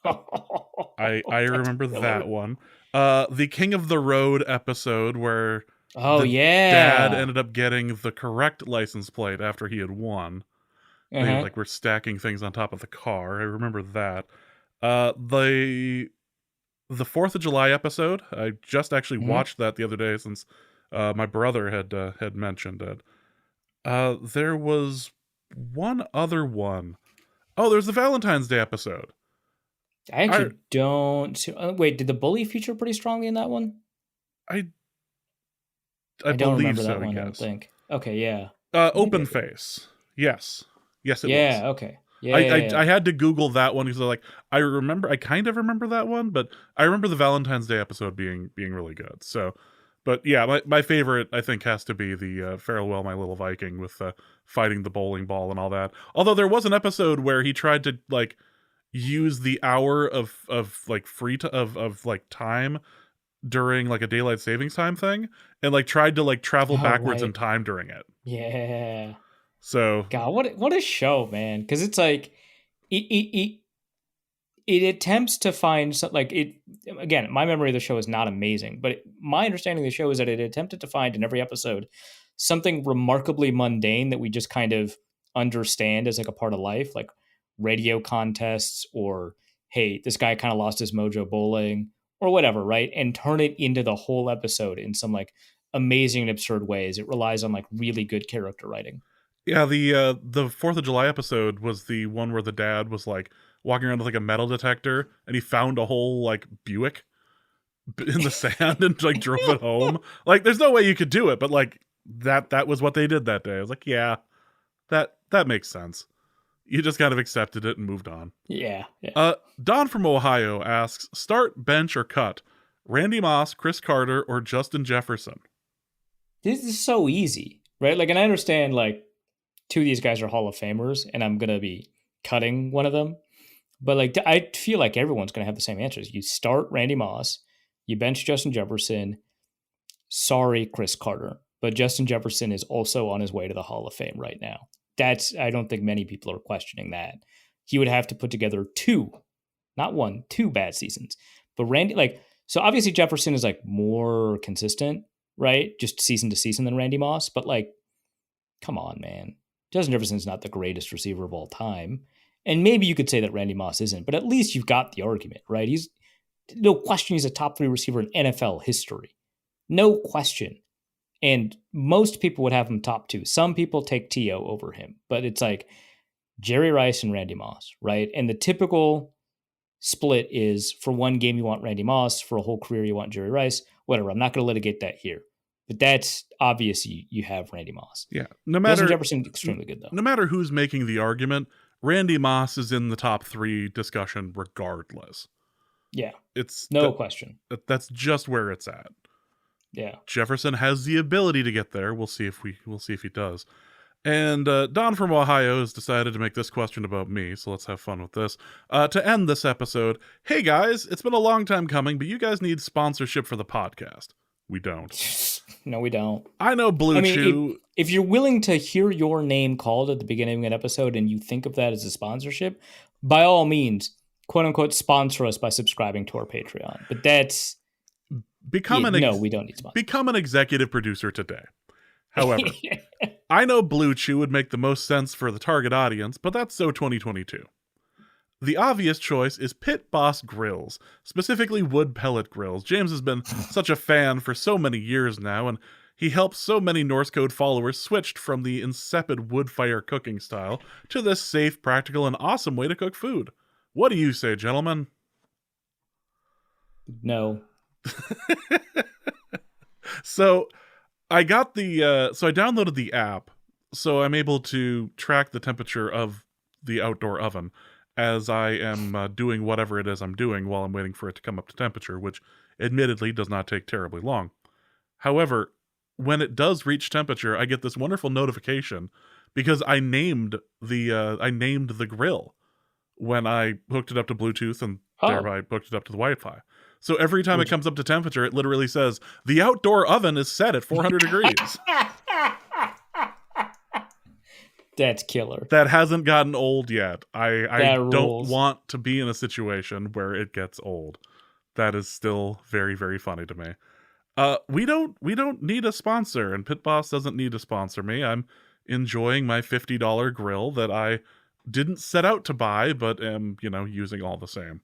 I
That's
remember
killer.
that one. The King of the Road episode where
Oh
the dad
yeah.
ended up getting the correct license plate after he had won. They
Uh-huh.
like were stacking things on top of the car. I remember that. The 4th of July episode. I just actually
Mhm.
watched that the other day since my brother had mentioned it. There was one other one. Oh, there's the Valentine's Day episode.
I
I
actually don't. Wait, did the bully feature pretty strongly in that one?
I I
I don't
believe
remember that
so.
one. I don't
Yes.
think. Okay, yeah, maybe I
Open
do.
face. Yes. Yes, it was.
Yeah. Okay. Yeah.
I,
Yeah.
I
Yeah.
I had to Google that one because I kind of remember that one, but I remember the Valentine's Day episode being really good. So, but yeah, my favorite I think has to be the Farewell My Little Viking with fighting the bowling ball and all that. Although there was an episode where he tried to like use the hour of like of like time during like a daylight savings time thing and like tried to like travel
Oh
backwards in
right.
time during it.
Yeah.
So
God, what a show, man! Because it's like it it attempts to find some, like it again. My memory of the show is not amazing, but my understanding of the show is that it attempted to find in every episode something remarkably mundane that we just kind of understand as like a part of life, like radio contests or hey, this guy kind of lost his mojo bowling or whatever, right? And turn it into the whole episode in some like amazing and absurd ways. It relies on like really good character writing.
yeah, the 4th of July episode was the one where the dad was like walking around with like a metal detector and he found a whole like Buick in the sand and like drove it home. Like there's no way you could do it, but like that was what they did that day. I was like, yeah, that makes sense. You just kind of accepted it and moved on.
Yeah, yeah.
Don from Ohio asks, start, bench, or cut? Randy Moss, Chris Carter, or Justin Jefferson?
This is so easy, right? Like, and I understand like two of these guys are Hall of Famers, and I'm gonna be cutting one of them. But like, I feel like everyone's gonna have the same answers. You start Randy Moss, you bench Justin Jefferson. Sorry, Chris Carter, but Justin Jefferson is also on his way to the Hall of Fame right now. That's I don't think many people are questioning that. He would have to put together two, not one, two bad seasons. But Randy, like, so obviously Jefferson is like more consistent, right? Just season to season than Randy Moss. But like, come on, man. Justin Jefferson's not the greatest receiver of all time. And maybe you could say that Randy Moss isn't, but at least you've got the argument, right? He's no question he's a top three receiver in NFL history. No question. And most people would have him top two. Some people take T.O. over him, but it's like Jerry Rice and Randy Moss, right? And the typical split is for one game you want Randy Moss, for a whole career you want Jerry Rice, whatever. I'm not going to litigate that here. But that's obvious you have Randy Moss.
Yeah,
Justin Jefferson, extremely good, though.
no matter who's making the argument, Randy Moss is in the top 3 discussion regardless.
Yeah,
It's
no question.
that's just where it's at.
Yeah.
Jefferson has the ability to get there. We'll see if he does. And Don from Ohio has decided to make this question about me, so let's have fun with this. To end this episode, hey guys, it's been a long time coming, but you guys need sponsorship for the podcast. We don't.
No, we don't.
I know Blue Chew.
If you're willing to hear your name called at the beginning of an episode and you think of that as a sponsorship, by all means, quote unquote, sponsor us by subscribing to our Patreon. But that's we don't need sponsors.
Become an executive producer today. However, I know Blue Chew would make the most sense for the target audience, but that's so 2022. The obvious choice is Pit Boss Grills, specifically wood pellet grills. James has been such a fan for so many years now, and he helps so many Norse Code followers switched from the insipid wood fire cooking style to this safe, practical, and awesome way to cook food. What do you say, gentlemen?
No.
So I got so I downloaded the app, so I'm able to track the temperature of the outdoor oven as I am doing whatever it is I'm doing while I'm waiting for it to come up to temperature, which admittedly does not take terribly long. However, when it does reach temperature, I get this wonderful notification because I named the grill when I hooked it up to Bluetooth and thereby hooked it up to the Wi-Fi. So every time it comes up to temperature, it literally says, the outdoor oven is set at 400 degrees.
That's killer.
That hasn't gotten old yet. I
That
don't
rules.
want to be in a situation where it gets old. That is still very, very funny to me. We don't need a sponsor, and Pit Boss doesn't need to sponsor me. I'm enjoying my $50 grill that I didn't set out to buy, but am, using all the same.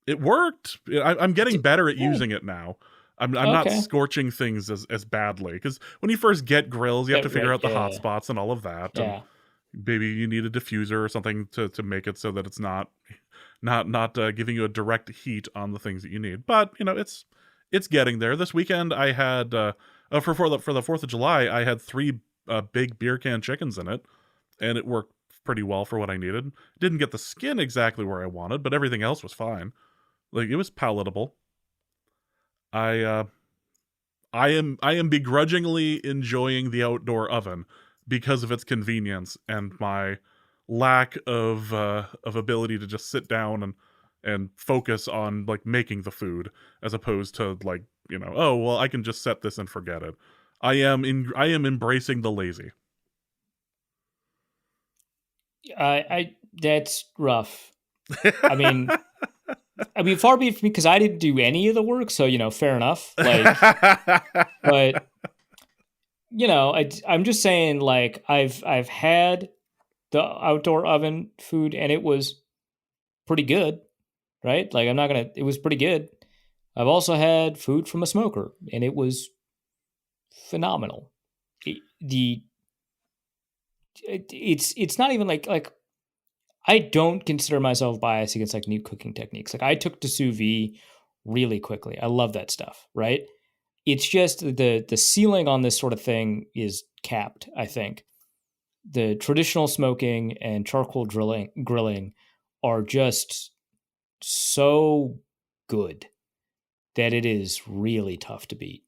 It worked. I'm getting better at using it now. I'm not
Okay.
scorching things as badly, because when you first get grills, you have to figure out the hot spots and all of that. And
Yeah.
maybe you need a diffuser or something to make it so that it's not giving you a direct heat on the things that you need. But it's getting there. This weekend I had for the 4th of July I had 3 big beer can chickens in it, and it worked pretty well for what I needed. Didn't get the skin exactly where I wanted, but everything else was fine. Like, it was palatable. I am begrudgingly enjoying the outdoor oven because of its convenience and my lack of ability to just sit down and focus on like making the food, as opposed to like, oh well, I can just set this and forget it. I am embracing the lazy.
I that's rough. I mean, far be it from me, because I didn't do any of the work, so fair enough. Like, but I'm just saying, like, I've had the outdoor oven food, and it was pretty good, right? Like, it was pretty good. I've also had food from a smoker, and it was phenomenal. It's not even like I don't consider myself biased against like new cooking techniques. Like, I took to sous vide really quickly. I love that stuff, right? It's just the ceiling on this sort of thing is capped, I think. The traditional smoking and charcoal grilling are just so good that it is really tough to beat.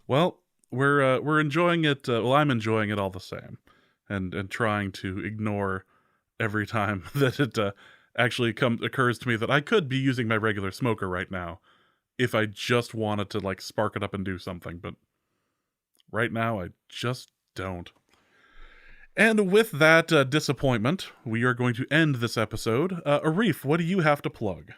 Well, we're enjoying it. Well, I'm enjoying it all the same, and trying to ignore every time that it actually occurs to me that I could be using my regular smoker right now if I just wanted to like spark it up and do something. But right now, I just don't. And with that disappointment, we are going to end this episode. Arif, what do you have to plug?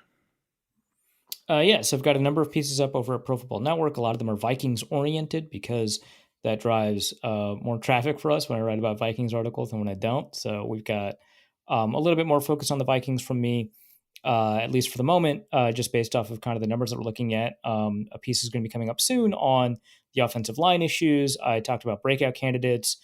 So I've got a number of pieces up over at Pro Football Network. A lot of them are Vikings oriented, because that drives more traffic for us when I write about Vikings articles than when I don't. So we've got a little bit more focus on the Vikings from me, at least for the moment, just based off of kind of the numbers that we're looking at. A piece is going to be coming up soon on the offensive line issues. I talked about breakout candidates,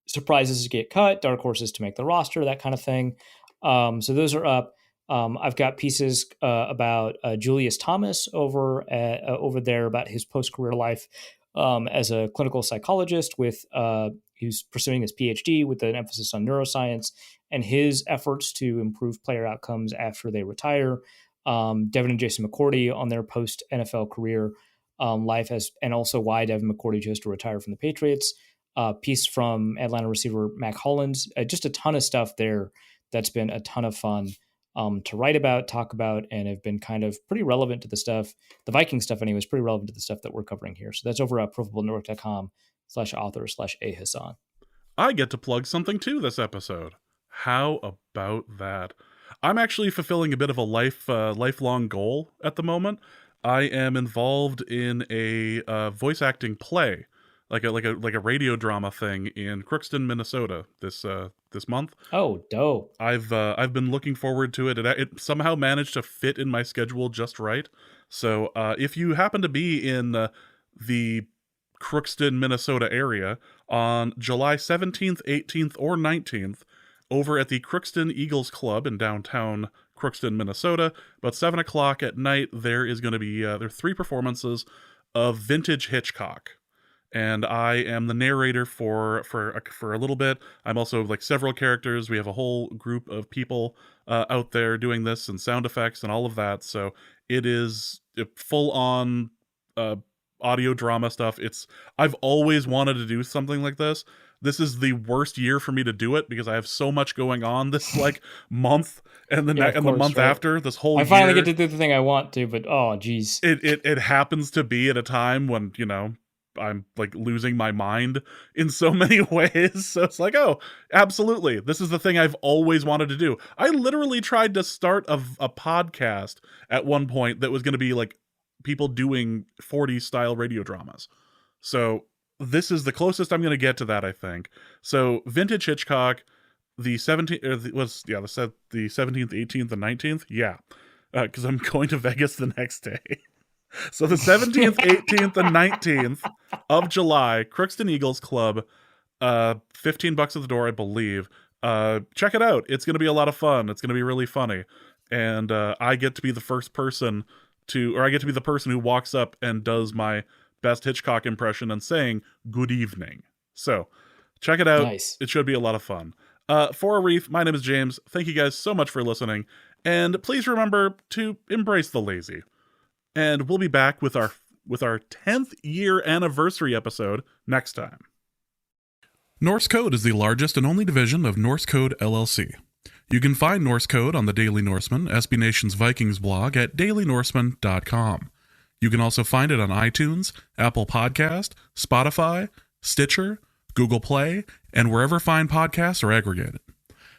surprises to get cut, dark horses to make the roster, that kind of thing. So those are up. I've got pieces about Julius Thomas over there, about his post-career life as a clinical psychologist who's pursuing his PhD with an emphasis on neuroscience, and his efforts to improve player outcomes after they retire. Devin and Jason McCourty on their post-NFL career life, and also why Devin McCourty chose to retire from the Patriots. Piece from Atlanta receiver Mac Hollins. Just a ton of stuff there that's been a ton of fun to write about, talk about, and have been kind of pretty relevant to the stuff. The Viking stuff, anyway, is pretty relevant to the stuff that we're covering here. So that's over at profootballnetwork.com/author/ahassan.
I get to plug something too this episode. How about that? I'm actually fulfilling a bit of a lifelong goal at the moment. I am involved in a voice acting play, like a radio drama thing in Crookston, Minnesota this month.
Oh, dope!
I've been looking forward to it. It somehow managed to fit in my schedule just right. So if you happen to be in the Crookston, Minnesota area on July 17th, 18th, or 19th, over at the Crookston Eagles Club in downtown Crookston, Minnesota, about 7 o'clock at night, there is going to be there are 3 performances of vintage Hitchcock. And I am the narrator for a little bit. I'm also like several characters. We have a whole group of people out there doing this, and sound effects and all of that. So it is full on audio drama stuff. I've always wanted to do something like this. This is the worst year for me to do it because I have so much going on this like month and the month after this whole year.
I finally get to do the thing I want to, but oh geez.
It happens to be at a time when, I'm like losing my mind in so many ways. So it's like, oh, absolutely. This is the thing I've always wanted to do. I literally tried to start a podcast at one point that was going to be like people doing 40s style radio dramas. So this is the closest I'm going to get to that, I think. So Vintage Hitchcock, the 17th, the 17th, 18th, and 19th. Yeah. Because I'm going to Vegas the next day. So the 17th, 18th, and 19th of July, Crookston Eagles Club, $15 at the door, I believe. Check it out. It's going to be a lot of fun. It's going to be really funny. And I get to be the first person I get to be the person who walks up and does my best Hitchcock impression and saying, good evening. So check it out.
Nice.
It should be a lot of fun. For a Reef, my name is James. Thank you guys so much for listening. And please remember to embrace the lazy. And we'll be back with our 10th year anniversary episode next time. Norse Code is the largest and only division of Norse Code LLC. You can find Norse Code on the Daily Norseman, SB Nation's Vikings blog at dailynorseman.com. You can also find it on iTunes, Apple Podcast, Spotify, Stitcher, Google Play, and wherever fine podcasts are aggregated.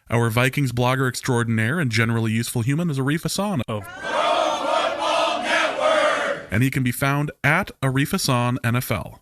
Our Vikings blogger extraordinaire and generally useful human is Arif Hassan of and he can be found at Arif Hassan NFL.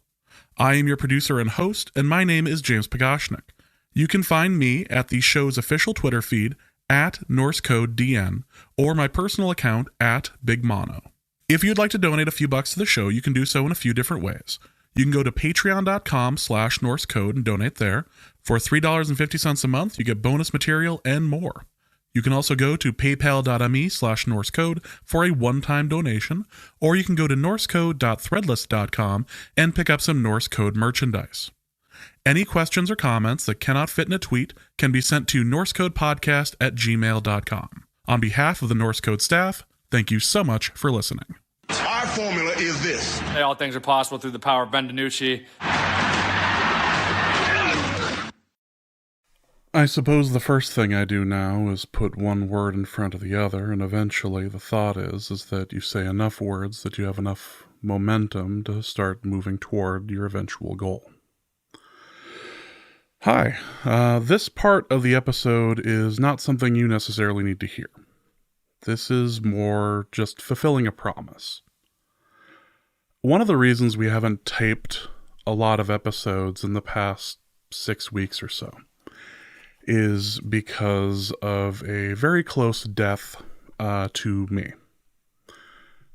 I am your producer and host, and my name is James Pagashnik. You can find me at the show's official Twitter feed at NorseCodeDN or my personal account at Big Mono. If you'd like to donate a few bucks to the show, you can do so in a few different ways. You can go to patreon.com/NorseCode and donate there. For $3.50 a month, you get bonus material and more. You can also go to paypal.me/NorseCode for a one-time donation, or you can go to norsecode.threadless.com and pick up some Norse Code merchandise. Any questions or comments that cannot fit in a tweet can be sent to norsecodepodcast@gmail.com. On behalf of the Norse Code staff, thank you so much for listening.
Our formula is this.
Hey, all things are possible through the power of Ben DiNucci.
I suppose the first thing I do now is put one word in front of the other, and eventually the thought is that you say enough words that you have enough momentum to start moving toward your eventual goal. Hi, this part of the episode is not something you necessarily need to hear. This is more just fulfilling a promise. One of the reasons we haven't taped a lot of episodes in the past 6 weeks or so is because of a very close death to me.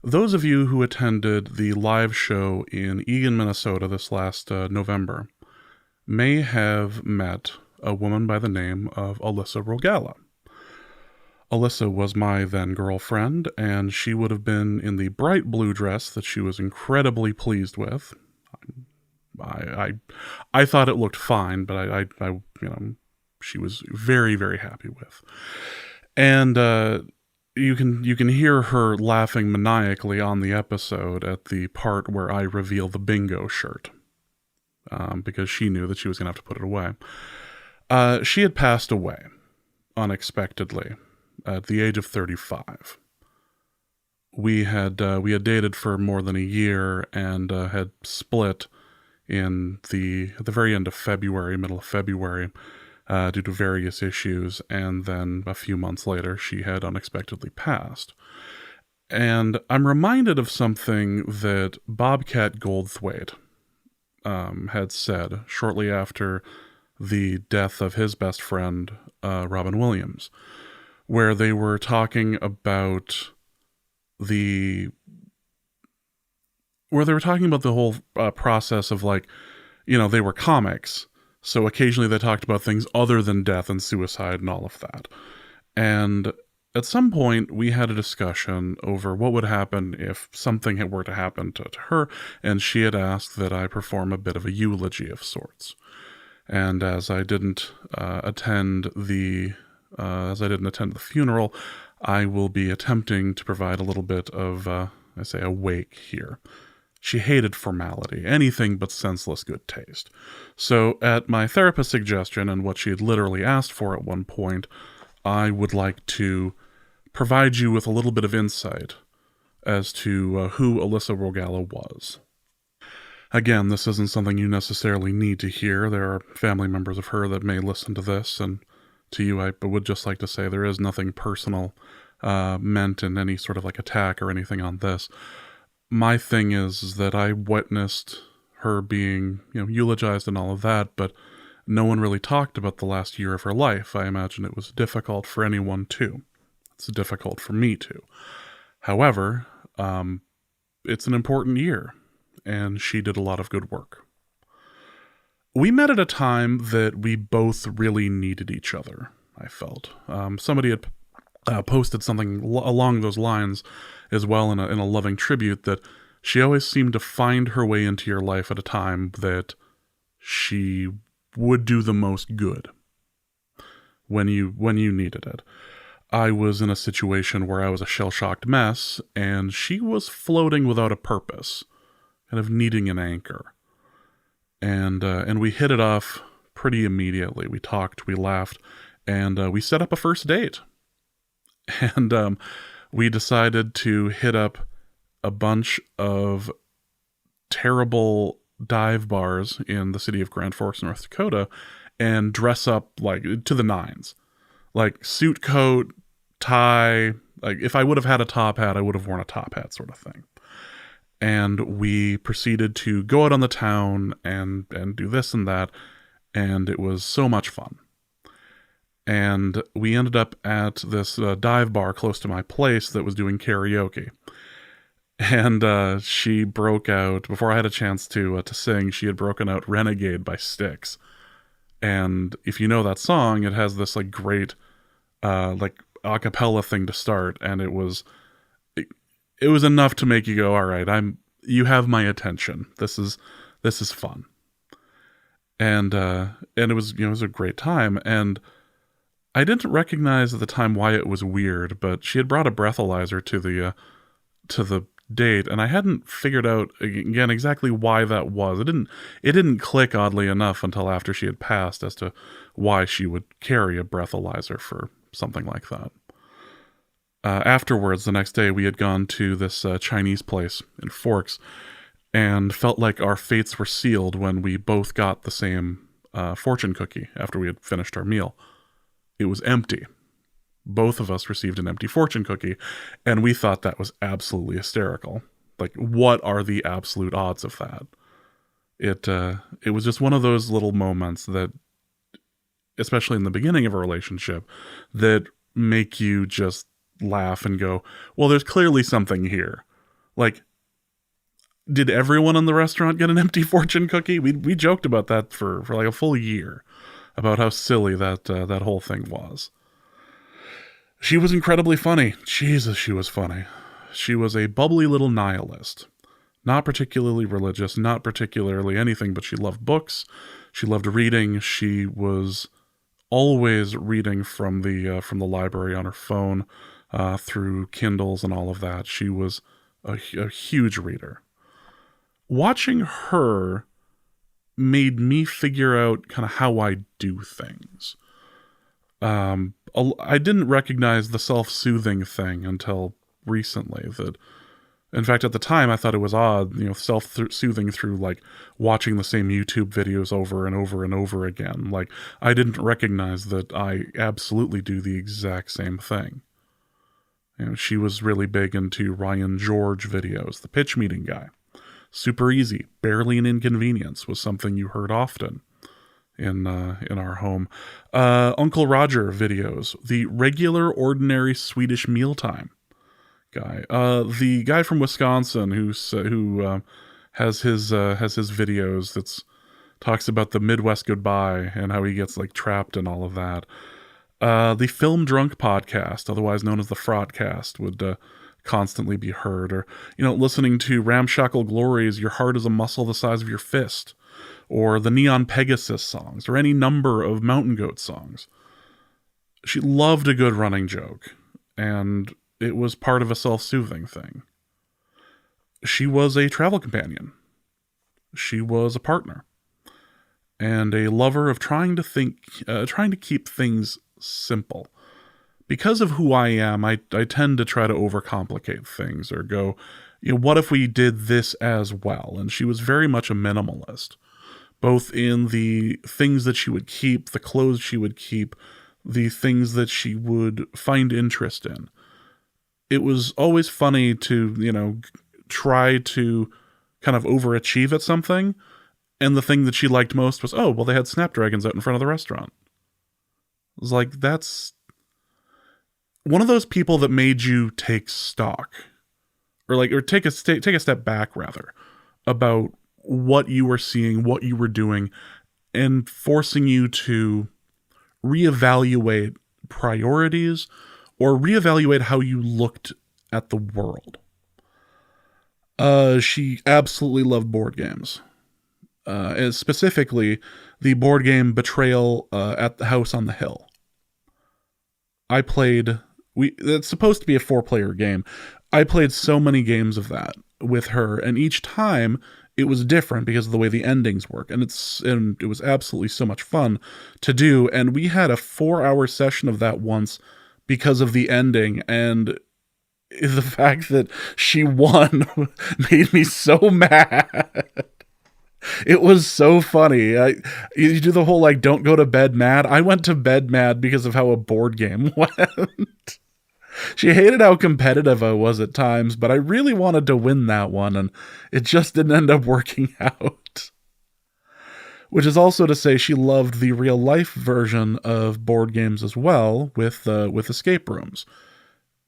Those of you who attended the live show in Eagan, Minnesota this last November may have met a woman by the name of Alyssa Rogala. Alyssa was my then girlfriend, and she would have been in the bright blue dress that she was incredibly pleased with. I thought it looked fine, but I she was very, very happy with. And you can hear her laughing maniacally on the episode at the part where I reveal the bingo shirt, because she knew that she was going to have to put it away. She had passed away unexpectedly at the age of 35. We had dated for more than a year and had split at the very end of February, middle of February, due to various issues, and then a few months later, she had unexpectedly passed. And I'm reminded of something that Bobcat Goldthwait had said shortly after the death of his best friend, Robin Williams, where they were talking about the whole process of, like, they were comics. So occasionally they talked about things other than death and suicide and all of that. And at some point we had a discussion over what would happen if something were to happen to her, and she had asked that I perform a bit of a eulogy of sorts. And as I didn't attend the funeral, I will be attempting to provide a little bit of, a wake here. She hated formality, anything but senseless good taste. So at my therapist's suggestion, and what she had literally asked for at one point, I would like to provide you with a little bit of insight as to who Alyssa Rogala was. Again, this isn't something you necessarily need to hear. There are family members of her that may listen to this, and to you, I would just like to say there is nothing personal meant in any sort of like attack or anything on this. My thing is that I witnessed her being, eulogized and all of that, but no one really talked about the last year of her life. I imagine it was difficult for anyone too. It's difficult for me too. However, it's an important year, and she did a lot of good work. We met at a time that we both really needed each other, I felt. Somebody had posted something along those lines as well in a loving tribute, that she always seemed to find her way into your life at a time that she would do the most good when you needed it. I was in a situation where I was a shell-shocked mess, and she was floating without a purpose, kind of needing an anchor. And we hit it off pretty immediately. We talked, we laughed, and we set up a first date. And we decided to hit up a bunch of terrible dive bars in the city of Grand Forks, North Dakota, and dress up like to the nines. Like suit coat, tie, like if I would have had a top hat, I would have worn a top hat sort of thing. And we proceeded to go out on the town and do this and that, and it was so much fun. And we ended up at this dive bar close to my place that was doing karaoke. And she broke out, before I had a chance to sing, she had broken out Renegade by Styx. And if you know that song, it has this like great like a cappella thing to start, and it was enough to make you go, all right, you have my attention. This is fun. And it was, it was a great time. And I didn't recognize at the time why it was weird, but she had brought a breathalyzer to the date, and I hadn't figured out again exactly why that was. It didn't click, oddly enough, until after she had passed as to why she would carry a breathalyzer for something like that. Afterwards, the next day, we had gone to this Chinese place in Forks and felt like our fates were sealed when we both got the same fortune cookie after we had finished our meal. It was empty. Both of us received an empty fortune cookie, and we thought that was absolutely hysterical. Like, what are the absolute odds of that? It was just one of those little moments that, especially in the beginning of a relationship, that make you just laugh and go, well, there's clearly something here. Like, did everyone in the restaurant get an empty fortune cookie? We joked about that for like a full year, about how silly that whole thing was. She was incredibly funny. Jesus, she was funny. She was a bubbly little nihilist. Not particularly religious, not particularly anything, but she loved books. She loved reading. She was always reading from the library on her phone, through Kindles and all of that. She was a huge reader. Watching her made me figure out kind of how I do things. I didn't recognize the self-soothing thing until recently. That, in fact, at the time I thought it was odd, self-soothing through like watching the same YouTube videos over and over and over again. Like, I didn't recognize that I absolutely do the exact same thing. She was really big into Ryan George videos, the pitch meeting guy. Super easy, barely an inconvenience was something you heard often in our home. Uncle Roger videos, the regular ordinary Swedish mealtime guy. The guy from Wisconsin who has his videos that's talks about the Midwest goodbye and how he gets like trapped and all of that. The Film Drunk podcast, otherwise known as the Fraudcast, would constantly be heard. Or, listening to Ramshackle Glory's Your Heart is a Muscle the Size of Your Fist, or the Neon Pegasus songs, or any number of Mountain Goat songs. She loved a good running joke, and it was part of a self-soothing thing. She was a travel companion. She was a partner. And a lover of trying to keep things simple. Because of who I am, I tend to try to overcomplicate things or go what if we did this as well? And she was very much a minimalist, both in the things that she would keep, the clothes she would keep, the things that she would find interest in. It was always funny to, try to kind of overachieve at something. And the thing that she liked most was, oh, well, they had snapdragons out in front of the restaurant. It was like, that's one of those people that made you take stock, or take a step back rather, about what you were seeing, what you were doing, and forcing you to reevaluate priorities or reevaluate how you looked at the world. She absolutely loved board games. And specifically the board game Betrayal at the House on the Hill. It's supposed to be a 4-player game. I played so many games of that with her, and each time it was different because of the way the endings work. And it was absolutely so much fun to do. And we had a 4-hour session of that once because of the ending, and the fact that she won made me so mad. It was so funny. You do the whole, don't go to bed mad. I went to bed mad because of how a board game went. She hated how competitive I was at times, but I really wanted to win that one, and it just didn't end up working out. Which is also to say she loved the real-life version of board games as well, with escape rooms.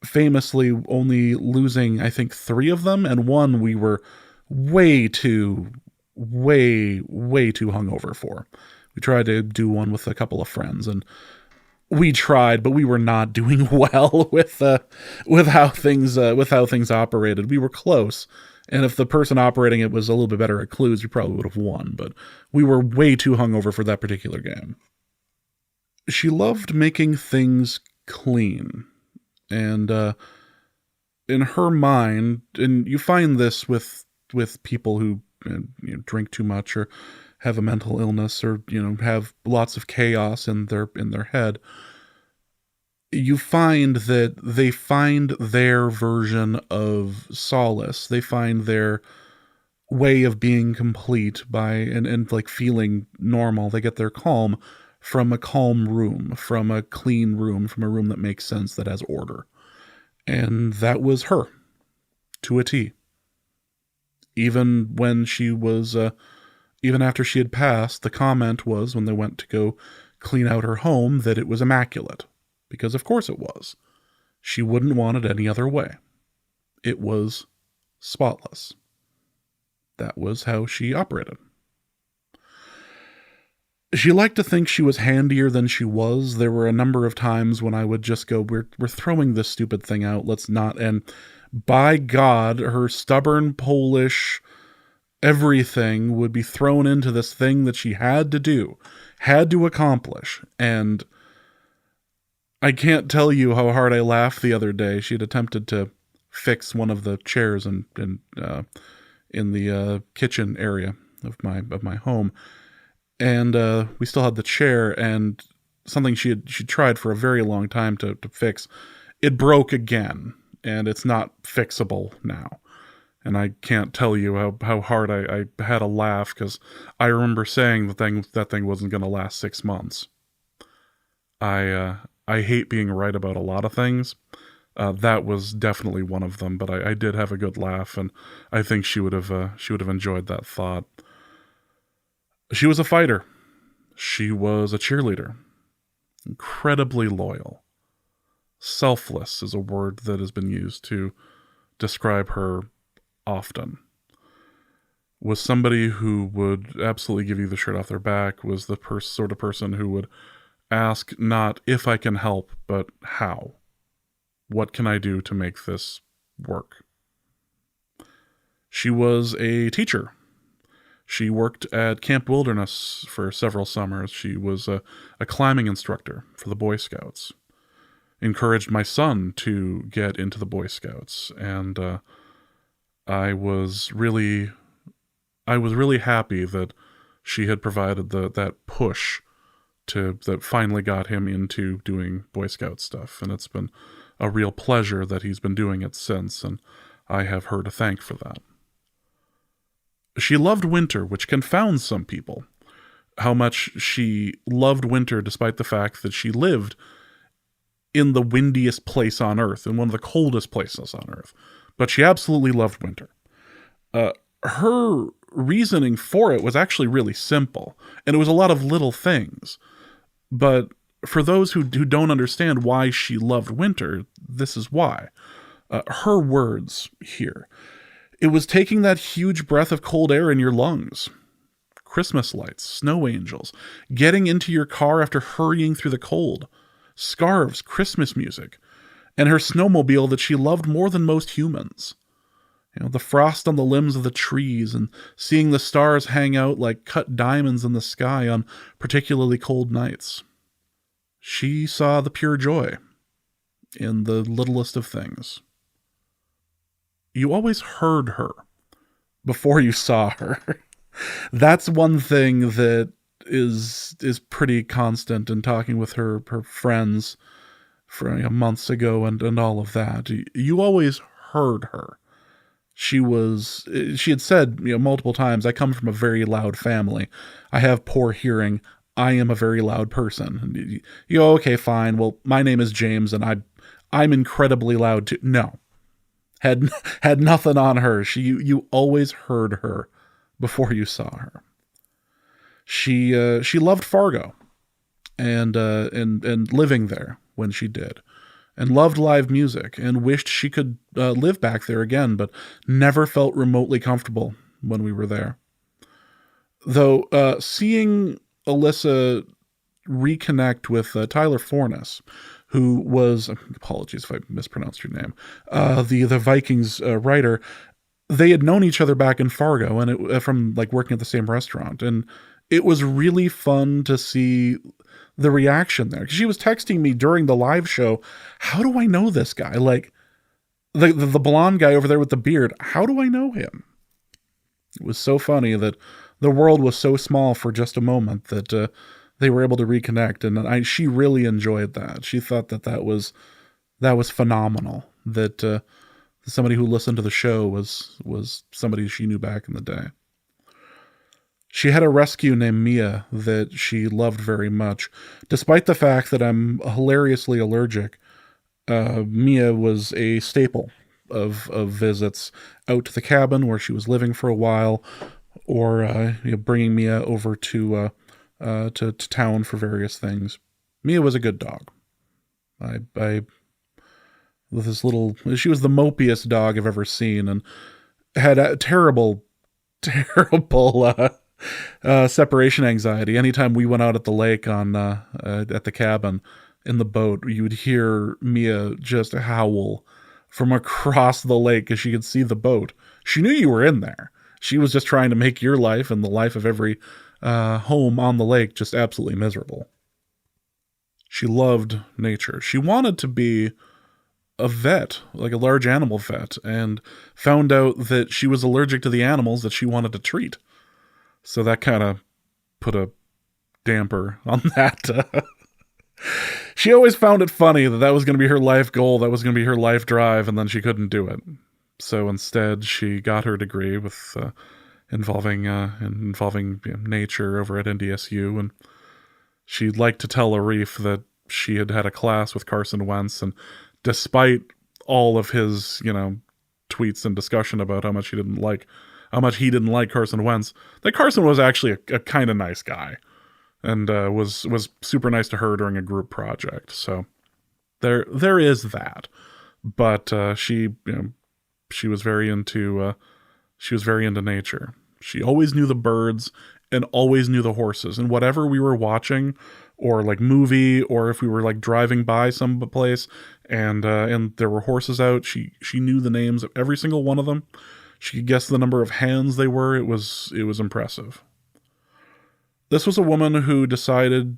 Famously only losing, I think, 3 of them, and one we were way too hungover for. We tried to do one with a couple of friends, and we tried, but we were not doing well with how things operated. We were close, and if the person operating it was a little bit better at clues, we probably would have won, but we were way too hungover for that particular game. She loved making things clean, and in her mind, and you find this with people who drink too much or have a mental illness or have lots of chaos in their head, you find that they find their version of solace. They find their way of being complete and feeling normal. They get their calm from a calm room, from a clean room, from a room that makes sense, that has order. And that was her, to a T. Even when she was, even after she had passed, the comment was, when they went to go clean out her home, that it was immaculate. Because of course it was. She wouldn't want it any other way. It was spotless. That was how she operated. She liked to think she was handier than she was. There were a number of times when I would just go, we're throwing this stupid thing out, let's not. And by God, her stubborn Polish everything would be thrown into this thing that she had to do, had to accomplish. And I can't tell you how hard I laughed the other day. She'd attempted to fix one of the chairs in the kitchen area of my home. And we still had the chair, and something she tried for a very long time to fix. It broke again, and it's not fixable now. And I can't tell you how hard I had a laugh, because I remember saying that thing wasn't going to last 6 months. I hate being right about a lot of things. That was definitely one of them, but I did have a good laugh, and I think she would have enjoyed that thought. She was a fighter. She was a cheerleader. Incredibly loyal. Selfless is a word that has been used to describe her often. Was somebody who would absolutely give you the shirt off their back, was the sort of person who would ask not if I can help, but how. What can I do to make this work? She was a teacher. She worked at Camp Wilderness for several summers. She was a climbing instructor for the Boy Scouts. Encouraged my son to get into the Boy Scouts, and I was really happy that she had provided that push that finally got him into doing Boy Scout stuff, and it's been a real pleasure that he's been doing it since. And I have her to thank for that. She loved winter, which confounds some people. How much she loved winter despite the fact that she lived in the windiest place on Earth, in one of the coldest places on Earth. But she absolutely loved winter. Her reasoning for it was actually really simple, and it was a lot of little things. But for those who don't understand why she loved winter, this is why. Her words here. It was taking that huge breath of cold air in your lungs. Christmas lights, snow angels, getting into your car after hurrying through the cold, scarves, Christmas music, and her snowmobile that she loved more than most humans. The frost on the limbs of the trees and seeing the stars hang out like cut diamonds in the sky on particularly cold nights. She saw the pure joy in the littlest of things. You always heard her before you saw her. That's one thing that is pretty constant in talking with her friends for months ago and all of that. You always heard her. She had said multiple times, I come from a very loud family. I have poor hearing. I am a very loud person. And you go, okay, fine. Well, my name is James and I'm incredibly loud too. No. Had nothing on her. You always heard her before you saw her. She loved Fargo and living there when she did, and loved live music and wished she could live back there again, but never felt remotely comfortable when we were there. Though seeing Alyssa reconnect with Tyler Fornes, who was, apologies if I mispronounced your name, the Vikings writer, they had known each other back in Fargo and from like working at the same restaurant. And it was really fun to see the reaction there. 'Cause she was texting me during the live show, how do I know this guy? Like the blonde guy over there with the beard, how do I know him? It was so funny that the world was so small for just a moment that they were able to reconnect. And she really enjoyed that. She thought that was phenomenal. That somebody who listened to the show was somebody she knew back in the day. She had a rescue named Mia that she loved very much. Despite the fact that I'm hilariously allergic, Mia was a staple of visits out to the cabin where she was living for a while, or bringing Mia over to town for various things. Mia was a good dog. She was the mopiest dog I've ever seen, and had a terrible separation anxiety. Anytime we went out at the lake at the cabin in the boat, you would hear Mia just howl from across the lake as she could see the boat. She knew you were in there. She was just trying to make your life and the life of every home on the lake just absolutely miserable. She loved nature. She wanted to be a vet, like a large animal vet, and found out that she was allergic to the animals that she wanted to treat. So that kind of put a damper on that. She always found it funny that was going to be her life goal, that was going to be her life drive, and then she couldn't do it. So instead, she got her degree with involving nature over at NDSU, and she liked to tell Arif that she had a class with Carson Wentz, and despite all of his tweets and discussion about how much he didn't like Carson Wentz, that Carson was actually a kind of nice guy, and was super nice to her during a group project. So there is that. But she was very into nature. She always knew the birds and always knew the horses. And whatever we were watching, or like movie, or if we were like driving by some place and there were horses out, she knew the names of every single one of them. She could guess the number of hands they were. It was impressive. This was a woman who decided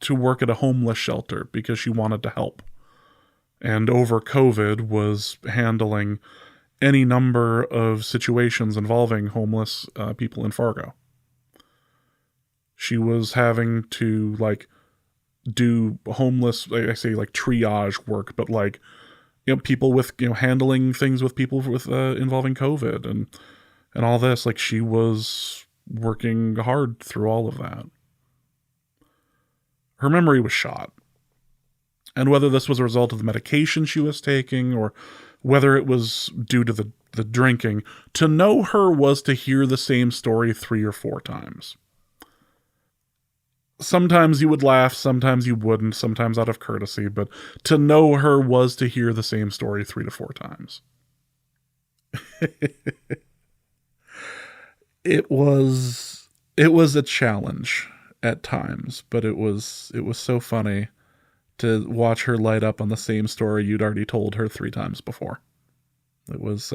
to work at a homeless shelter because she wanted to help. And over COVID was handling any number of situations involving homeless people in Fargo. She was having to do homeless, I say triage work, but people with, handling things with people with involving COVID and all this. Like, she was working hard through all of that. Her memory was shot. And whether this was a result of the medication she was taking or whether it was due to the drinking, to know her was to hear the same story 3 or 4 times. Sometimes you would laugh, sometimes you wouldn't, sometimes out of courtesy, but to know her was to hear the same story 3 to 4 times. It was a challenge at times, but it was so funny to watch her light up on the same story you'd already told her 3 times before. It was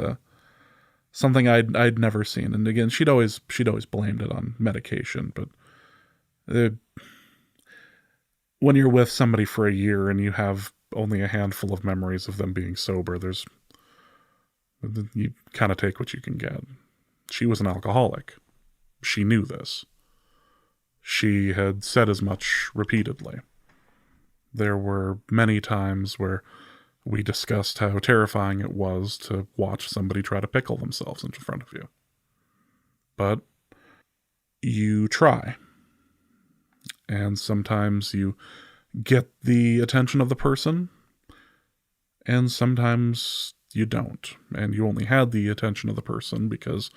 something I'd never seen, and again, she'd always blamed it on medication, but when you're with somebody for a year and you have only a handful of memories of them being sober, you kind of take what you can get. She was an alcoholic. She knew this. She had said as much repeatedly. There were many times where we discussed how terrifying it was to watch somebody try to pickle themselves in front of you. But you try. And sometimes you get the attention of the person, and sometimes you don't. And you only had the attention of the person because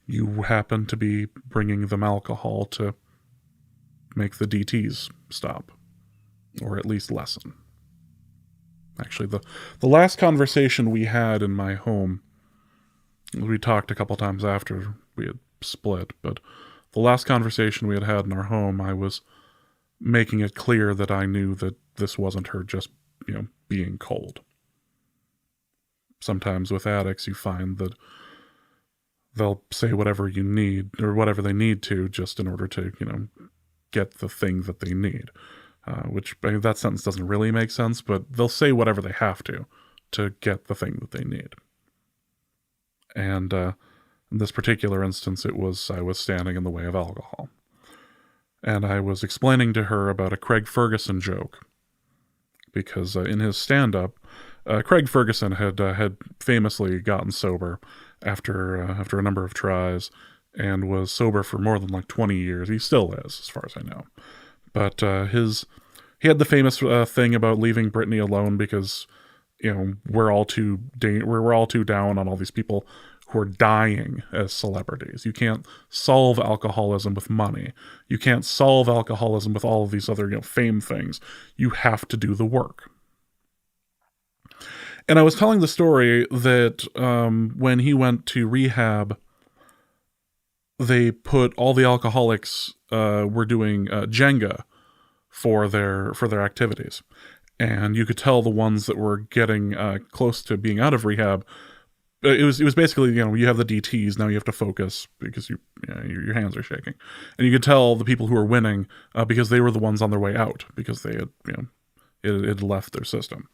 you happen to be bringing them alcohol to make the DTs stop, or at least lessen. Actually, the last conversation we had in my home, we talked a couple times after we had split, but the last conversation we had in our home, I was making it clear that I knew that this wasn't her just, being cold. Sometimes with addicts, you find that they'll say whatever you need, or whatever they need to, just in order to, get the thing that they need. Which, that sentence doesn't really make sense, but they'll say whatever they have to get the thing that they need. And in this particular instance, I was standing in the way of alcohol. And I was explaining to her about a Craig Ferguson joke. Because in his stand-up, Craig Ferguson had famously gotten sober after a number of tries, and was sober for more than like 20 years. He still is, as far as I know. But he had the famous thing about leaving Britney alone because, we're all too down on all these people who are dying as celebrities. You can't solve alcoholism with money. You can't solve alcoholism with all of these other, fame things. You have to do the work. And I was telling the story that when he went to rehab, they put all the alcoholics were doing Jenga for their activities, and you could tell the ones that were getting close to being out of rehab. It was basically, you have the DTs, now you have to focus because your hands are shaking, and you could tell the people who were winning because they were the ones on their way out because they had it had left their system.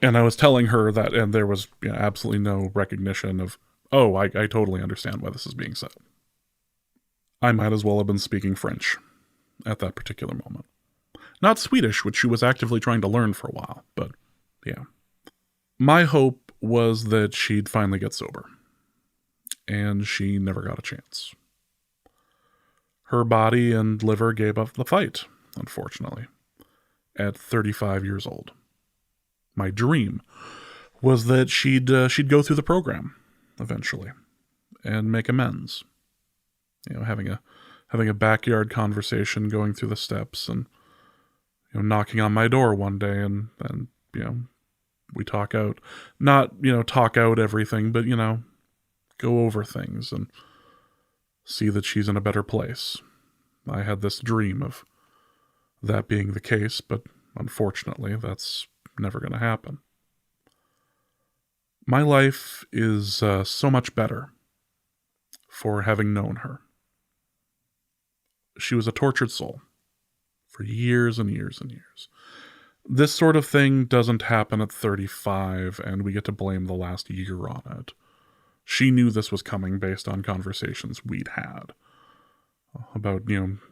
And I was telling her that, and there was absolutely no recognition of, oh, I totally understand why this is being said. I might as well have been speaking French at that particular moment. Not Swedish, which she was actively trying to learn for a while, but yeah. My hope was that she'd finally get sober, and she never got a chance. Her body and liver gave up the fight, unfortunately, at 35 years old. My dream was that she'd go through the program eventually and make amends. Having a backyard conversation, going through the steps, and knocking on my door one day, and we talk out, not talk out everything, but go over things and see that she's in a better place. I had this dream of that being the case, but unfortunately, that's never going to happen. My life is so much better for having known her. She was a tortured soul for years and years and years. This sort of thing doesn't happen at 35, and we get to blame the last year on it. She knew this was coming based on conversations we'd had about,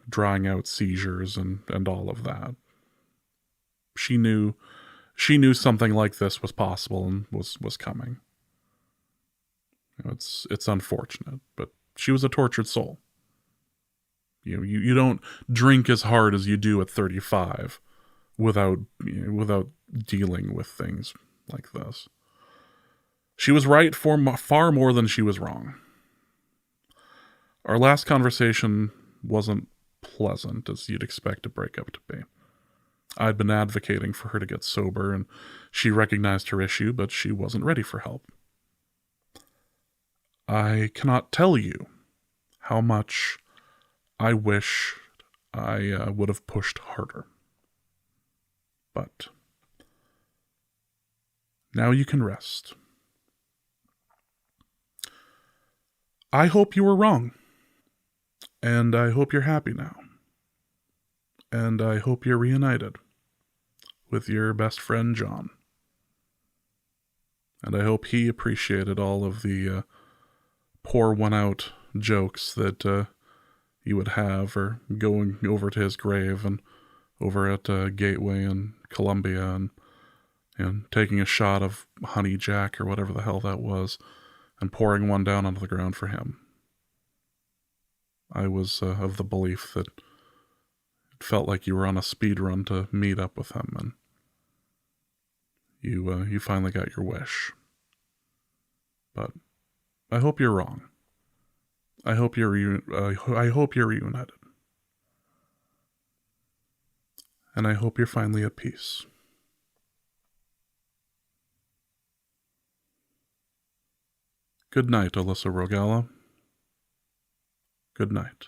drying out seizures and all of that. She knew she knew something like this was possible and was coming. It's unfortunate, but she was a tortured soul. You don't drink as hard as you do at 35 without dealing with things like this. She was right for far more than she was wrong. Our last conversation wasn't pleasant, as you'd expect a breakup to be. I'd been advocating for her to get sober, and she recognized her issue, but she wasn't ready for help. I cannot tell you how much I wish I would have pushed harder. But now you can rest. I hope you were wrong. And I hope you're happy now. And I hope you're reunited with your best friend, John. And I hope he appreciated all of the pour one out jokes that you would have, or going over to his grave and over at Gateway in Columbia and taking a shot of Honey Jack or whatever the hell that was and pouring one down onto the ground for him. I was of the belief that it felt like you were on a speed run to meet up with him, and you finally got your wish. But I hope you're wrong. I hope you're reunited, and I hope you're finally at peace. Good night, Alyssa Rogala. Good night.